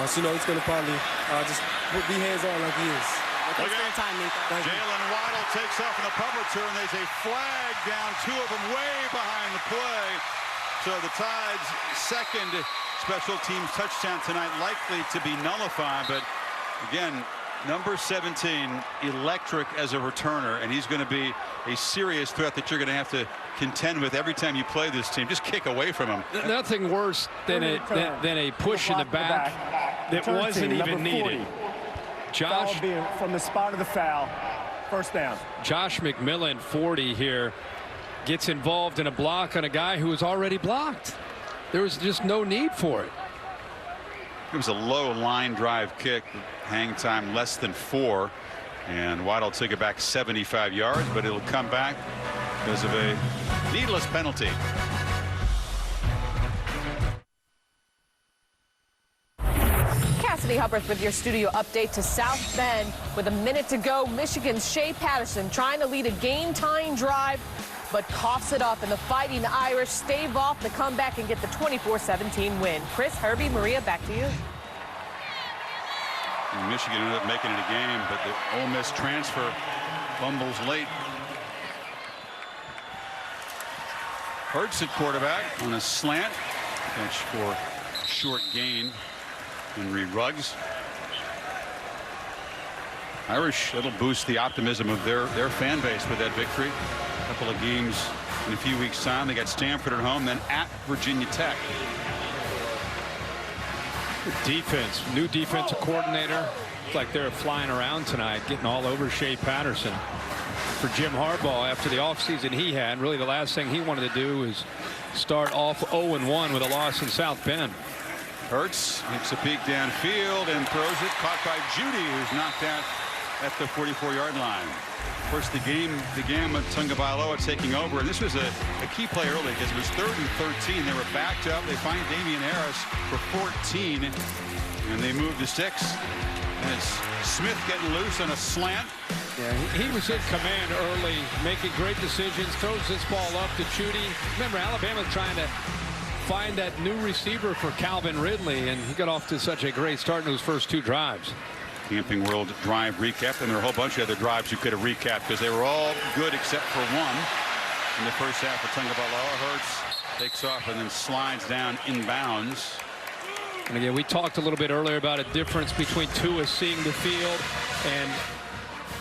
So, you know, he's going to probably just be hands-on like he is. Thanks for your time, Minka. Jalen Waddle takes off in the punt return. There's a flag down, 2 of them way behind the play. So the Tide's second special teams touchdown tonight likely to be nullified. But again, number 17, electric as a returner, and he's going to be a serious threat that you're going to have to contend with every time you play this team. Just kick away from him. Nothing worse than a push in the back that wasn't even needed. Josh from the spot of the foul, first down. Josh McMillan, 40 here, gets involved in a block on a guy who was already blocked. There was just no need for it. It was a low line drive kick, hang time less than 4, and Waddle will take it back 75 yards, but it'll come back because of a needless penalty. Cassidy Hubbard with your studio update to South Bend. With a minute to go, Michigan's Shea Patterson trying to lead a game-tying drive, but coughs it up, and the Fighting Irish stave off the comeback and get the 24-17 win. Chris, Herbie, Maria, back to you. And Michigan ended up making it a game, but the Ole Miss transfer fumbles late. Hurts at quarterback on a slant. Catch for short gain. Henry Ruggs. Irish, it'll boost the optimism of their fan base with that victory. A couple of games in a few weeks' time. They got Stanford at home, then at Virginia Tech. Defense, new defensive coordinator. It's like they're flying around tonight, getting all over Shea Patterson. For Jim Harbaugh, after the offseason he had, really the last thing he wanted to do is start off 0-1 with a loss in South Bend. Hurts takes a peek downfield and throws it, caught by Judy, who's knocked out at the 44-yard line. Of course, the game began with Tagovailoa taking over, and this was a key play early because it was 3rd and 13. They were backed up. They find Damien Harris for 14, and they move to 6. And it's Smith getting loose on a slant. Yeah, he was in command early, making great decisions, throws this ball up to Judy. Remember, Alabama's trying to find that new receiver for Calvin Ridley, and he got off to such a great start in those first 2 drives. Camping World drive recap, and there are a whole bunch of other drives you could have recapped because they were all good except for one. In the first half, Tagovailoa, Hurts takes off and then slides down inbounds. And again, we talked a little bit earlier about a difference between Tua seeing the field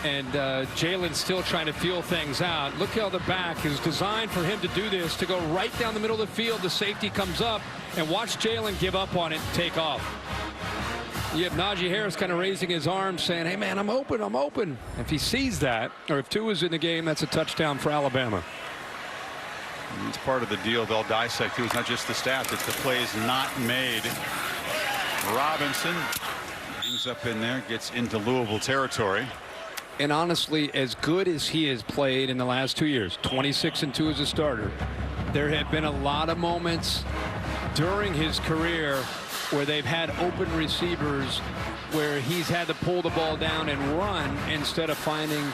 and Jaylon still trying to feel things out. Look how the back is designed for him to do this, to go right down the middle of the field. The safety comes up, and watch Jaylon give up on it and take off. You have Najee Harris kind of raising his arms saying, hey, man, I'm open, I'm open. If he sees that, or if Tua's in the game, that's a touchdown for Alabama. It's part of the deal they'll dissect too. It's not just the stats, it's the plays not made. Robinson hangs up in there, gets into Louisville territory. And honestly, as good as he has played in the last 2 years, 26-2 as a starter, there have been a lot of moments during his career where they've had open receivers where he's had to pull the ball down and run instead of finding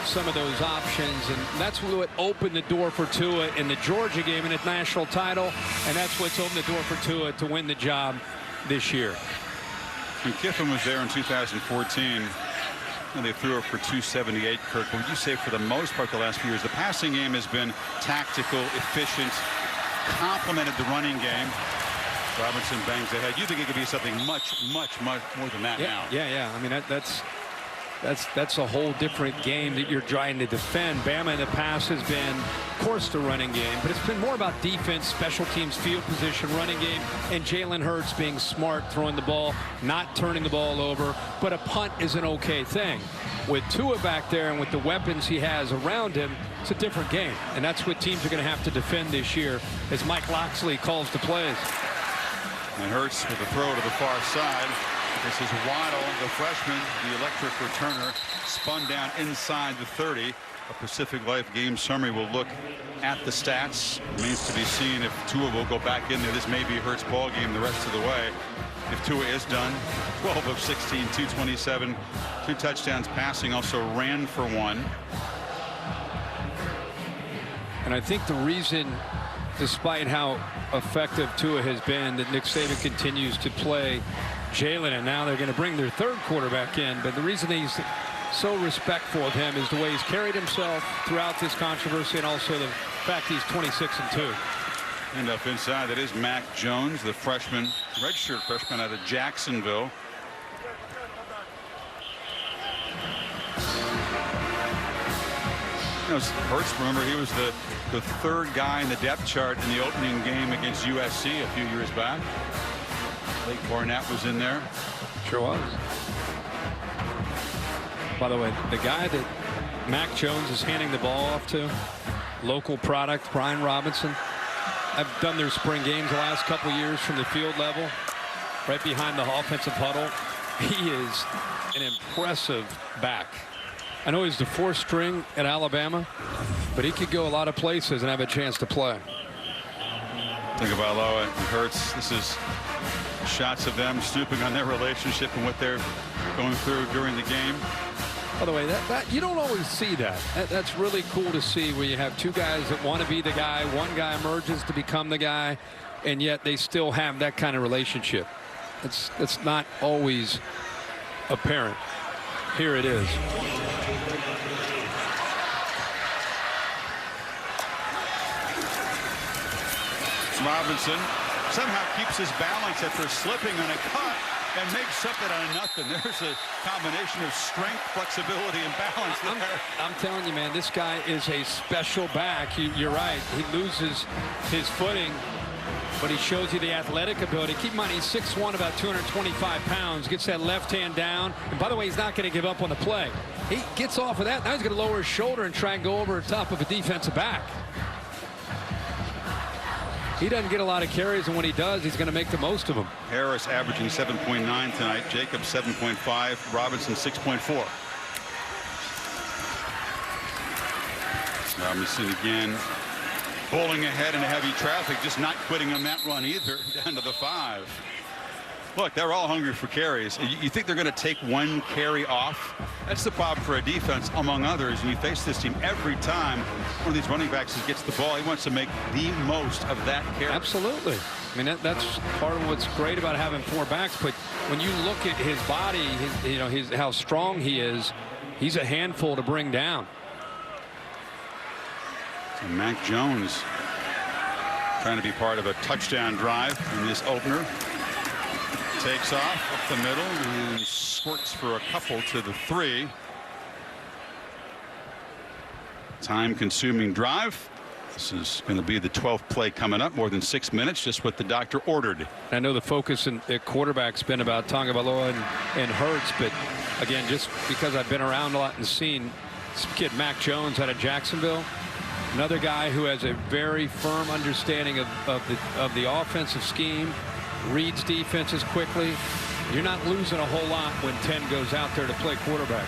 some of those options. And that's what opened the door for Tua in the Georgia game in a national title. And that's what's opened the door for Tua to win the job this year. And Kiffin was there in 2014. And they threw it for 278, Kirk. But would you say for the most part the last few years, the passing game has been tactical, efficient, complemented the running game. Robinson bangs ahead. You think it could be something much more than that now? Yeah. I mean, that's a whole different game that you're trying to defend. Bama in the past has been, of course, the running game, but it's been more about defense, special teams, field position, running game, and Jalen Hurts being smart, throwing the ball, not turning the ball over. But a punt is an okay thing. With Tua back there and with the weapons he has around him, it's a different game. And that's what teams are going to have to defend this year as Mike Locksley calls the plays. And Hurts with a throw to the far side. This is Waddle, the freshman, the electric returner, spun down inside the 30. A Pacific Life game summary will look at the stats. Remains to be seen if Tua will go back in there. This may be a Hurts ball game the rest of the way. If Tua is done, 12 of 16, 227, 2 touchdowns passing, also ran for 1. And I think the reason, despite how effective Tua has been, that Nick Saban continues to play Jalen, and now they're going to bring their 3rd quarterback in. But the reason he's so respectful of him is the way he's carried himself throughout this controversy, and also the fact he's 26-2. And up inside, that is Mac Jones, the freshman, redshirt freshman out of Jacksonville. You know, Hurts, remember, he was the 3rd guy in the depth chart in the opening game against USC a few years back. Blake Barnett was in there. Sure was. By the way, the guy that Mac Jones is handing the ball off to, local product, Brian Robinson. I've done their spring games the last couple years from the field level, right behind the offensive huddle. He is an impressive back. I know he's the 4th string at Alabama, but he could go a lot of places and have a chance to play. Think about Loa and Hurts. This is shots of them stooping on their relationship and what they're going through during the game. By the way, that you don't always see that. That's really cool to see, where you have 2 guys that want to be the guy, one guy emerges to become the guy, and yet they still have that kind of relationship. It's not always apparent. Here it is. Robinson somehow keeps his balance after slipping on a cut and makes something out of nothing. There's a combination of strength, flexibility, and balance there. I'm telling you, man, this guy is a special back. You're right. He loses his footing, but he shows you the athletic ability. Keep in mind, he's 6'1", about 225 pounds. Gets that left hand down. And by the way, he's not going to give up on the play. He gets off of that. Now he's going to lower his shoulder and try and go over the top of a defensive back. He doesn't get a lot of carries, and when he does, he's going to make the most of them. Harris averaging 7.9 tonight. Jacobs 7.5. Robinson 6.4. Robinson again bowling ahead in heavy traffic, just not quitting on that run either. Down to the 5. Look, they're all hungry for carries. You think they're going to take one carry off? That's the problem for a defense, among others. And you face this team every time one of these running backs gets the ball. He wants to make the most of that carry. Absolutely. I mean, that's part of what's great about having 4 backs. But when you look at his body, how strong he is, he's a handful to bring down. So Mac Jones trying to be part of a touchdown drive in this opener. Takes off up the middle and squirts for a couple to the 3. Time-consuming drive. This is going to be the 12th play coming up. More than 6 minutes, just what the doctor ordered. I know the focus at quarterback's been about Tagovailoa and Hurts, but again, just because I've been around a lot and seen this kid Mac Jones out of Jacksonville, another guy who has a very firm understanding of the offensive scheme. Reads defenses quickly. You're not losing a whole lot when 10 goes out there to play quarterback.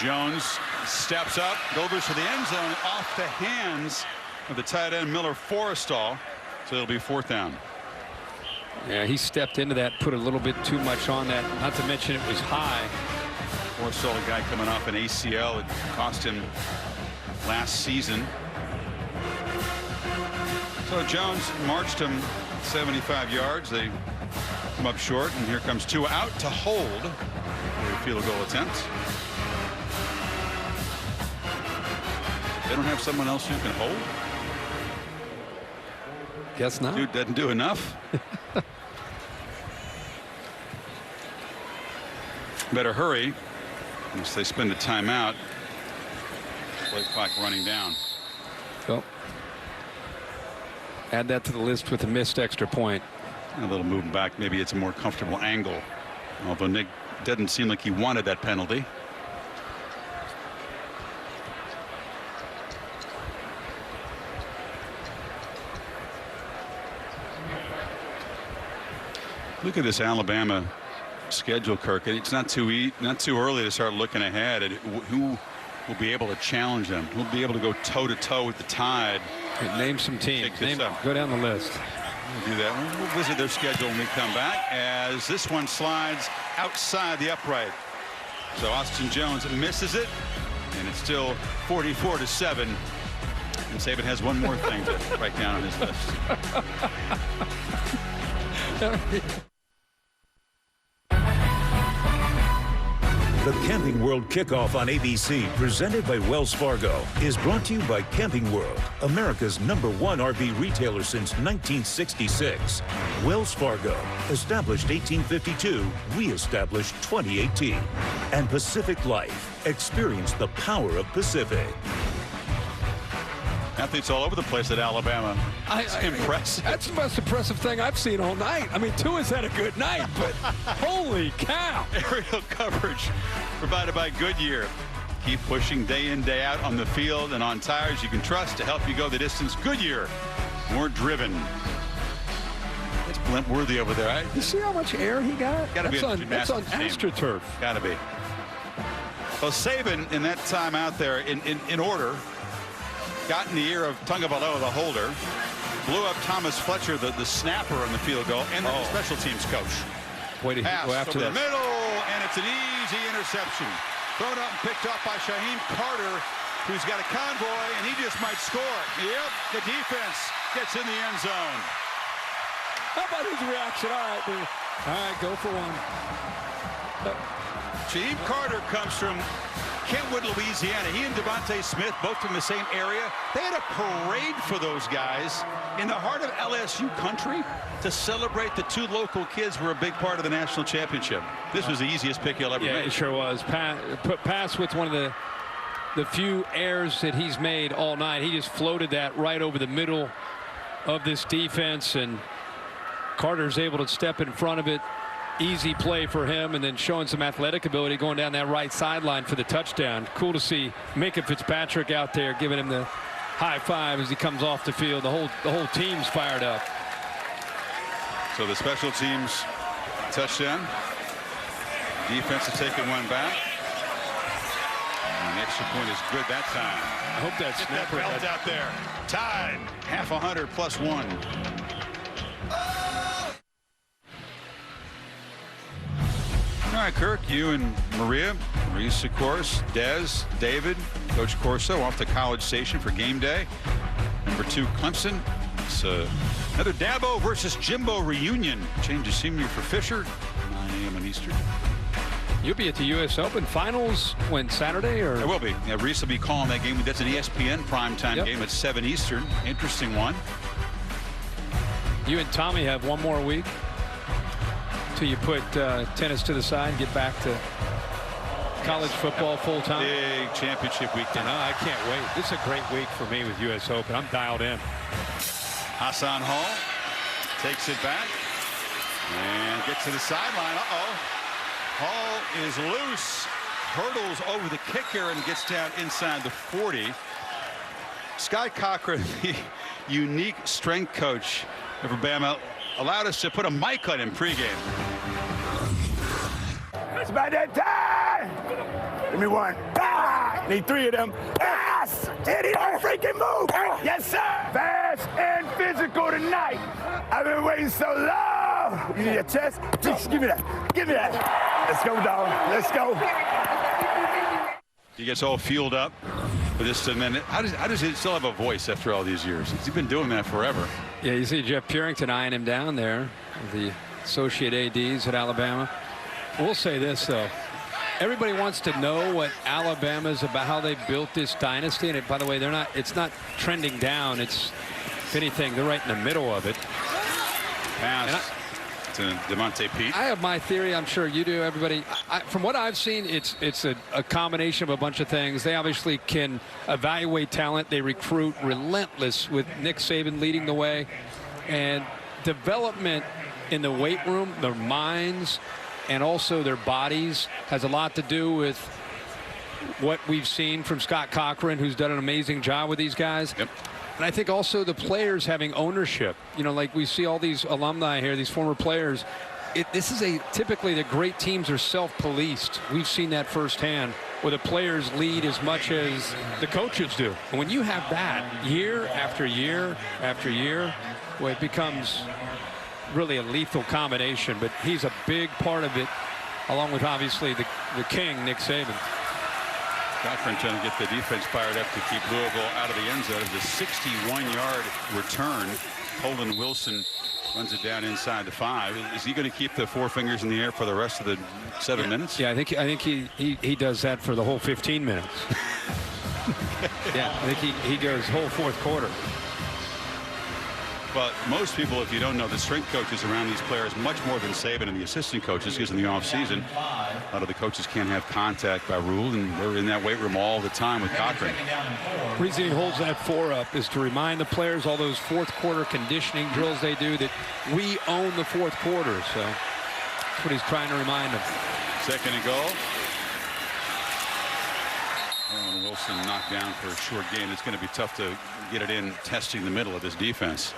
Jones steps up, goes for the end zone, off the hands of the tight end Miller Forrestal. So it'll be 4th down. Yeah, he stepped into that, put a little bit too much on that. Not to mention it was high. Forrestal, a guy coming off an ACL. It cost him last season. So Jones marched him 75 yards. They come up short, and here comes Tua out to hold a field goal attempt. They don't have someone else who can hold? Guess not. Dude doesn't do enough. Better hurry once they spend a timeout. Play clock running down. Well, add that to the list with a missed extra point. A little moving back. Maybe it's a more comfortable angle. Although Nick doesn't seem like he wanted that penalty. Look at this Alabama schedule, Kirk. It's not too early to start looking ahead at who will be able to challenge them. Who will be able to go toe-to-toe with the Tide. Name some teams. Go down the list. We'll do that. We'll visit their schedule when we come back, as this one slides outside the upright. So Austin Jones misses it, and it's still 44-7. And Saban has one more thing to write down on his list. The Camping World Kickoff on ABC, presented by Wells Fargo, is brought to you by Camping World, America's #1 RV retailer since 1966. Wells Fargo, established 1852, we established 2018. And Pacific Life, experience the power of Pacific. Athletes all over the place at Alabama. It's impressive. That's the most impressive thing I've seen all night. I mean, Tua's had a good night, but holy cow. Aerial coverage provided by Goodyear. Keep pushing day in, day out on the field and on tires you can trust to help you go the distance. Goodyear, more driven. It's Blint Worthy over there. You see how much air he got? That's on AstroTurf. Gotta be. Well, Saban in that time out there in order got in the ear of Tagovailoa, the holder, blew up Thomas Fletcher, the snapper on the field goal, and the special teams coach. Pass over the middle, and it's an easy interception. Thrown up and picked up by Shaheem Carter, who's got a convoy, and he just might score. Yep, the defense gets in the end zone. How about his reaction? All right, go for one. Shaheem Carter comes from Kentwood, Louisiana. He and Devante Smith, both from the same area. They had a parade for those guys in the heart of LSU country to celebrate the two local kids who were a big part of the national championship. This was the easiest pick you'll ever make. Yeah, it sure was. Pass with one of the few errors that he's made all night. He just floated that right over the middle of this defense, and Carter's able to step in front of it. Easy play for him, and then showing some athletic ability going down that right sideline for the touchdown. Cool to see Minka Fitzpatrick out there giving him the high five as he comes off the field. The whole team's fired up. So the special teams touchdown. Defense has taken one back. And the extra point is good that time. I hope that snapper belt out there. Tied. Half 100 plus 1. All right, Kirk, you and Maria, Maurice, of course, Dez, David, Coach Corso off to College Station for game day. Number 2, Clemson. It's another Dabo versus Jimbo reunion. Change of senior for Fisher. 9 a.m. on Eastern. You'll be at the U.S. Open Finals when Saturday, or? I will be. Yeah, Reese will be calling that game. That's an ESPN primetime game at 7 Eastern. Interesting one. You and Tommy have one more week till you put tennis to the side and get back to college football full time. Big championship weekend. I can't wait. This is a great week for me with U.S. Open. I'm dialed in. Hassan Hall takes it back and gets to the sideline. Hall is loose, hurdles over the kicker and gets down inside the 40. Sky Cochran, the unique strength coach of Bama, allowed us to put a mic on him pregame. It's about that time. Give me one. Ah! Need 3 of them. Yes! Eddie, don't freaking move. Yes, sir. Fast and physical tonight. I've been waiting so long. You need your chest? Just give me that. Give me that. Let's go, dog. Let's go. He gets all fueled up for this minute. How does he still have a voice after all these years? He's been doing that forever. Yeah, you see Jeff Purington eyeing him down there, the associate ADs at Alabama. We'll say this, though. Everybody wants to know what Alabama's about, how they built this dynasty. And by the way, it's not trending down. It's, if anything, they're right in the middle of it. Pass to Devante Pete. I have my theory. I'm sure you do, everybody. From what I've seen, it's a combination of a bunch of things. They obviously can evaluate talent. They recruit relentless with Nick Saban leading the way. And development in the weight room, their minds, and also their bodies has a lot to do with what we've seen from Scott Cochran, who's done an amazing job with these guys. Yep. And I think also the players having ownership. You know, like we see all these alumni here, these former players. This is typically the great teams are self-policed. We've seen that firsthand, where the players lead as much as the coaches do. And when you have that year after year after year, well, it becomes really a lethal combination. But he's a big part of it, along with obviously the king, Nick Saban. Cochran trying to get the defense fired up to keep Louisville out of the end zone. It's a 61-yard return. Holden Wilson runs it down inside the 5. Is he going to keep the 4 fingers in the air for the rest of the 7 minutes? Yeah, I think he does that for the whole 15 minutes. Yeah, I think he goes whole fourth quarter. But most people, if you don't know, the strength coaches around these players much more than Saban and the assistant coaches, because in the offseason, a lot of the coaches can't have contact by rule, and they're in that weight room all the time with Cochran. The reason he holds that 4 up is to remind the players, all those fourth quarter conditioning drills they do, that we own the fourth quarter. So that's what he's trying to remind them. 2nd and goal. Owen Wilson knocked down for a short gain. It's going to be tough to get it in, testing the middle of this defense.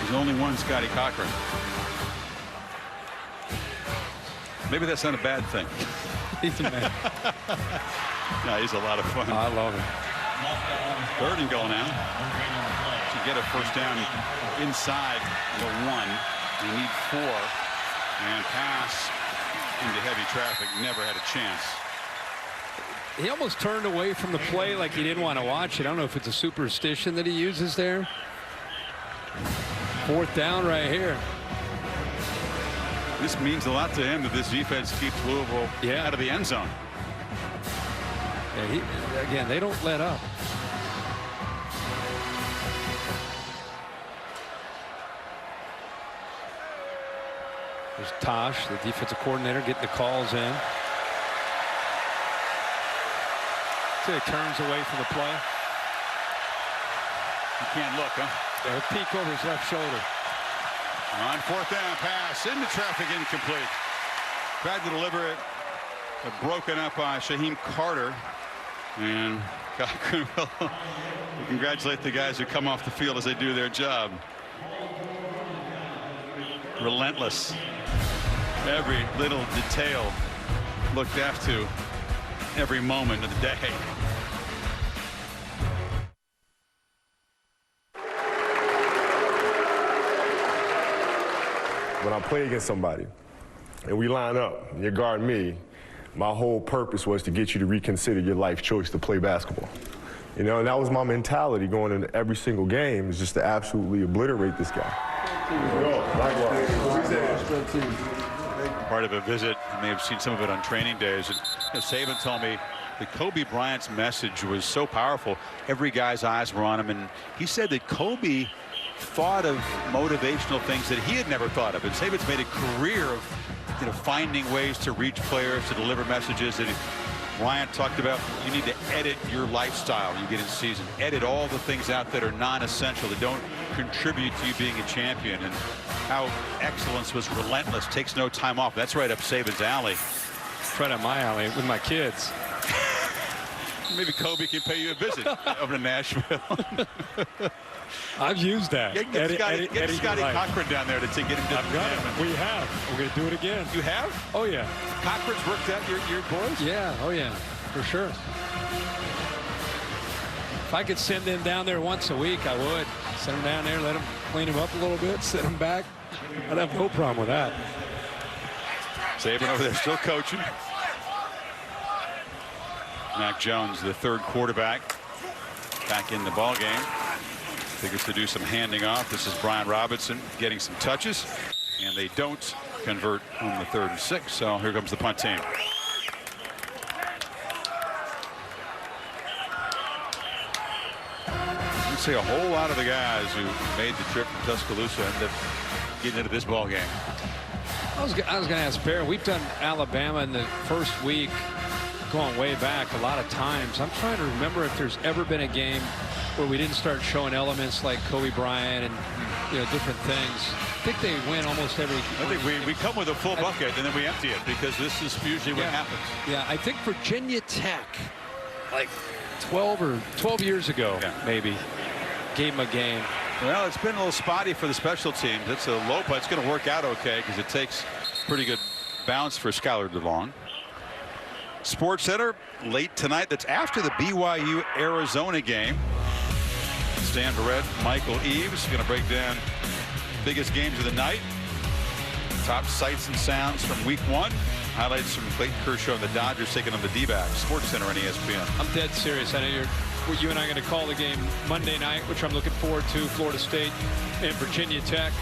There's only one Scotty Cochran. Maybe that's not a bad thing. He's a man. No, he's a lot of fun. I love it. 3rd and goal now. To get a first down inside the 1. They need 4. And pass into heavy traffic. Never had a chance. He almost turned away from the play like he didn't want to watch it. I don't know if it's a superstition that he uses there. 4th down right here. This means a lot to him that this defense keeps Louisville out of the end zone. Yeah, again, they don't let up. There's Tosh, the defensive coordinator, getting the calls in. So he turns away from the play. You can't look, huh? Yeah, a peek over his left shoulder. On 4th down, pass into traffic, incomplete. Tried to deliver it, but broken up by Shaheem Carter. And Cochran will congratulate the guys who come off the field as they do their job. Relentless. Every little detail looked after every moment of the day. When I play against somebody and we line up and you're guarding me, my whole purpose was to get you to reconsider your life choice to play basketball. You know, and that was my mentality going into every single game, is just to absolutely obliterate this guy. Part of a visit, I may have seen some of it on training days. And Saban told me that Kobe Bryant's message was so powerful. Every guy's eyes were on him, and he said that Kobe thought of motivational things that he had never thought of. And Saban's made a career of, finding ways to reach players, to deliver messages. That Bryant talked about, you need to edit your lifestyle. You get in season, edit all the things out that are non-essential, that don't contribute to you being a champion. And how excellence was relentless, takes no time off. That's right up Saban's alley. It's right up my alley with my kids. Maybe Kobe can pay you a visit over to Nashville. I've used that. Get Scotty Cochran down there to get him to We have. We're going to do it again. You have? Oh, yeah. Cochran's worked out your boys? Yeah. Oh, yeah. For sure. If I could send them down there once a week, I would. Send them down there, let them clean them up a little bit, send them back. I'd have no problem with that. Saban over there still coaching. Mac Jones, the third quarterback, back in the ball game. Figures to do some handing off. This is Brian Robinson getting some touches, and they don't convert on the 3rd and 6. So here comes the punt team. You'd say a whole lot of the guys who made the trip from Tuscaloosa ended up getting into this ball game. I was going to ask Bear. We've done Alabama in the first week, going way back a lot of times. I'm trying to remember if there's ever been a game where we didn't start showing elements like Kobe Bryant and different things. I think they win almost every. I think we come with a full bucket and then we empty it, because this is usually what happens. Yeah, I think Virginia Tech, like 12 years ago, maybe, gave them a game. Well, it's been a little spotty for the special teams. It's a low putt. It's going to work out okay because it takes pretty good bounce for Skylar DeVaughn. Sports Center late tonight. That's after the BYU Arizona game. Stan Barrett, Michael Eaves going to break down biggest games of the night. Top sights and sounds from week 1. Highlights from Clayton Kershaw and the Dodgers taking on the D-backs. Sports Center on ESPN. I'm dead serious. I know you and I are going to call the game Monday night, which I'm looking forward to. Florida State and Virginia Tech.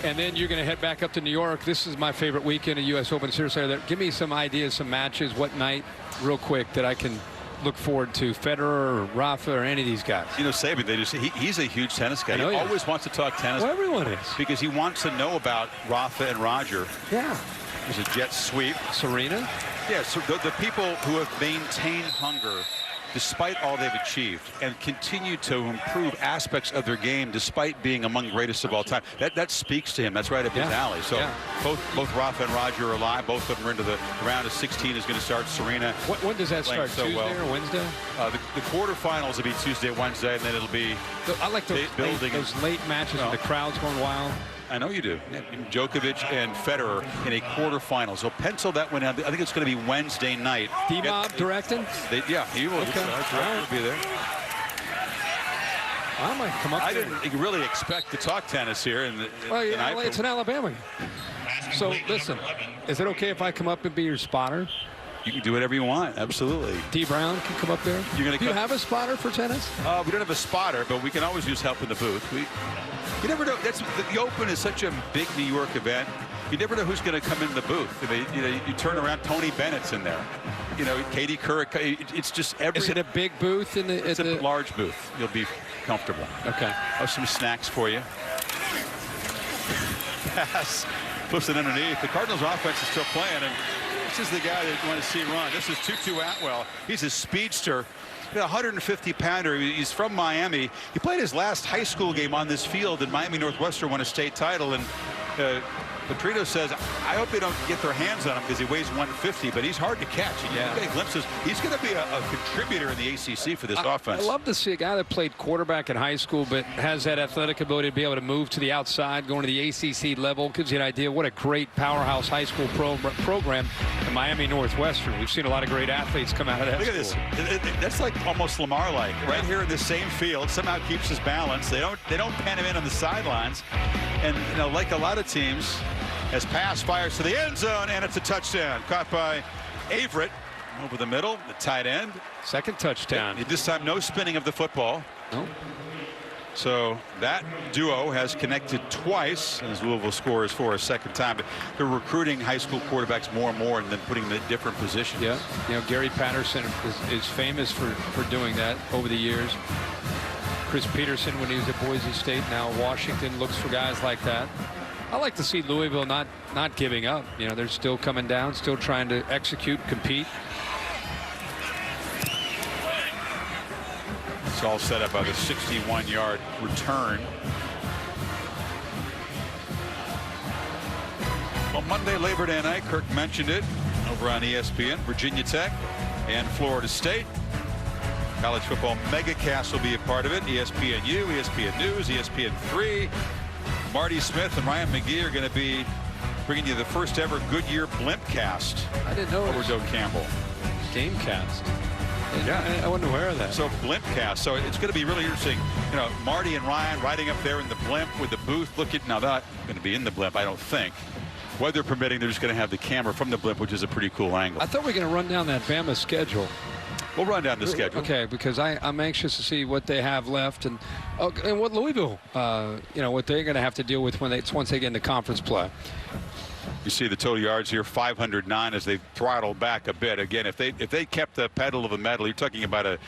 And then you're going to head back up to New York. This is my favorite weekend of U.S. Open. Seriously, give me some ideas, some matches, what night, real quick, that I can look forward to. Federer or Rafa or any of these guys. Saban, he's a huge tennis guy. He always wants to talk tennis. Well, everyone is. Because he wants to know about Rafa and Roger. Yeah. There's a jet sweep. Serena? Yeah, so the people who have maintained hunger despite all they've achieved and continue to improve aspects of their game despite being among the greatest of all time. That speaks to him. That's right up his alley. So both Rafa and Roger are alive. Both of them are into the round of 16 is going to start. Serena. When does that start? Tuesday or Wednesday? The quarterfinals will be Tuesday, Wednesday, and then it'll be. I like those late matches when the crowd's going wild. I know you do. Djokovic and Federer in a quarterfinal. So pencil that one out. I think it's going to be Wednesday night. D-Mob directing? Yeah, he will. Okay. He'll be there. I might come up. I didn't really expect to talk tennis here. It's an Alabama game. So listen, is it okay if I come up and be your spotter? You can do whatever you want. Absolutely. D. Brown can come up there. Do you have a spotter for tennis? We don't have a spotter, but we can always use help in the booth. You never know. The Open is such a big New York event. You never know who's going to come in the booth. You turn around, Tony Bennett's in there. Katie Couric. It's just every. Is it a big booth in the? It's a large booth. You'll be comfortable. Okay. Oh, some snacks for you. Pass. Flips it underneath. The Cardinals offense is still playing, and this is the guy that you want to see run. This is Tutu Atwell. He's a speedster. He's a 150-pounder. He's from Miami. He played his last high school game on this field, and Miami Northwestern won a state title. And Petrino says, I hope they don't get their hands on him because he weighs 150, but he's hard to catch. You get glimpses. He's going to be a contributor in the ACC for this offense. I love to see a guy that played quarterback in high school but has that athletic ability to be able to move to the outside, going to the ACC level. Gives you an idea what a great powerhouse high school program in Miami Northwestern. We've seen a lot of great athletes come out of that. Look at this. That's like almost Lamar-like. Right here in the same field, somehow keeps his balance. They don't pen him in on the sidelines. And, like a lot of teams, as pass fires to the end zone, and it's a touchdown. Caught by Averett over the middle, the tight end. Second touchdown. This time, no spinning of the football. No. So that duo has connected twice as Louisville scores for a second time. But they're recruiting high school quarterbacks more and more and then putting them in different positions. Yeah. Gary Patterson is famous for doing that over the years. Chris Peterson, when he was at Boise State, now Washington, looks for guys like that. I like to see Louisville not giving up. They're still coming down, still trying to execute, compete. It's all set up by the 61-yard return. Well, Monday, Labor Day night, Kirk mentioned it over on ESPN, Virginia Tech and Florida State. College football megacast will be a part of it. ESPNU, ESPN News, ESPN3. Marty Smith and Ryan McGee are going to be bringing you the first ever Goodyear blimp cast. I didn't know. Over Joe Campbell. Gamecast. Yeah, I wasn't aware of that. So blimp cast. So it's going to be really interesting. Marty and Ryan riding up there in the blimp with the booth looking. Now they're not going to be in the blimp, I don't think. Weather permitting, they're just going to have the camera from the blimp, which is a pretty cool angle. I thought we were going to run down that Bama schedule. We'll run down the schedule. Okay, because I'm anxious to see what they have left and what Louisville, what they're going to have to deal with once they get into conference play. You see the total yards here, 509 as they've throttled back a bit. Again, if they kept the pedal of the metal, you're talking about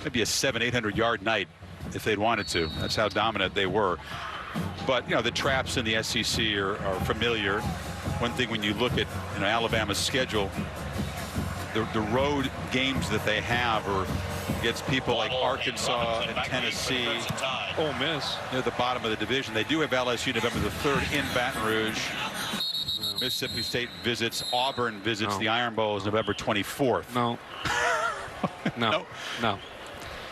maybe a 700-800 yard night if they'd wanted to. That's how dominant they were. But the traps in the SEC are familiar. One thing when you look at Alabama's schedule, the road games that they have are against people like Arkansas and Tennessee. Ole Miss. They're the bottom of the division. They do have LSU November the 3rd in Baton Rouge. Mississippi State visits. Auburn visits. The Iron Bowl is November 24th. No. No.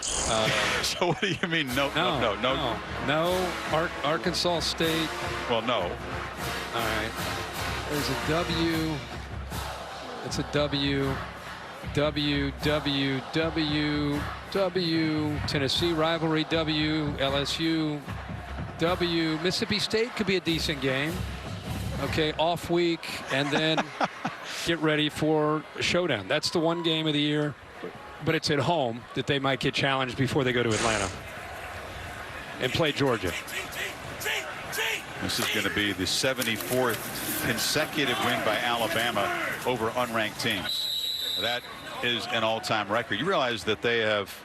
So what do you mean? No. Arkansas State. Well, no. All right. There's a W. It's a W. Tennessee rivalry. W. LSU. W. Mississippi State could be a decent game. Okay, off week, and then get ready for a showdown. That's the one game of the year, but it's at home that they might get challenged before they go to Atlanta and play Georgia. This is going to be the 74th consecutive win by Alabama over unranked teams. That is an all-time record. You realize that they have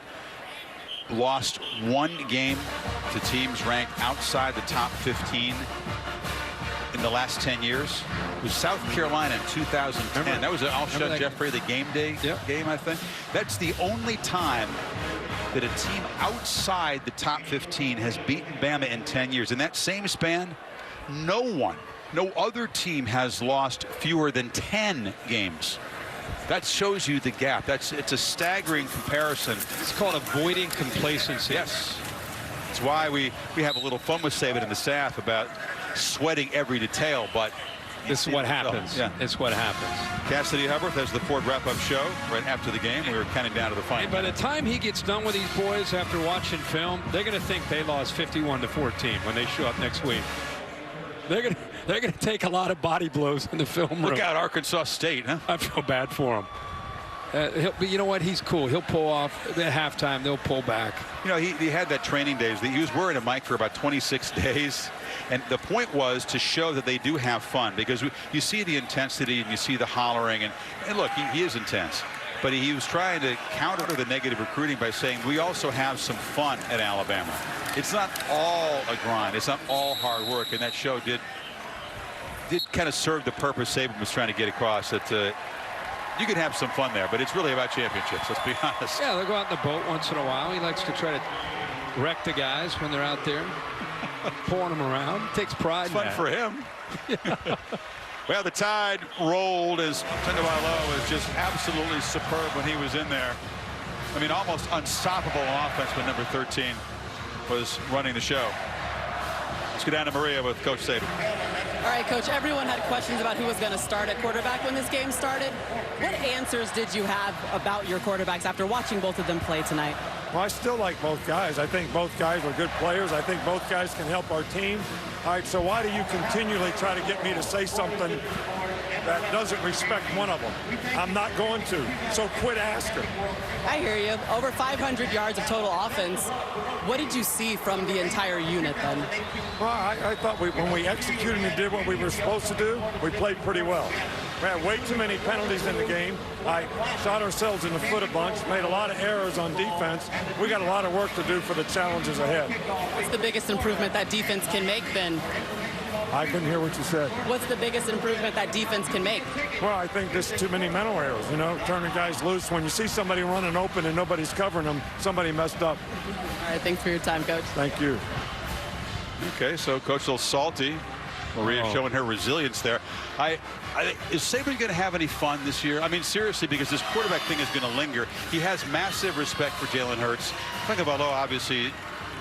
lost one game to teams ranked outside the top 15 in the last 10 years. It was South Carolina in 2010. That was an Alshon Jeffrey, the game day game, I think. That's the only time that a team outside the top 15 has beaten Bama in 10 years. In that same span, no other team has lost fewer than 10 games. That shows you the gap. It's a staggering comparison. It's called avoiding complacency. Yes. That's why we have a little fun with Saban and the staff about sweating every detail, but this is what happens. Yeah, it's what happens. Cassidy Hubbard has the Ford wrap-up show right after the game. We were counting down to the final. And by the time he gets done with these boys after watching film, they're going to think they lost 51-14 when they show up next week. They're going to take a lot of body blows in the film room. Look out, Arkansas State, huh? I feel bad for them. But you know what? He's cool. He'll pull off at halftime. They'll pull back. You know, he had that training days. He was wearing a mic for about 26 days. And the point was to show that they do have fun, because you see the intensity and you see the hollering. And look, he is intense. But he was trying to counter the negative recruiting by saying we also have some fun at Alabama. It's not all a grind. It's not all hard work. And that show did kind of serve the purpose Saban was trying to get across, that you can have some fun there, but it's really about championships. Let's be honest. Yeah, they'll go out in the boat once in a while. He likes to try to wreck the guys when they're out there, pouring them around. Takes pride in that. Fun for him. Well, the Tide rolled as Tagovailoa was just absolutely superb when he was in there. I mean, almost unstoppable offense when number 13 was running the show. Let's go down to Maria with Coach Saban. All right, Coach, everyone had questions about who was going to start at quarterback when this game started. What answers did you have about your quarterbacks after watching both of them play tonight? Well, I still like both guys. I think both guys are good players. I think both guys can help our team. All right, so why do you continually try to get me to say something that doesn't respect one of them? I'm not going to, so quit asking. I hear you. Over 500 yards of total offense. What did you see from the entire unit then? Well, I thought when we executed and did what we were supposed to do, we played pretty well. We had way too many penalties in the game. I shot ourselves in the foot a bunch, made a lot of errors on defense. We got a lot of work to do for the challenges ahead. What's the biggest improvement that defense can make then? I couldn't hear what you said. What's the biggest improvement that defense can make? Well, I think there's too many mental errors, you know, turning guys loose. When you see somebody running open and nobody's covering them, somebody messed up. All right, thanks for your time, Coach. Thank you. Okay, so Coach a little salty. Maria showing her resilience there. Is Saban going to have any fun this year? I mean, seriously, because this quarterback thing is going to linger. He has massive respect for Jalen Hurts. Tagovailoa obviously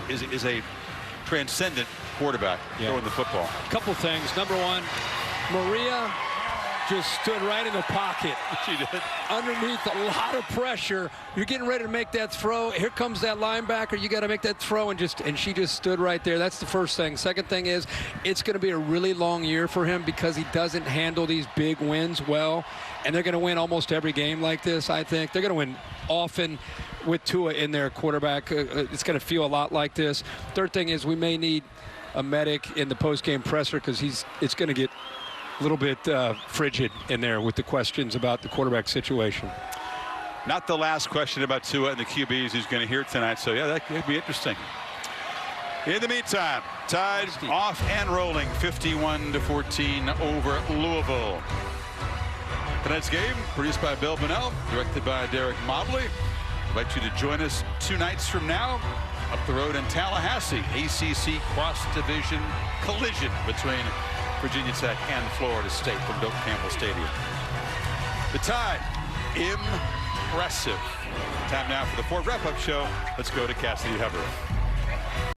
is a transcendent quarterback throwing the football. Couple things. Number one, Maria just stood right in the pocket. She did. Underneath a lot of pressure. You're getting ready to make that throw. Here comes that linebacker. You got to make that throw, and she just stood right there. That's the first thing. Second thing is, it's going to be a really long year for him because he doesn't handle these big wins well, and they're going to win almost every game like this, I think. They're going to win often with Tua in their quarterback. It's going to feel a lot like this. Third thing is, we may need a medic in the post-game presser because it's going to get a little bit frigid in there with the questions about the quarterback situation. Not the last question about Tua and the QBs he's going to hear tonight, so yeah, that could be interesting. In the meantime, Tide off and rolling 51-14 over Louisville. Tonight's game produced by Bill Bunnell, directed by Derek Mobley. I'd like you to join us 2 nights from now up the road in Tallahassee. ACC cross-division collision between Virginia Tech and Florida State from Doak Campbell Stadium. The Tide, impressive. Time now for the Ford Wrap-Up Show. Let's go to Cassidy Hubbard.